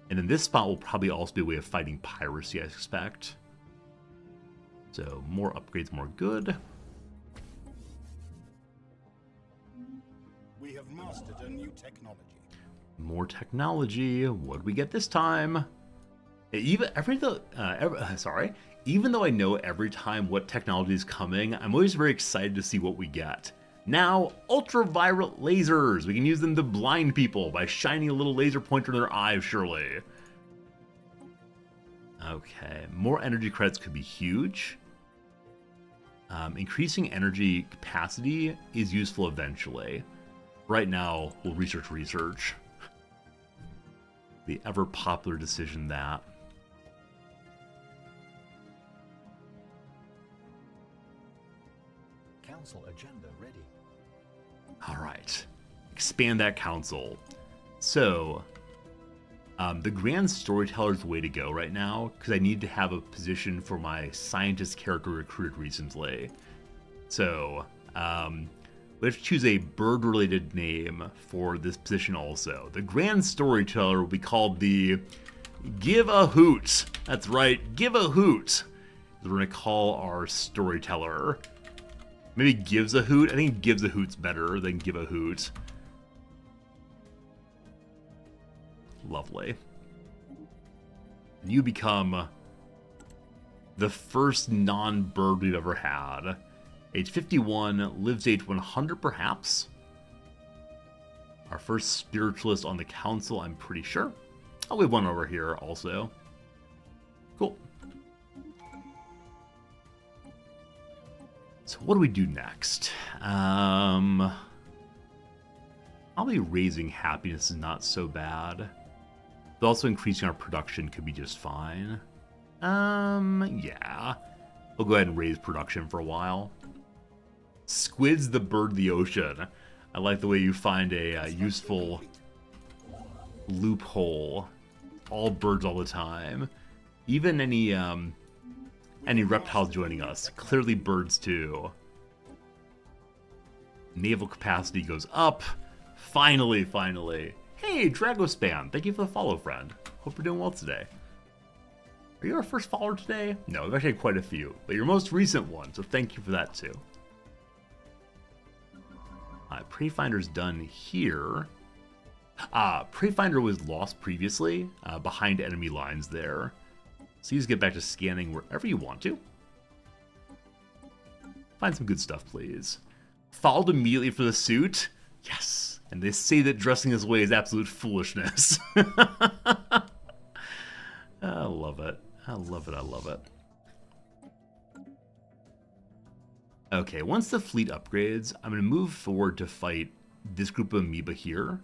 And then this spot will probably also be a way of fighting piracy, I expect. So, more upgrades, more good. We have mastered a new technology. More technology. What do we get this time? Even though I know every time what technology is coming, I'm always very excited to see what we get. Now, ultraviolet lasers. We can use them to blind people by shining a little laser pointer in their eyes, surely. Okay, more energy credits could be huge. Increasing energy capacity is useful eventually. Right now, we'll research. The ever popular decision that. Council agenda ready. All right, expand that council. So, the Grand Storyteller's the way to go right now, because I need to have a position for my scientist character recruited recently. So, let's choose a bird-related name for this position also. The Grand Storyteller will be called the Give a Hoot. That's right, Give a Hoot. We're going to call our storyteller. Maybe Gives a Hoot? I think Gives a Hoot's better than Give a Hoot. Lovely. And you become the first non-bird we've ever had. Age 51, lives age 100 perhaps. Our first spiritualist on the council, I'm pretty sure. Oh, we have one over here also. Cool. So what do we do next? Probably raising happiness is not so bad. But also increasing our production could be just fine. Yeah. We'll go ahead and raise production for a while. Squid's the bird of the ocean. I like the way you find a useful loophole. All birds all the time. Even any reptiles joining us. Clearly birds too. Naval capacity goes up. Finally. Hey, Dragospan, thank you for the follow, friend. Hope you're doing well today. Are you our first follower today? No, we've actually had quite a few, but your most recent one, so thank you for that too. Prey Finder's done here. Prey Finder was lost previously, behind enemy lines there. So you just get back to scanning wherever you want to. Find some good stuff, please. Followed immediately for the suit. Yes! And they say that dressing this way is absolute foolishness. I love it. I love it. Okay, once the fleet upgrades, I'm going to move forward to fight this group of amoeba here.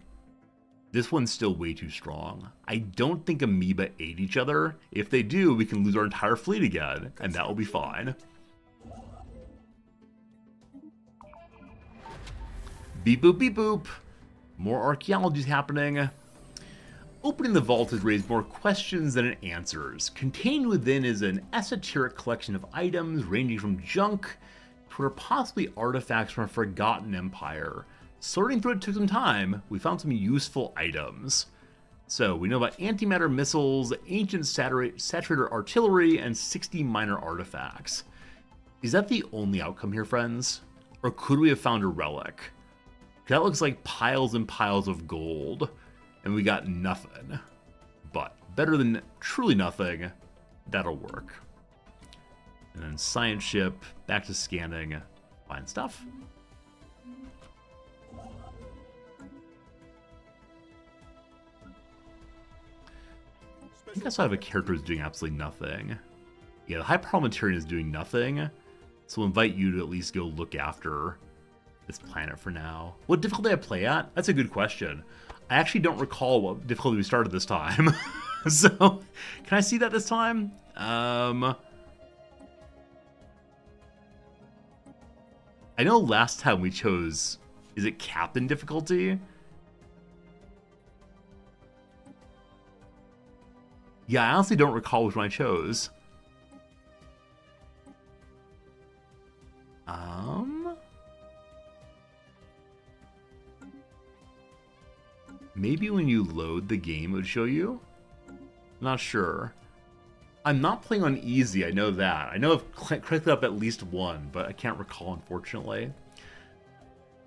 This one's still way too strong. I don't think amoeba ate each other. If they do, we can lose our entire fleet again, and that will be fine. Beep boop, beep boop. More archaeology is happening. Opening the vault has raised more questions than it answers. Contained within is an esoteric collection of items ranging from junk to what are possibly artifacts from a forgotten empire. Sorting through it took some time. We found some useful items. So we know about antimatter missiles, ancient saturator artillery, and 60 minor artifacts. Is that the only outcome here, friends? Or could we have found a relic? That looks like piles and piles of gold, and we got nothing. But better than truly nothing, that'll work. And then science ship, back to scanning, find stuff. I think I also have a character who's doing absolutely nothing. Yeah, the High Parliamentarian is doing nothing, So I'll invite you to at least go look after this planet for now. What difficulty I play at? That's a good question. I actually don't recall what difficulty we started this time. So, can I see that this time? I know last time we chose, is it Captain difficulty? Yeah, I honestly don't recall which one I chose. Maybe when you load the game it would show you? Not sure. I'm not playing on easy, I know that. I know I've clicked up at least one, but I can't recall, unfortunately.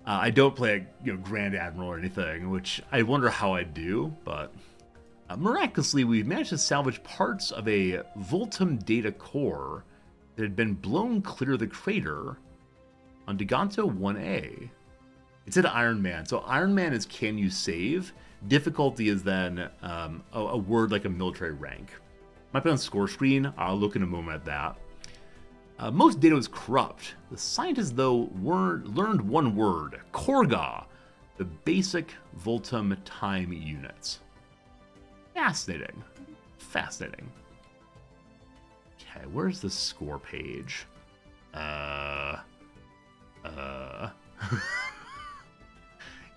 I don't play Grand Admiral or anything, which I wonder how I do, but... miraculously, we've managed to salvage parts of a Voltum data core that had been blown clear of the crater on Diganto 1A. It said Iron Man. So Iron Man is can you save? Difficulty is then a word like a military rank. Might be on score screen. I'll look in a moment at that. Most data was corrupt. The scientists, though, learned one word, Korga, the basic Voltum time units. Fascinating. Fascinating. Okay, where's the score page?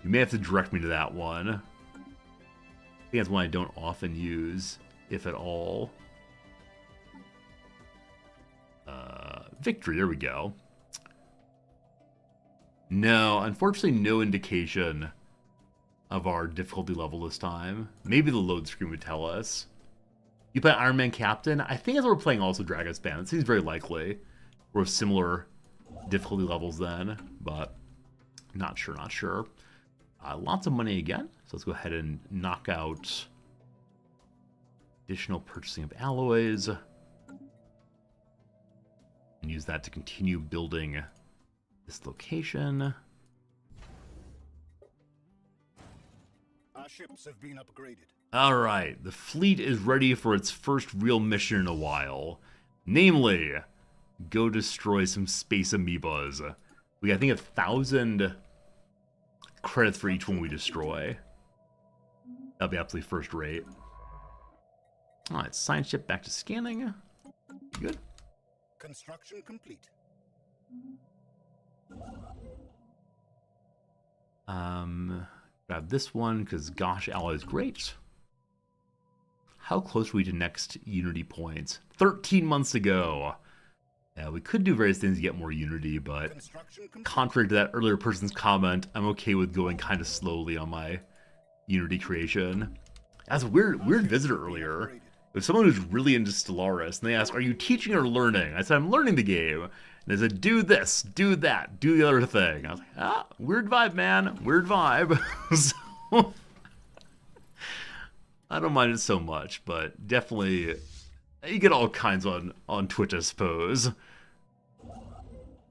You may have to direct me to that one. I think that's one I don't often use, if at all. Victory, there we go. No, unfortunately no indication of our difficulty level this time. Maybe the load screen would tell us. You play Iron Man Captain? I think as we're playing also Dragon's Band. It seems very likely. We're of similar difficulty levels then, but not sure, not sure. Lots of money again, so let's go ahead and knock out additional purchasing of alloys and use that to continue building this location. Our ships have been upgraded. All right, the fleet is ready for its first real mission in a while, namely, go destroy some space amoebas. We got, I think, 1,000 credits for each one we destroy. That'll be absolutely first rate. All right, science ship back to scanning. Good. Construction complete. Grab this one because gosh, alloy is great. How close are we to next Unity points? 13 months ago. Yeah, we could do various things to get more Unity, but contrary to that earlier person's comment, I'm okay with going kind of slowly on my Unity creation. As a weird visitor earlier, with someone who's really into Stellaris, and they asked, "Are you teaching or learning?" I said, "I'm learning the game." And they said, "Do this, do that, do the other thing." I was like, weird vibe, man, weird vibe. So, I don't mind it so much, but definitely, you get all kinds on Twitch, I suppose.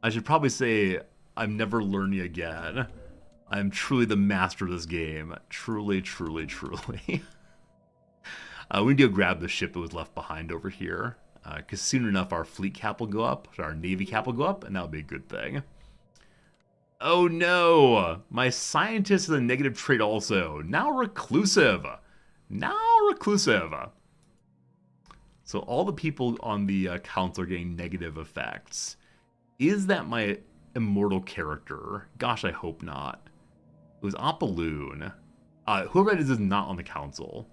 I should probably say I'm never learning again. I'm truly the master of this game. Truly, truly, truly. We need to go grab the ship that was left behind over here. Because soon enough our fleet cap will go up, our navy cap will go up, and that'll be a good thing. Oh no! My scientist is a negative trait also. Now reclusive. Now reclusive. So all the people on the council are getting negative effects. Is that my immortal character? Gosh, I hope not. It was Apaloon. Whoever it is not on the council.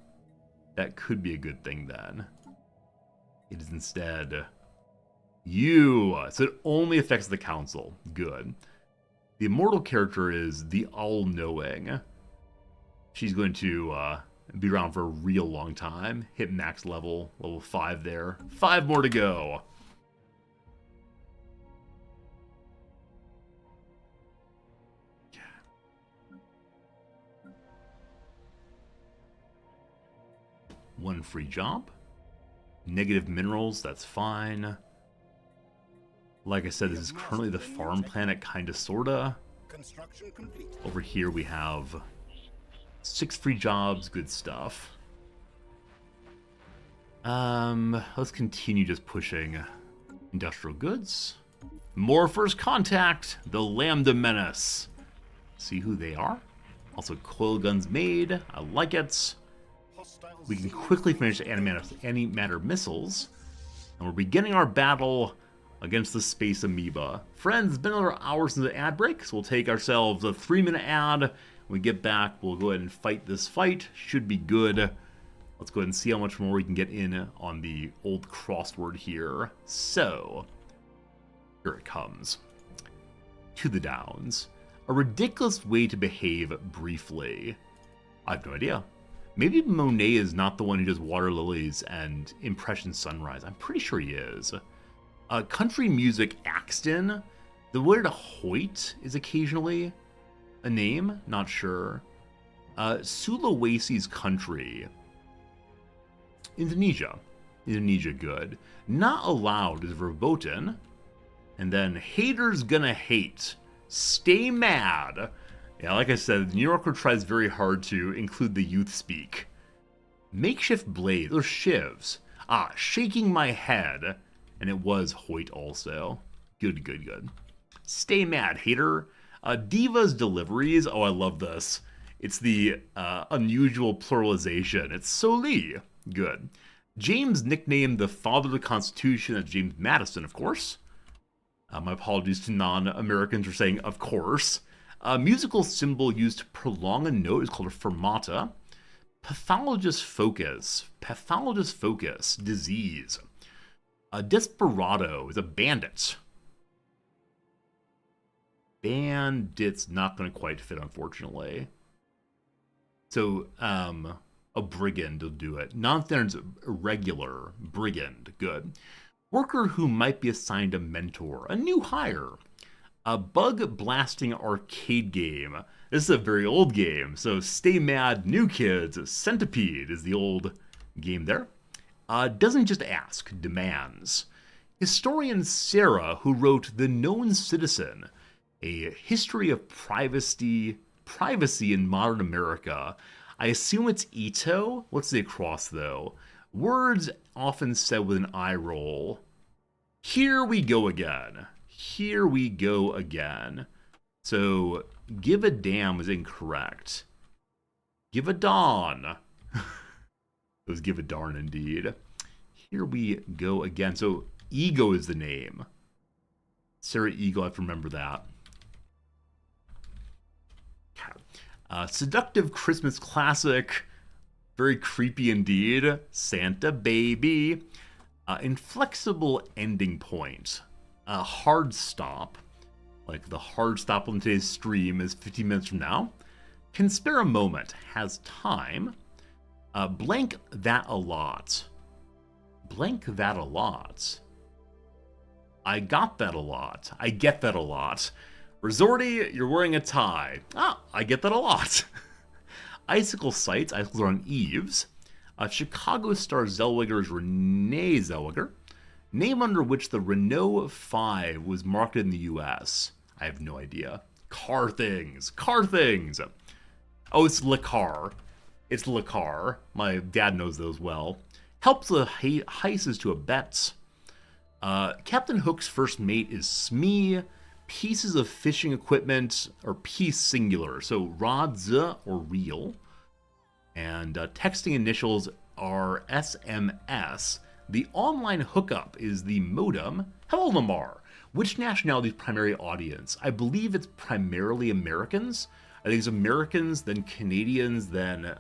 That could be a good thing then. It is instead you. So it only affects the council. Good. The immortal character is the all-knowing. She's going to be around for a real long time. Hit max level 5 there. 5 more to go. One free job. Negative minerals, that's fine. Like I said, this is currently the farm planet, kinda sorta. Construction complete. Over here we have 6 free jobs, good stuff. Let's continue just pushing industrial goods. More First Contact, the Lambda Menace. See who they are. Also, coil guns made. I like it. We can quickly finish antimatter missiles. And we're beginning our battle against the space amoeba. Friends, it's been another hour since the ad break, so we'll take ourselves a 3-minute ad. When we get back, we'll go ahead and fight this fight. Should be good. Let's go ahead and see how much more we can get in on the old crossword here. So, here it comes. To the Downs. A ridiculous way to behave briefly. I have no idea. Maybe Monet is not the one who does Water Lilies and Impression Sunrise. I'm pretty sure he is. Country music Axton. The word Hoyt is occasionally a name. Not sure. Sulawesi's country. Indonesia. Indonesia, good. Not allowed is verboten. And then haters gonna hate. Stay mad. Yeah, like I said, the New Yorker tries very hard to include the youth speak. Makeshift blade, or shivs. Shaking my head. And it was Hoyt also. Good, good, good. Stay mad, hater. Diva's deliveries. Oh, I love this. It's the unusual pluralization. It's Soli. Good. James nicknamed the father of the Constitution as James Madison, of course. My apologies to non-Americans for saying of course. A musical symbol used to prolong a note is called a fermata. Pathologist focus. Pathologist focus. Disease. A desperado is a bandit. Bandit's not going to quite fit, unfortunately. So, a brigand will do it. Non-standard's irregular. Brigand. Good. Worker who might be assigned a mentor. A new hire. A bug-blasting arcade game. This is a very old game, so stay mad, new kids. Centipede is the old game there. Doesn't just ask, demands. Historian Sarah, who wrote The Known Citizen, a history of privacy in modern America. I assume it's Ito. What's the across, though? Words often said with an eye roll. Here we go again. Here we go again. So, give a damn is incorrect. Give a dawn. It was give a darn indeed. Here we go again. So, Ego is the name. Sarah Ego, I have to remember that. Seductive Christmas classic. Very creepy indeed. Santa baby. Inflexible ending point. Hard stop. Like the hard stop on today's stream is 15 minutes from now. Can spare a moment. Has time. Blank that a lot. Blank that a lot. I got that a lot. I get that a lot. Resorty, you're wearing a tie. I get that a lot. Icicle sites. Icicles are on eaves. Chicago Star Zellweger is Renee Zellweger. Name under which the Renault 5 was marketed in the U.S. I have no idea. Car things. Car things. Oh, it's Le Car. It's Le Car. My dad knows those well. Helps the heises to a bet. Captain Hook's first mate is Smee. Pieces of fishing equipment are piece singular. So rods or reel. And texting initials are SMS. The online hookup is the modem. Hello, Lamar. Which nationality's primary audience? I believe it's primarily Americans. I think it's Americans, then Canadians, then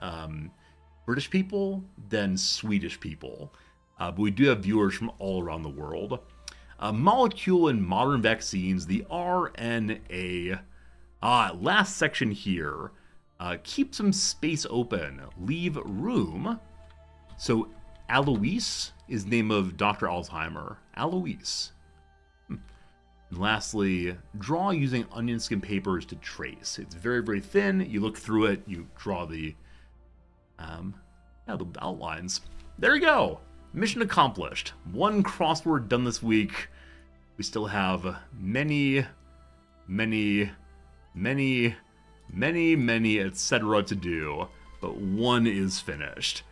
British people, then Swedish people. But we do have viewers from all around the world. Molecule in modern vaccines, the RNA. Last section here. Keep some space open. Leave room. So Alois is the name of Dr. Alzheimer. Alois. And lastly, draw using onion skin papers to trace. It's very, very thin. You look through it. You draw the outlines. There you go. Mission accomplished. One crossword done this week. We still have many, etc. to do, but one is finished.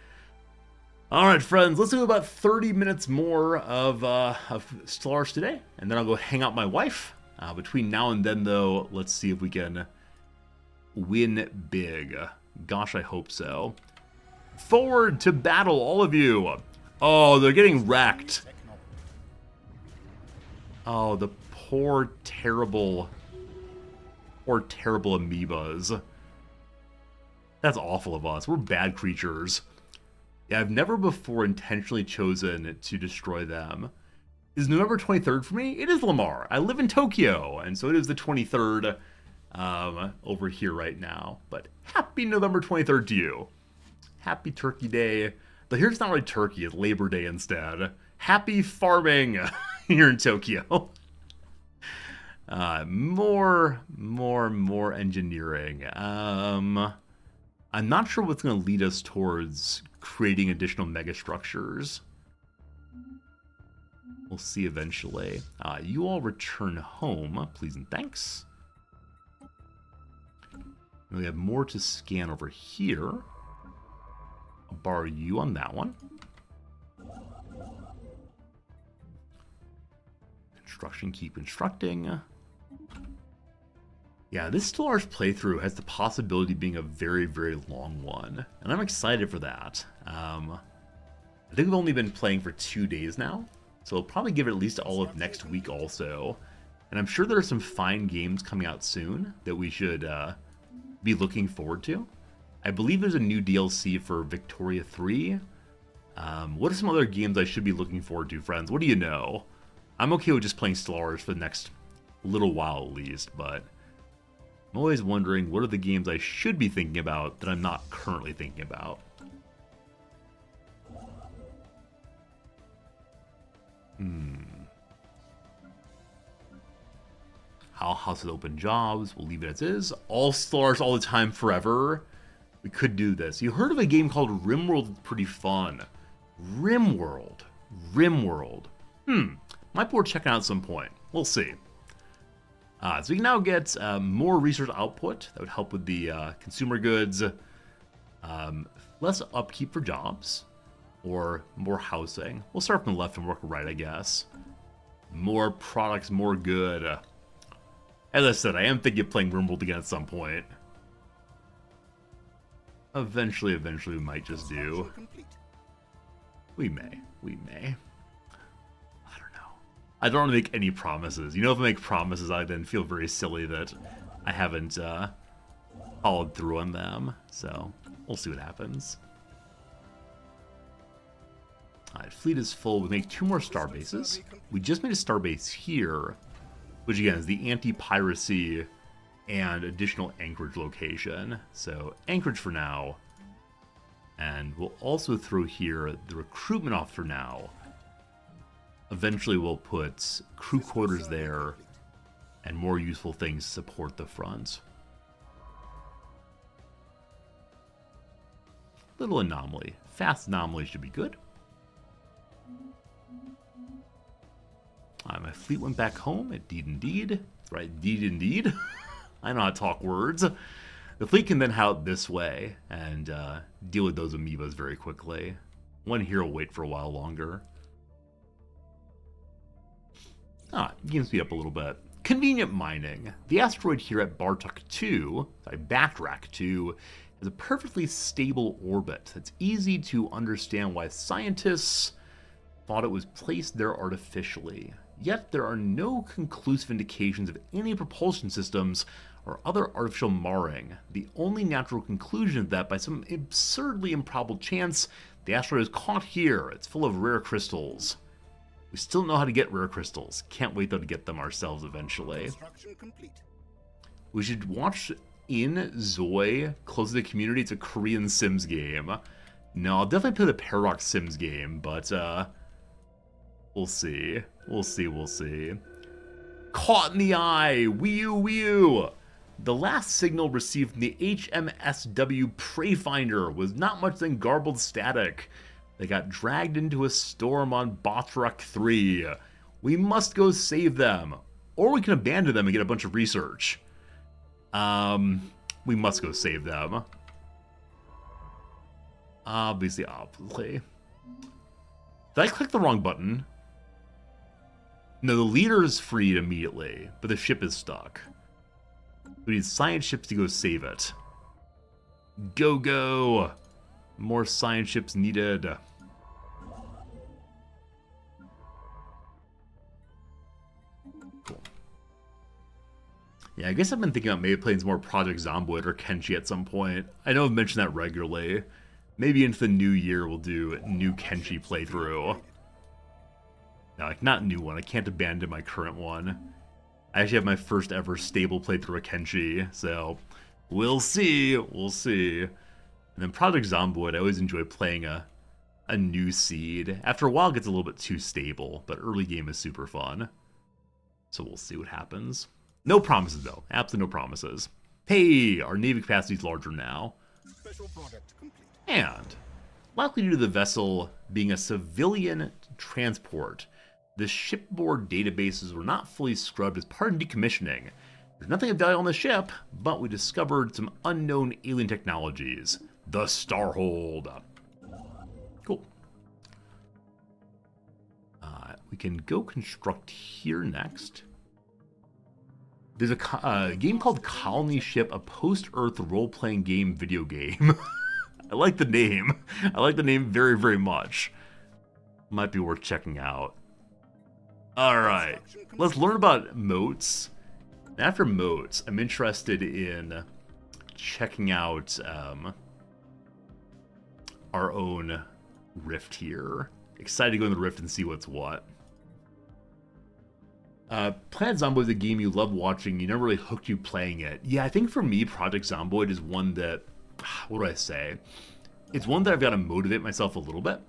All right, friends, let's do about 30 minutes more of Stellaris today, and then I'll go hang out with my wife. Between now and then, though, let's see if we can win big. Gosh, I hope so. Forward to battle, all of you. Oh, they're getting wrecked. Oh, the poor, terrible amoebas. That's awful of us. We're bad creatures. Yeah, I've never before intentionally chosen to destroy them. Is November 23rd for me? It is Lamar. I live in Tokyo, and so it is the 23rd over here right now. But happy November 23rd to you. Happy Turkey Day. But here's not really Turkey, it's Labor Day instead. Happy farming here in Tokyo. More engineering. I'm not sure what's going to lead us towards creating additional megastructures. We'll see eventually. You all return home, please and thanks. And we have more to scan over here. I'll borrow you on that one. Construction, keep constructing. Yeah, this Stellaris playthrough has the possibility of being a very, very long one, and I'm excited for that. I think we've only been playing for 2 days now, so I'll probably give it at least all of next week also. And I'm sure there are some fine games coming out soon that we should be looking forward to. I believe there's a new DLC for Victoria 3. What are some other games I should be looking forward to, friends? What do you know? I'm okay with just playing Stellaris for the next little while at least, but I'm always wondering what are the games I should be thinking about that I'm not currently thinking about. House with open jobs. We'll leave it as is. All Stellaris all the time forever. We could do this. You heard of a game called RimWorld? It's pretty fun. RimWorld. Might be worth checking out at some point. We'll see. So we can now get more research output. That would help with the consumer goods. Less upkeep for jobs. Or more housing. We'll start from the left and work right, I guess. More products, more good. As I said, I am thinking of playing RimWorld again at some point. Eventually we might just do. We may. I don't want to make any promises. You know, if I make promises, I then feel very silly that I haven't followed through on them. So, we'll see what happens. Alright, fleet is full. We make 2 more star bases. We just made a star base here, which again is the anti-piracy and additional anchorage location. So, anchorage for now. And we'll also throw here the recruitment off for now. Eventually we'll put crew quarters there and more useful things to support the front. Little anomaly. Fast anomaly should be good. My fleet went back home. Indeed. That's right, indeed. I know how to talk words. The fleet can then head out this way and deal with those amoebas very quickly. One here will wait for a while longer. You can speed up a little bit. Convenient mining. The asteroid here at Backtrack 2, has a perfectly stable orbit. It's easy to understand why scientists thought it was placed there artificially. Yet there are no conclusive indications of any propulsion systems or other artificial marring. The only natural conclusion is that by some absurdly improbable chance, the asteroid is caught here. It's full of rare crystals. We still know how to get rare crystals. Can't wait though to get them ourselves eventually. We should watch In Zoe, Close to the Community. It's a Korean Sims game. No, I'll definitely play the Paradox Sims game, but we'll see. We'll see. Caught in the eye! Wee-oo! The last signal received from the HMSW Prey Finder was not much than garbled static. They got dragged into a storm on Backtrack 3. We must go save them. Or we can abandon them and get a bunch of research. We must go save them. Obviously. Did I click the wrong button? No, the leader is freed immediately, but the ship is stuck. We need science ships to go save it. Go, go! More science ships needed. Cool. Yeah, I guess I've been thinking about maybe playing some more Project Zomboid or Kenshi at some point. I know I've mentioned that regularly. Maybe into the new year we'll do a new Kenshi playthrough. No, like, not new one. I can't abandon my current one. I actually have my first ever stable playthrough of Kenshi, so we'll see. We'll see. And then Project Zomboid, I always enjoy playing a new seed. After a while, it gets a little bit too stable, but early game is super fun. So we'll see what happens. No promises, though. Absolutely no promises. Hey, our Navy capacity is larger now. Special product complete. And, likely due to the vessel being a civilian transport, the shipboard databases were not fully scrubbed as part of decommissioning. There's nothing of value on the ship, but we discovered some unknown alien technologies. The Starhold. Cool. We can go construct here next. There's a game called Colony Ship, a post-Earth role-playing game video game. I like the name. I like the name very, very much. Might be worth checking out. Alright, let's learn about moats. After moats, I'm interested in checking out our own rift here. Excited to go in the rift and see what's what. Planet Zomboid is a game you love watching, you never really hooked you playing it. Yeah, I think for me, Project Zomboid is one that, what do I say? It's one that I've got to motivate myself a little bit.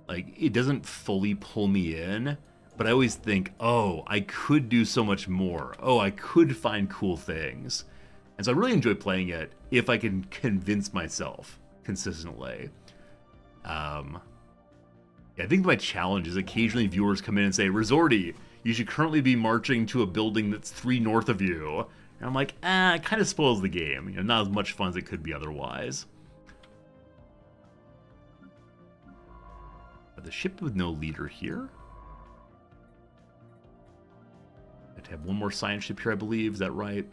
Like, it doesn't fully pull me in, but I always think, oh, I could do so much more. Oh, I could find cool things. And so I really enjoy playing it if I can convince myself consistently. I think my challenge is occasionally viewers come in and say, Resorty, you should currently be marching to a building that's 3 north of you. And I'm like, it kind of spoils the game. You know, not as much fun as it could be otherwise. But the ship with no leader here. I have to have one more science ship here, I believe. Is that right?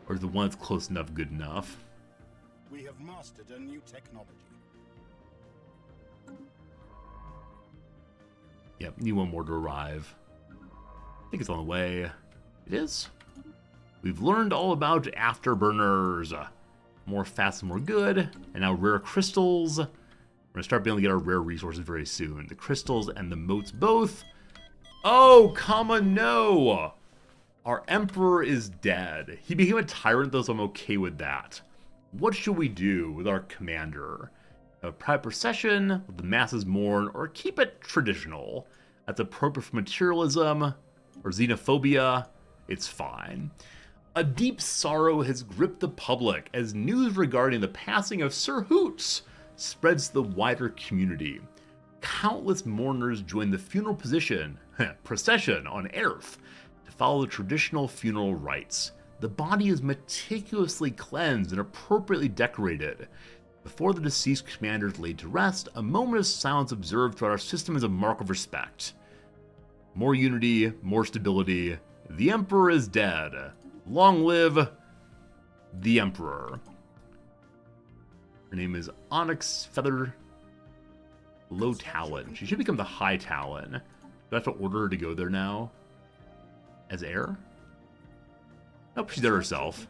Or is the one that's close enough good enough? We have mastered a new technology. Yep, need one more to arrive. I think it's on the way. It is. We've learned all about afterburners. More fast and more good. And now rare crystals. We're going to start being able to get our rare resources very soon. The crystals and the moats both. Oh, no! Our emperor is dead. He became a tyrant, though, so I'm okay with that. What should we do with our commander? A private procession, let the masses mourn, or keep it traditional? That's appropriate for materialism or xenophobia. It's fine. A deep sorrow has gripped the public as news regarding the passing of Sir Hoots spreads to the wider community. Countless mourners join the funeral procession on Earth to follow the traditional funeral rites. The body is meticulously cleansed and appropriately decorated. Before the deceased commander is laid to rest, a moment of silence observed throughout our system is a mark of respect. More unity, more stability. The Emperor is dead. Long live the Emperor. Her name is Onyx Feather Low Talon. She should become the High Talon. Do I have to order her to go there now? As heir? Nope, she's there herself.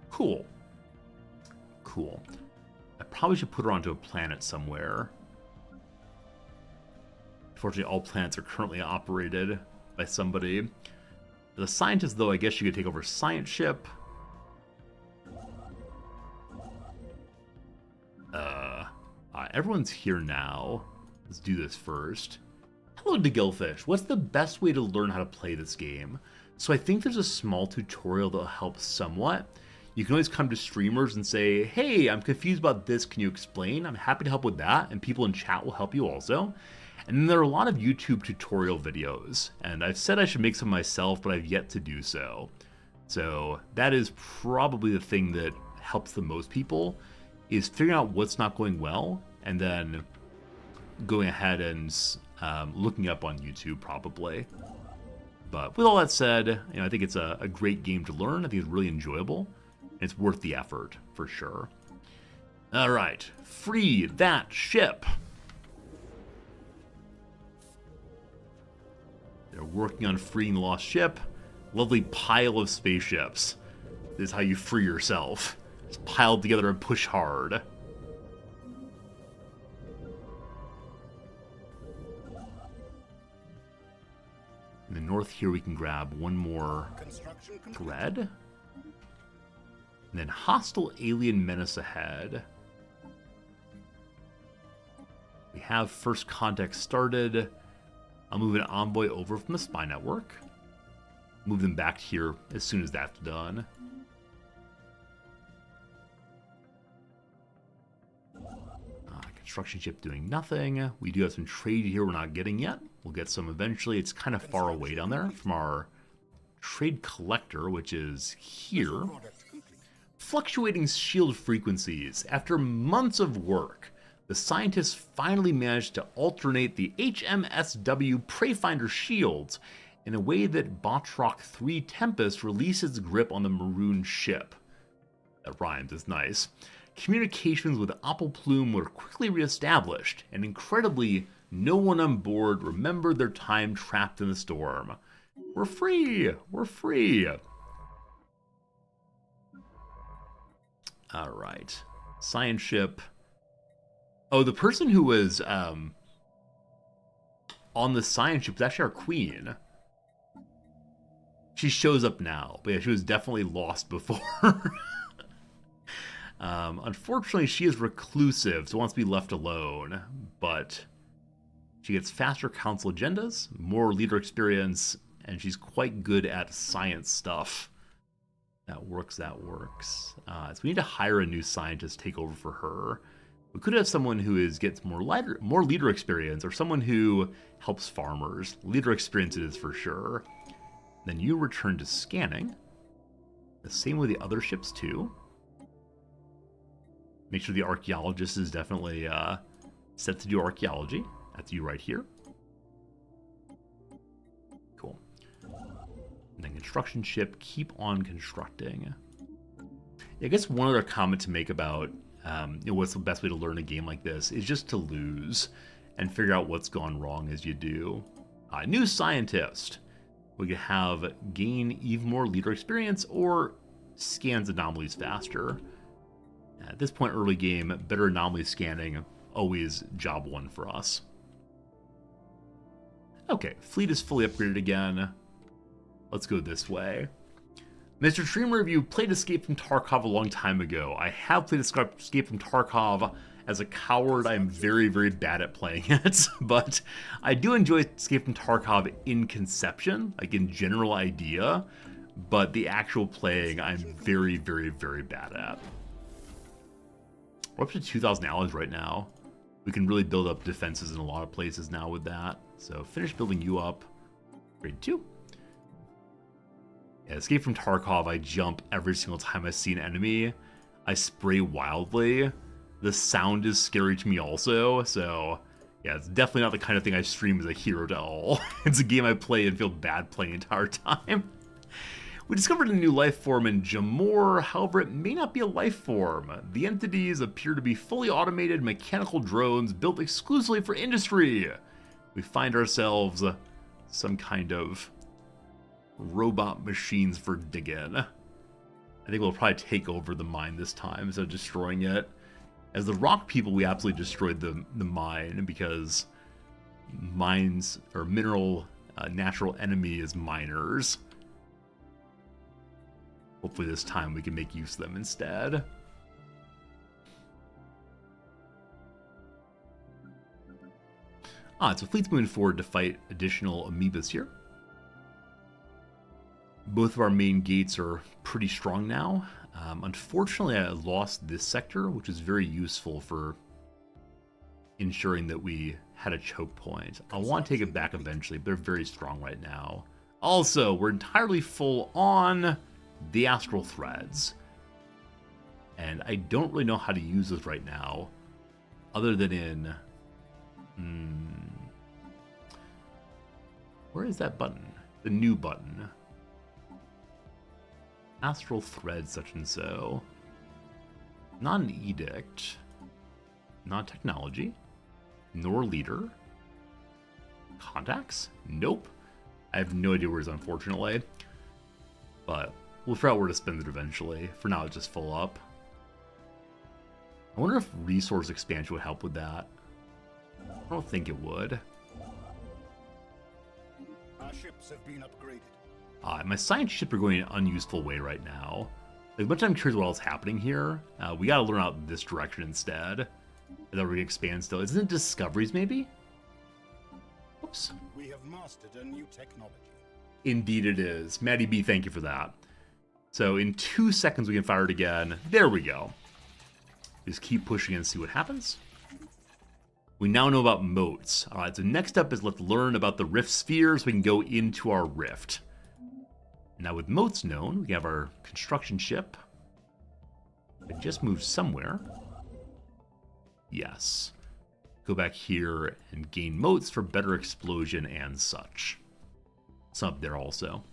Cool. Cool. I probably should put her onto a planet somewhere. Unfortunately, all planets are currently operated by somebody. The scientist, though, I guess you could take over science ship. Everyone's here now. Let's do this first. Hello, DeGillfish. What's the best way to learn how to play this game? So I think there's a small tutorial that'll help somewhat. You can always come to streamers and say, hey, I'm confused about this, can you explain? I'm happy to help with that, and people in chat will help you also. And then there are a lot of YouTube tutorial videos, and I've said I should make some myself, but I've yet to do so. So that is probably the thing that helps the most people, is figuring out what's not going well and then going ahead and looking up on YouTube probably. But with all that said, I think it's a great game to learn. I think it's really enjoyable. And it's worth the effort for sure. All right, free that ship. They're working on freeing the lost ship. Lovely pile of spaceships. This is how you free yourself. Just piled together and push hard. In the north here, we can grab one more thread. And then hostile alien menace ahead. We have first contact started. I'll move an envoy over from the spy network. Move them back here as soon as that's done. Construction ship doing nothing. We do have some trade here we're not getting yet. We'll get some eventually. It's kind of far away down there from our trade collector, which is here. Fluctuating shield frequencies. After months of work, the scientists finally managed to alternate the HMSW Preyfinder shields in a way that Batroc 3 Tempest releases grip on the maroon ship. That rhymes, it's nice. Communications with Apple Plume were quickly reestablished, and incredibly, no one on board remembered their time trapped in the storm. We're free! We're free! Alright. Science ship. Oh, the person who was on the science ship was actually our queen. She shows up now, but yeah, she was definitely lost before. Unfortunately, she is reclusive, so wants to be left alone, but she gets faster council agendas, more leader experience, and she's quite good at science stuff. That works, that works. So we need to hire a new scientist to take over for her. We could have someone who gets more leader experience, or someone who helps farmers. Leader experience it is for sure. Then you return to scanning. The same with the other ships too. Make sure the archaeologist is definitely set to do archaeology. That's you right here. Cool. And then construction ship, keep on constructing. I guess one other comment to make about what's the best way to learn a game like this is just to lose and figure out what's gone wrong as you do. New scientist. We could have gain even more leader experience or scans anomalies faster. At this point early game, better anomaly scanning, always job one for us. Okay, fleet is fully upgraded again. Let's go this way. Mr. Streamer, if you played Escape from Tarkov a long time ago, I have played Escape from Tarkov. As a coward, I'm very, very bad at playing it, but I do enjoy Escape from Tarkov in conception, like in general idea, but the actual playing, I'm very, very, very bad at. We're up to 2,000 allies right now. We can really build up defenses in a lot of places now with that. So finish building you up. Grade 2. Yeah, Escape from Tarkov, I jump every single time I see an enemy. I spray wildly. The sound is scary to me also, so yeah, it's definitely not the kind of thing I stream as a hero to all. It's a game I play and feel bad playing the entire time. We discovered a new life form in Jamor, however it may not be a life form. The entities appear to be fully automated mechanical drones built exclusively for industry. We find ourselves some kind of robot machines for digging. I think we'll probably take over the mine this time instead of destroying it. As the rock people, we absolutely destroyed the mine because mines, or mineral natural enemy is miners. Hopefully this time we can make use of them instead. So fleet's moving forward to fight additional amoebas here. Both of our main gates are pretty strong now. Unfortunately, I lost this sector, which is very useful for ensuring that we had a choke point. I want to take it back eventually, but they're very strong right now. Also, we're entirely full on the astral threads. And I don't really know how to use this right now, other than in... where is that button? The new button. Astral thread such and so. Not an edict. Not technology. Nor leader. Contacts? Nope. I have no idea where it is, unfortunately. But we'll figure out where to spend it eventually. For now, it's just full up. I wonder if resource expansion would help with that. I don't think it would. Our ships have been upgraded. My science ships are going in an unuseful way right now. Like, much I'm curious what else is happening here. We gotta learn out this direction instead. And then we expand still. Isn't it discoveries, maybe? Oops. We have mastered a new technology. Indeed it is. Maddie B, thank you for that. So in 2 seconds we can fire it again. There we go. Just keep pushing and see what happens. We now know about moats. Alright, so next up is let's learn about the rift spheres so we can go into our rift. Now with moats known, we have our construction ship. It just moved somewhere. Yes. Go back here and gain moats for better explosion and such. It's up there also.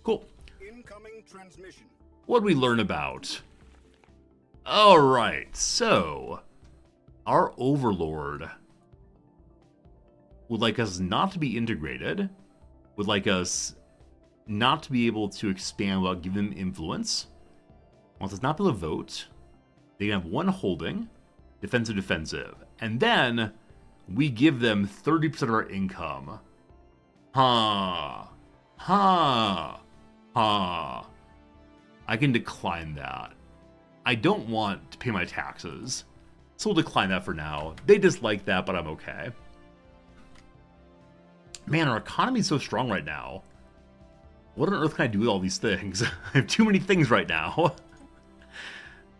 Cool. Incoming transmission. What did we learn about? Alright, so our overlord would like us not to be integrated, would like us not to be able to expand without giving them influence, wants us not be able to vote, they can have one holding, defensive, and then we give them 30% of our income. I can decline that. I don't want to pay my taxes, so we'll decline that for now. They dislike that, but I'm okay. Man, our economy is so strong right now. What on earth can I do with all these things? I have too many things right now.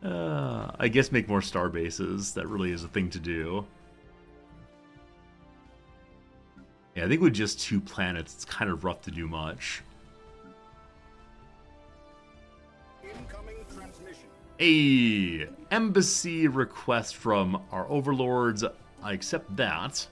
I guess make more star bases. That really is a thing to do. Yeah, I think with just 2 planets, it's kind of rough to do much. Incoming transmission. A embassy request from our overlords. I accept that.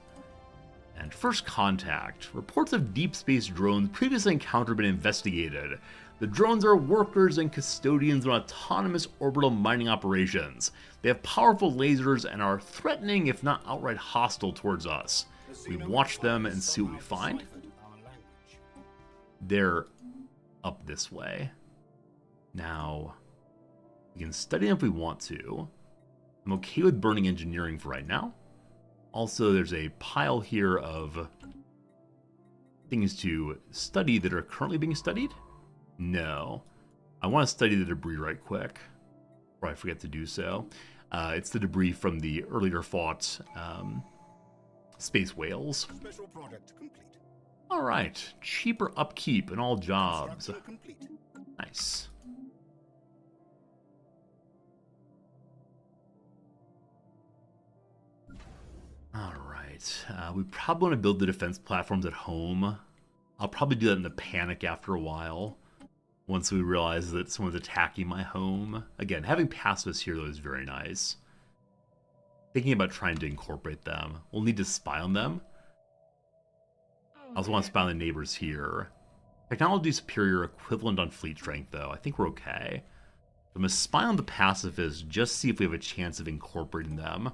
And first contact. Reports of deep space drones previously encountered have been investigated. The drones are workers and custodians of autonomous orbital mining operations. They have powerful lasers and are threatening, if not outright hostile, towards us. We watch them and see what we find. They're up this way. Now, we can study them if we want to. I'm okay with burning engineering for right now. Also, there's a pile here of things to study that are currently being studied. No. I want to study the debris right quick, before I forget to do so. It's the debris from the earlier fought space whales. Special project complete. Alright, cheaper upkeep in all jobs. Construction complete. Nice. Alright, we probably want to build the defense platforms at home. I'll probably do that in the panic after a while. Once we realize that someone's attacking my home. Again, having pacifists here, though, is very nice. Thinking about trying to incorporate them. We'll need to spy on them. I also want to spy on the neighbors here. Technology superior, equivalent on fleet strength, though. I think we're okay. I'm going to spy on the pacifists, just see if we have a chance of incorporating them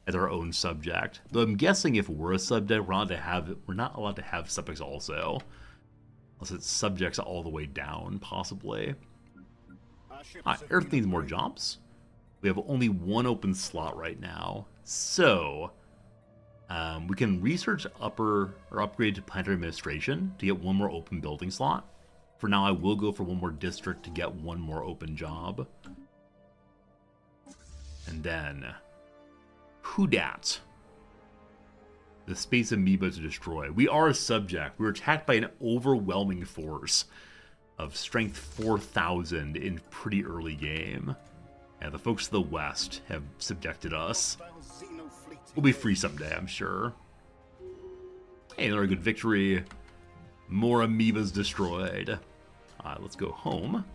as our own subject. Though I'm guessing if we're a subject, we're not allowed to have subjects also. Unless it's subjects all the way down, possibly. Earth needs more jobs. We have only 1 open slot right now. So, we can research or upgrade to planetary administration to get 1 more open building slot. For now, I will go for 1 more district to get 1 more open job. And then, who dat? The space amoeba to destroy. We are a subject. We were attacked by an overwhelming force of strength 4,000 in pretty early game. Yeah, the folks to the west have subjected us. We'll be free someday, I'm sure. Hey, another good victory. More amoebas destroyed. Alright, let's go home.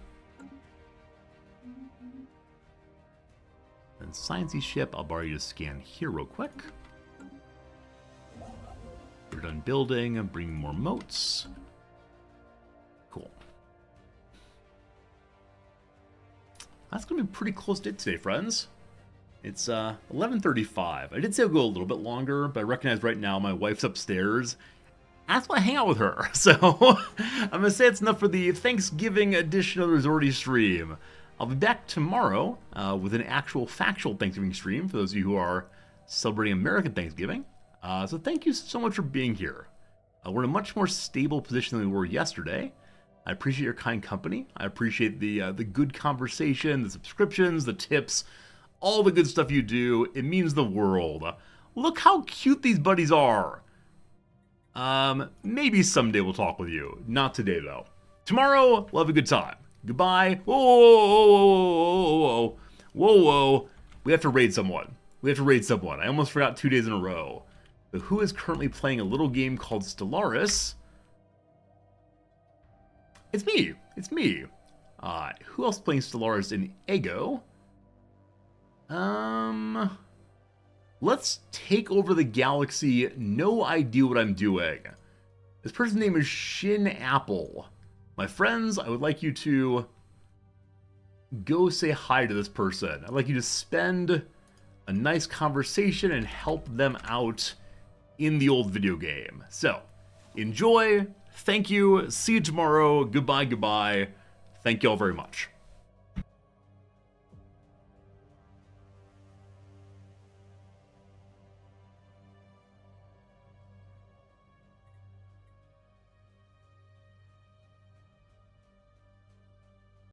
And sciencey ship, I'll borrow you to scan here real quick. We're done building and bringing more moats. Cool. That's going to be pretty close to it today, friends. It's 11:35. I did say I'll go a little bit longer, but I recognize right now my wife's upstairs. I just want to hang out with her. So I'm going to say it's enough for the Thanksgiving edition of the Resorty stream. I'll be back tomorrow with an actual factual Thanksgiving stream for those of you who are celebrating American Thanksgiving. So thank you so much for being here. We're in a much more stable position than we were yesterday. I appreciate your kind company. I appreciate the good conversation, the subscriptions, the tips, all the good stuff you do. It means the world. Look how cute these buddies are. Maybe someday we'll talk with you. Not today, though. Tomorrow, we'll have a good time. Goodbye. Whoa, whoa, whoa, whoa, whoa, whoa. We have to raid someone. I almost forgot 2 days in a row. But who is currently playing a little game called Stellaris? It's me. Who else playing Stellaris in Ego? Let's take over the galaxy. No idea what I'm doing. This person's name is Shin Apple. My friends, I would like you to go say hi to this person. I'd like you to spend a nice conversation and help them out in the old video game. So, enjoy. Thank you. See you tomorrow. Goodbye. Thank you all very much.